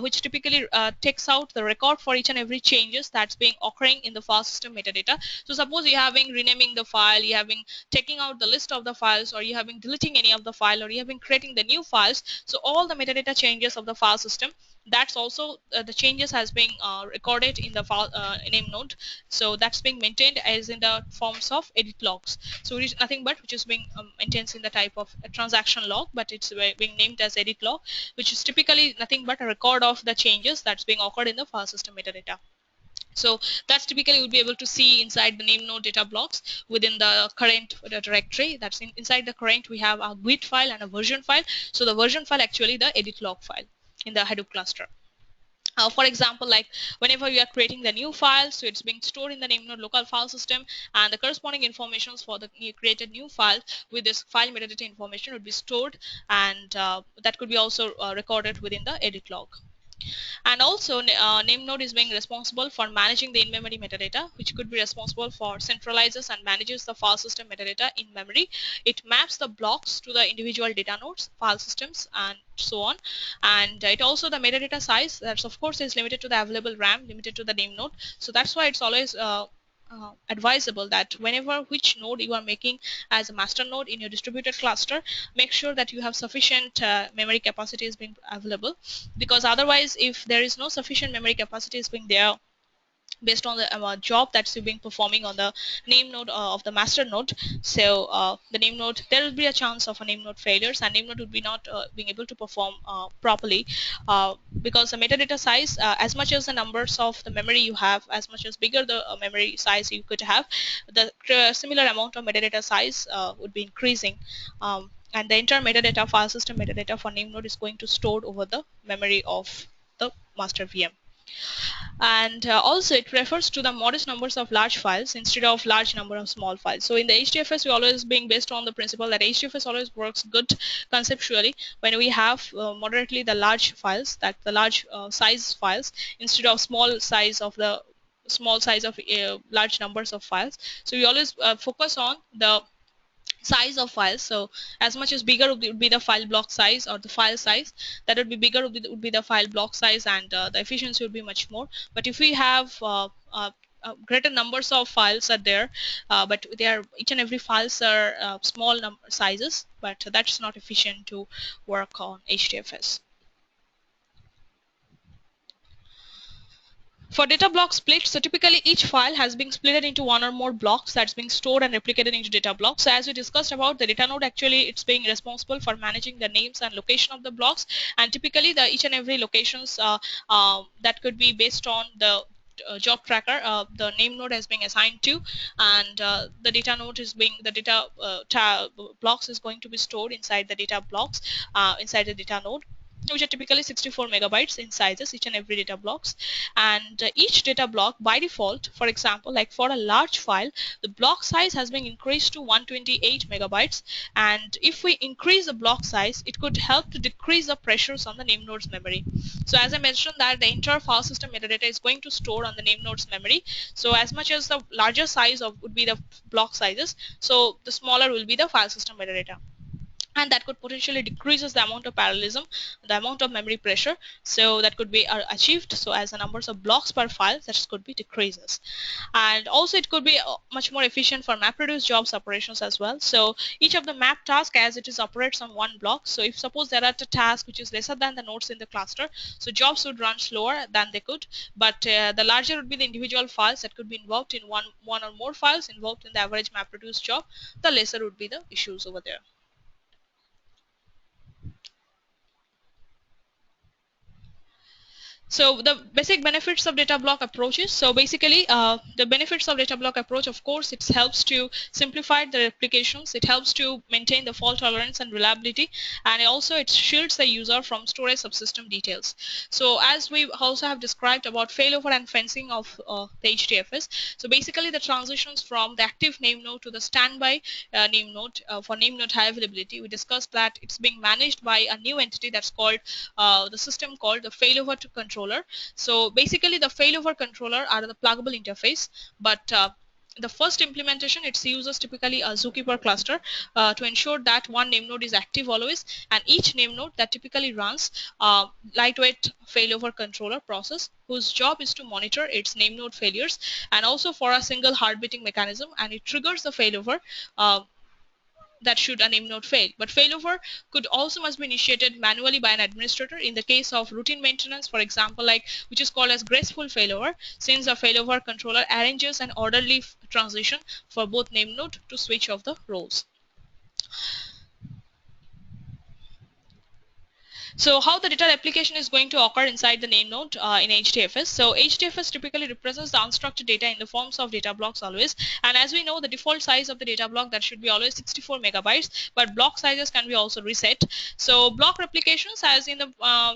which typically takes out the record for each and every changes that's being occurring in the file system metadata. So suppose you have been renaming the file, you have been taking out the list of the files, or you have been deleting any of the file, or you have been creating the new files. So all the metadata changes of the file system that's also the changes has been recorded in the file name node. So that's being maintained as in the forms of edit logs. So it is nothing but which is being maintained in the type of a transaction log, but it's being named as edit log, which is typically nothing but a record of the changes that's being occurred in the file system metadata. So that's typically you'll be able to see inside the name node data blocks within the current directory. That's inside the current we have a GUID file and a version file. So the version file actually the edit log file in the Hadoop cluster. For example, like whenever you are creating the new file, so it's being stored in the name node local file system, and the corresponding informations for the created new file with this file metadata information would be stored, and that could be also recorded within the edit log. And also name node is being responsible for managing the in-memory metadata, which could be responsible for centralizes and manages the file system metadata in memory. It maps the blocks to the individual data nodes, file systems, and so on. And it also the metadata size that's of course is limited to the available RAM, limited to the name node. So that's why it's always advisable that whenever which node you are making as a master node in your distributed cluster, make sure that you have sufficient memory capacity is being available, because otherwise if there is no sufficient memory capacity is being there based on the job that's being performing on the name node of the master node. So the name node, there will be a chance of a name node failures, and name node would be not being able to perform properly, because the metadata size, as much as the numbers of the memory you have, as much as bigger the memory size you could have, the similar amount of metadata size would be increasing, and the entire metadata file system metadata for name node is going to stored over the memory of the master VM. And also it refers to the modest numbers of large files instead of large number of small files. So in the HDFS we always being based on the principle that HDFS always works good conceptually when we have moderately the large files, that the large size files instead of small size of large numbers of files. So we always focus on the size of files. So as much as bigger would be the file block size or the file size, that would be bigger would be the file block size, and the efficiency would be much more. But if we have greater numbers of files are there, but they are each and every files are small number sizes, but that's not efficient to work on HDFS. For data block split, so typically each file has been split into one or more blocks that's being stored and replicated into data blocks. So as we discussed about the data node, actually it's being responsible for managing the names and location of the blocks, and typically the each and every locations that could be based on the job tracker the name node has been assigned to, and the data node is being the data blocks is going to be stored inside the data blocks inside the data node, which are typically 64 megabytes in sizes, each and every data blocks. And each data block by default, for example, like for a large file, the block size has been increased to 128 megabytes. And if we increase the block size, it could help to decrease the pressures on the name node's memory. So as I mentioned that the entire file system metadata is going to store on the name node's memory. So as much as the larger size of would be the block sizes, so the smaller will be the file system metadata, and that could potentially decreases the amount of parallelism, the amount of memory pressure, so that could be achieved. So as the numbers of blocks per file, that could be decreases. And also it could be much more efficient for MapReduce jobs operations as well. So each of the map task as it is operates on one block, so if suppose there are a task which is lesser than the nodes in the cluster, so jobs would run slower than they could, but the larger would be the individual files that could be involved in one or more files involved in the average MapReduce job, the lesser would be the issues over there. So the basic benefits of data block approaches. So basically, the benefits of data block approach, of course, it helps to simplify the replications. It helps to maintain the fault tolerance and reliability, and also it shields the user from storage subsystem details. So as we also have described about failover and fencing of the HDFS. So basically, the transitions from the active name node to the standby name node for name node high availability. We discussed that it's being managed by a new entity that's called the system called the failover to controller. So basically the failover controller are the pluggable interface, but the first implementation it uses typically a zookeeper cluster to ensure that one name node is active always, and each name node that typically runs lightweight failover controller process whose job is to monitor its name node failures, and also for a single heart beating mechanism, and it triggers the failover that should a name node fail. But failover could also must be initiated manually by an administrator in the case of routine maintenance, for example, like which is called as graceful failover, since a failover controller arranges an orderly transition for both name node to switch off the roles. So how the data replication is going to occur inside the name node in HDFS. So HDFS typically represents the unstructured data in the forms of data blocks always. And as we know, the default size of the data block that should be always 64 megabytes, but block sizes can be also reset. So block replications, as in the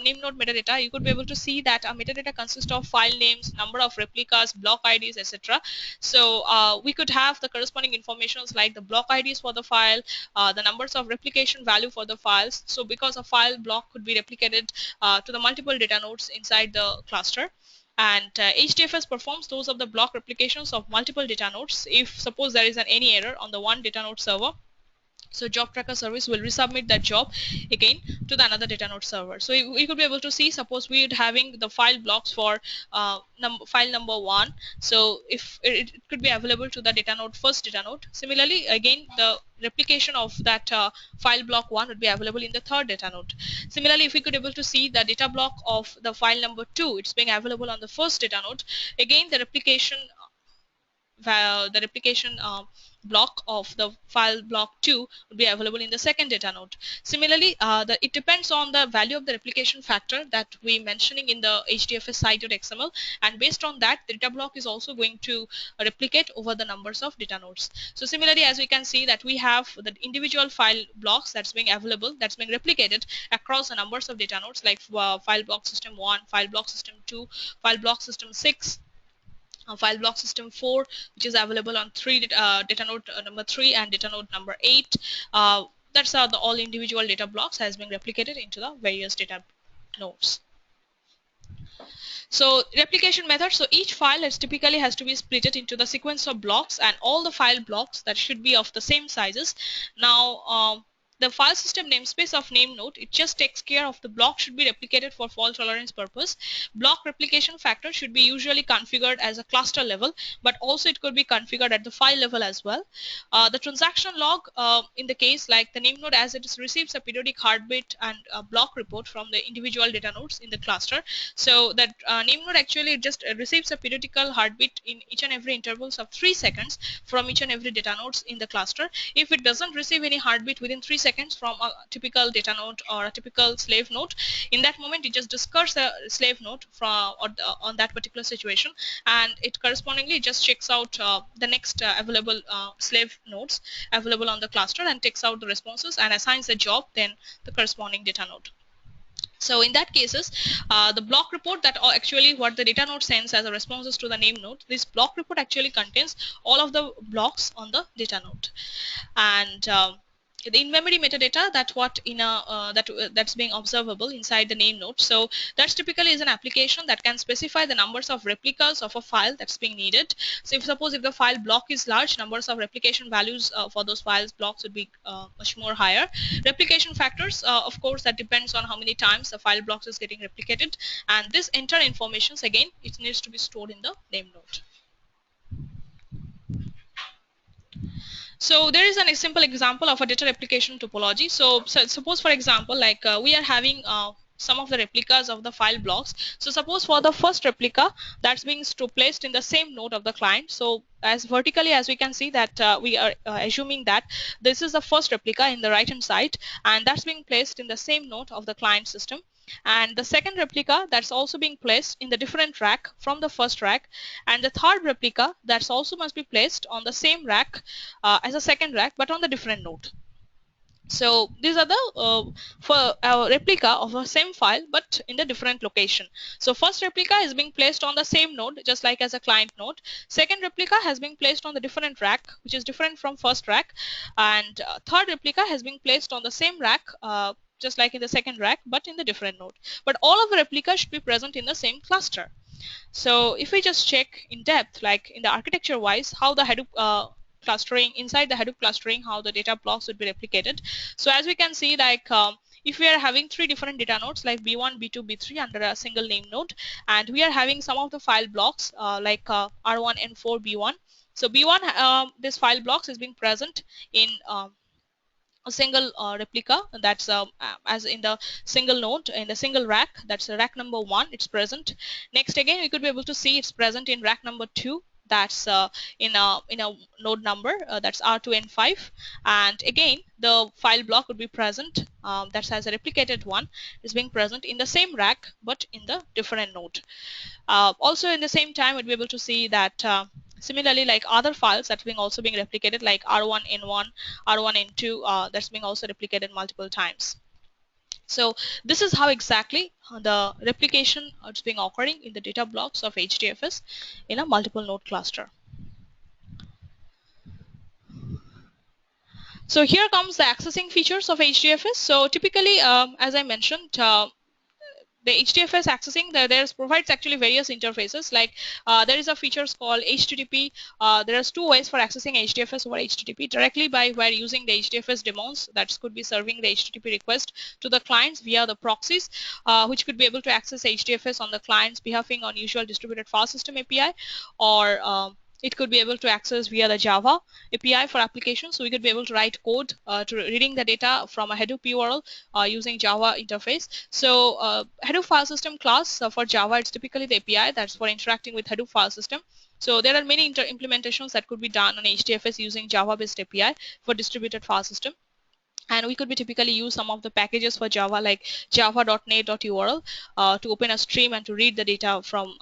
name node metadata, you could be able to see that a metadata consists of file names, number of replicas, block IDs, etc. So we could have the corresponding informations like the block IDs for the file, the numbers of replication value for the files. So because a file block could be replicated to the multiple data nodes inside the cluster, and HDFS performs those of the block replications of multiple data nodes if suppose there is any error on the one data node server. So job tracker service will resubmit that job again to the another data node server. So we could be able to see, suppose we are having the file blocks for file number 1. So if it could be available to the data node, first data node. Similarly, again, the replication of that file block 1 would be available in the third data node. Similarly, if we could able to see the data block of the file number 2, it's being available on the first data node. Again, the replication block of the file block 2 will be available in the second data node. Similarly, it depends on the value of the replication factor that we mentioning in the HDFS site.xml, and based on that, the data block is also going to replicate over the numbers of data nodes. So similarly, as we can see that we have the individual file blocks that's being available, that's being replicated across the numbers of data nodes, like file block system 1, file block system 2, file block system 6, file block system 4, which is available on data node number 3 and data node number 8. That's how the all individual data blocks has been replicated into the various data nodes. So replication method, so each file is typically has to be split into the sequence of blocks, and all the file blocks that should be of the same sizes. Now the file system namespace of name node, it just takes care of the block should be replicated for fault tolerance purpose. Block replication factor should be usually configured as a cluster level, but also it could be configured at the file level as well. The transaction log, in the case like the name node, as it receives a periodic heartbeat and a block report from the individual data nodes in the cluster. So that name node actually just receives a periodical heartbeat in each and every intervals of 3 seconds from each and every data nodes in the cluster. If it doesn't receive any heartbeat within 3 seconds from a typical data node or a typical slave node, in that moment it just discards the slave node on that particular situation, and it correspondingly just checks out the next available slave nodes available on the cluster and takes out the responses and assigns the job then the corresponding data node. So in that cases, the block report that actually what the data node sends as a responses to the name node, this block report actually contains all of the blocks on the data node. And the in-memory metadata, that what in a that's being observable inside the name node. So that's typically is an application that can specify the numbers of replicas of a file that's being needed. So if suppose if the file block is large, numbers of replication values for those files blocks would be much more higher. Replication factors, of course, that depends on how many times the file blocks is getting replicated, and this entire information again it needs to be stored in the name node. So there is a simple example of a data replication topology. So suppose for example, like we are having some of the replicas of the file blocks. So suppose for the first replica that's being placed in the same node of the client. So as vertically as we can see that we are assuming that this is the first replica in the right hand side, and that's being placed in the same node of the client system. And the second replica that's also being placed in the different rack from the first rack, and the third replica that's also must be placed on the same rack as a second rack but on the different node. So these are the for our replica of the same file but in the different location. So first replica is being placed on the same node just like as a client node. Second replica has been placed on the different rack which is different from first rack, and third replica has been placed on the same rack just like in the second rack but in the different node. But all of the replicas should be present in the same cluster. So if we just check in depth, like in the architecture wise, how the Hadoop clustering, inside the Hadoop clustering, how the data blocks would be replicated. So as we can see, like if we are having 3 different data nodes like B1, B2, B3 under a single name node, and we are having some of the file blocks like R1 and 4 B1. So B1, this file blocks is being present in a single replica, that's as in the single node in the single rack, that's rack number 1, it's present. Next again we could be able to see it's present in rack number 2, that's in a node number that's R2N5, and again the file block would be present, that has a replicated one is being present in the same rack but in the different node. Also in the same time we'll be able to see that similarly like other files that's being also being replicated like R1N1, R1N2, that's being also replicated multiple times. So this is how exactly the replication is being occurring in the data blocks of HDFS in a multiple node cluster. So here comes the accessing features of HDFS. So typically, as I mentioned, the HDFS accessing there provides actually various interfaces, like there is a features called HTTP. There are two ways for accessing HDFS over HTTP: directly by where using the HDFS daemons that could be serving the HTTP request to the clients via the proxies, which could be able to access HDFS on the client's behalf on usual distributed file system API, or it could be able to access via the Java API for applications. So we could be able to write code to reading the data from a Hadoop URL using Java interface. So Hadoop file system class for Java, it's typically the API that's for interacting with Hadoop file system. So there are many implementations that could be done on HDFS using Java-based API for distributed file system. And we could be typically use some of the packages for Java like java.net.url to open a stream and to read the data from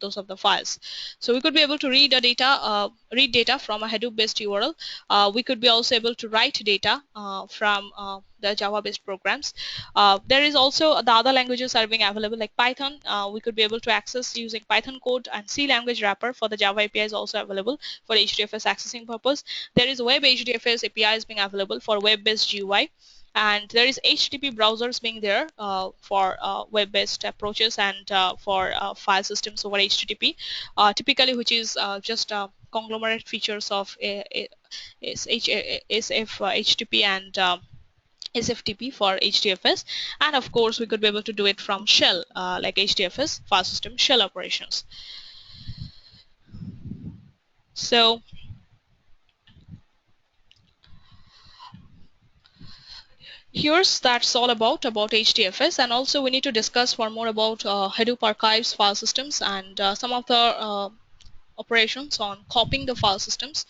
those of the files. So we could be able to read data from a Hadoop based URL. We could be also able to write data from the Java based programs. There is also the other languages are being available like Python. We could be able to access using Python code, and C language wrapper for the Java API is also available for HDFS accessing purpose. There is web HDFS API is being available for web-based GUI, and there is HTTP browsers being there for web-based approaches and for file systems over HTTP, typically which is just conglomerate features of SF, HTTP and SFTP for HDFS, and of course we could be able to do it from shell like HDFS file system shell operations. So here's that's all about HDFS, and also we need to discuss for more about Hadoop archives, file systems, and some of the operations on copying the file systems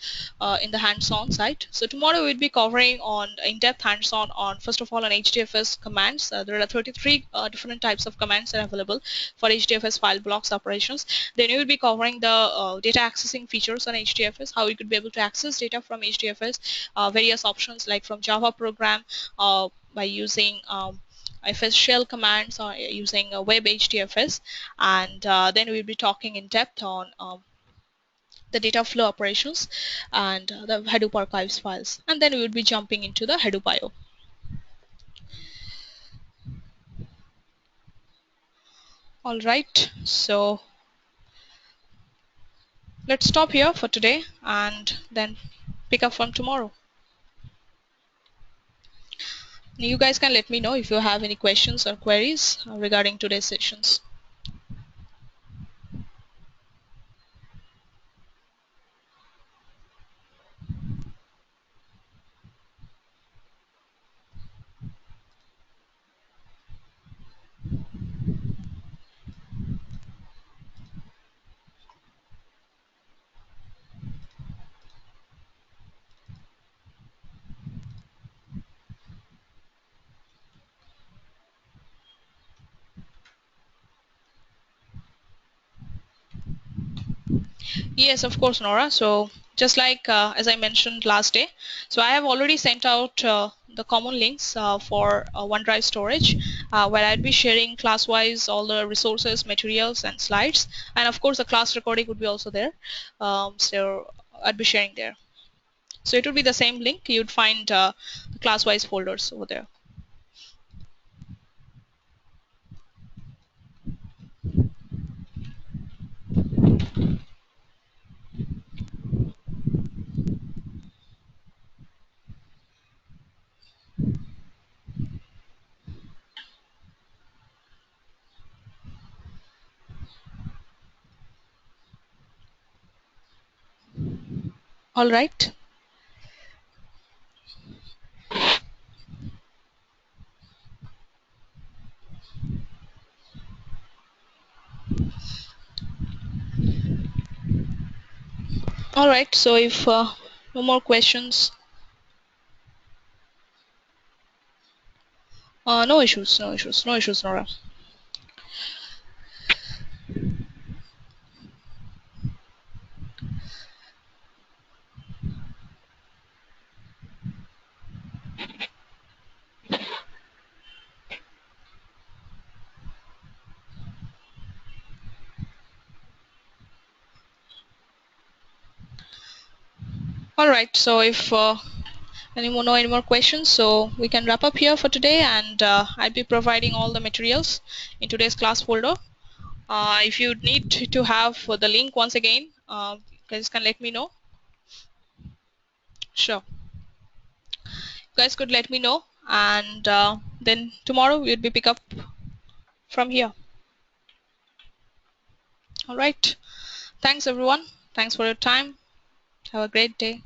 in the hands-on side. So tomorrow we'll be covering on in-depth hands-on on first of all on HDFS commands. There are 33 different types of commands that are available for HDFS file blocks operations. Then we will be covering the data accessing features on HDFS, how you could be able to access data from HDFS, various options like from Java program by using FS shell commands or using web HDFS, and then we'll be talking in depth on the data flow operations and the Hadoop archives files, and then we will be jumping into the Hadoop IO. All right, so let's stop here for today and then pick up from tomorrow. You guys can let me know if you have any questions or queries regarding today's sessions. Yes, of course, Nora. So just like as I mentioned last day, so I have already sent out the common links for OneDrive storage, where I'd be sharing class-wise all the resources, materials, and slides, and of course the class recording would be also there. So I'd be sharing there. So it would be the same link. You'd find the class-wise folders over there. All right. All right, so if no more questions, no issues, no issues, no issues, Nora. All right, so if any more questions, so we can wrap up here for today, and I'll be providing all the materials in today's class folder. If you need to have the link once again, guys can let me know. Sure, you guys could let me know, and then tomorrow we'll be pick up from here. All right, thanks everyone, thanks for your time, have a great day.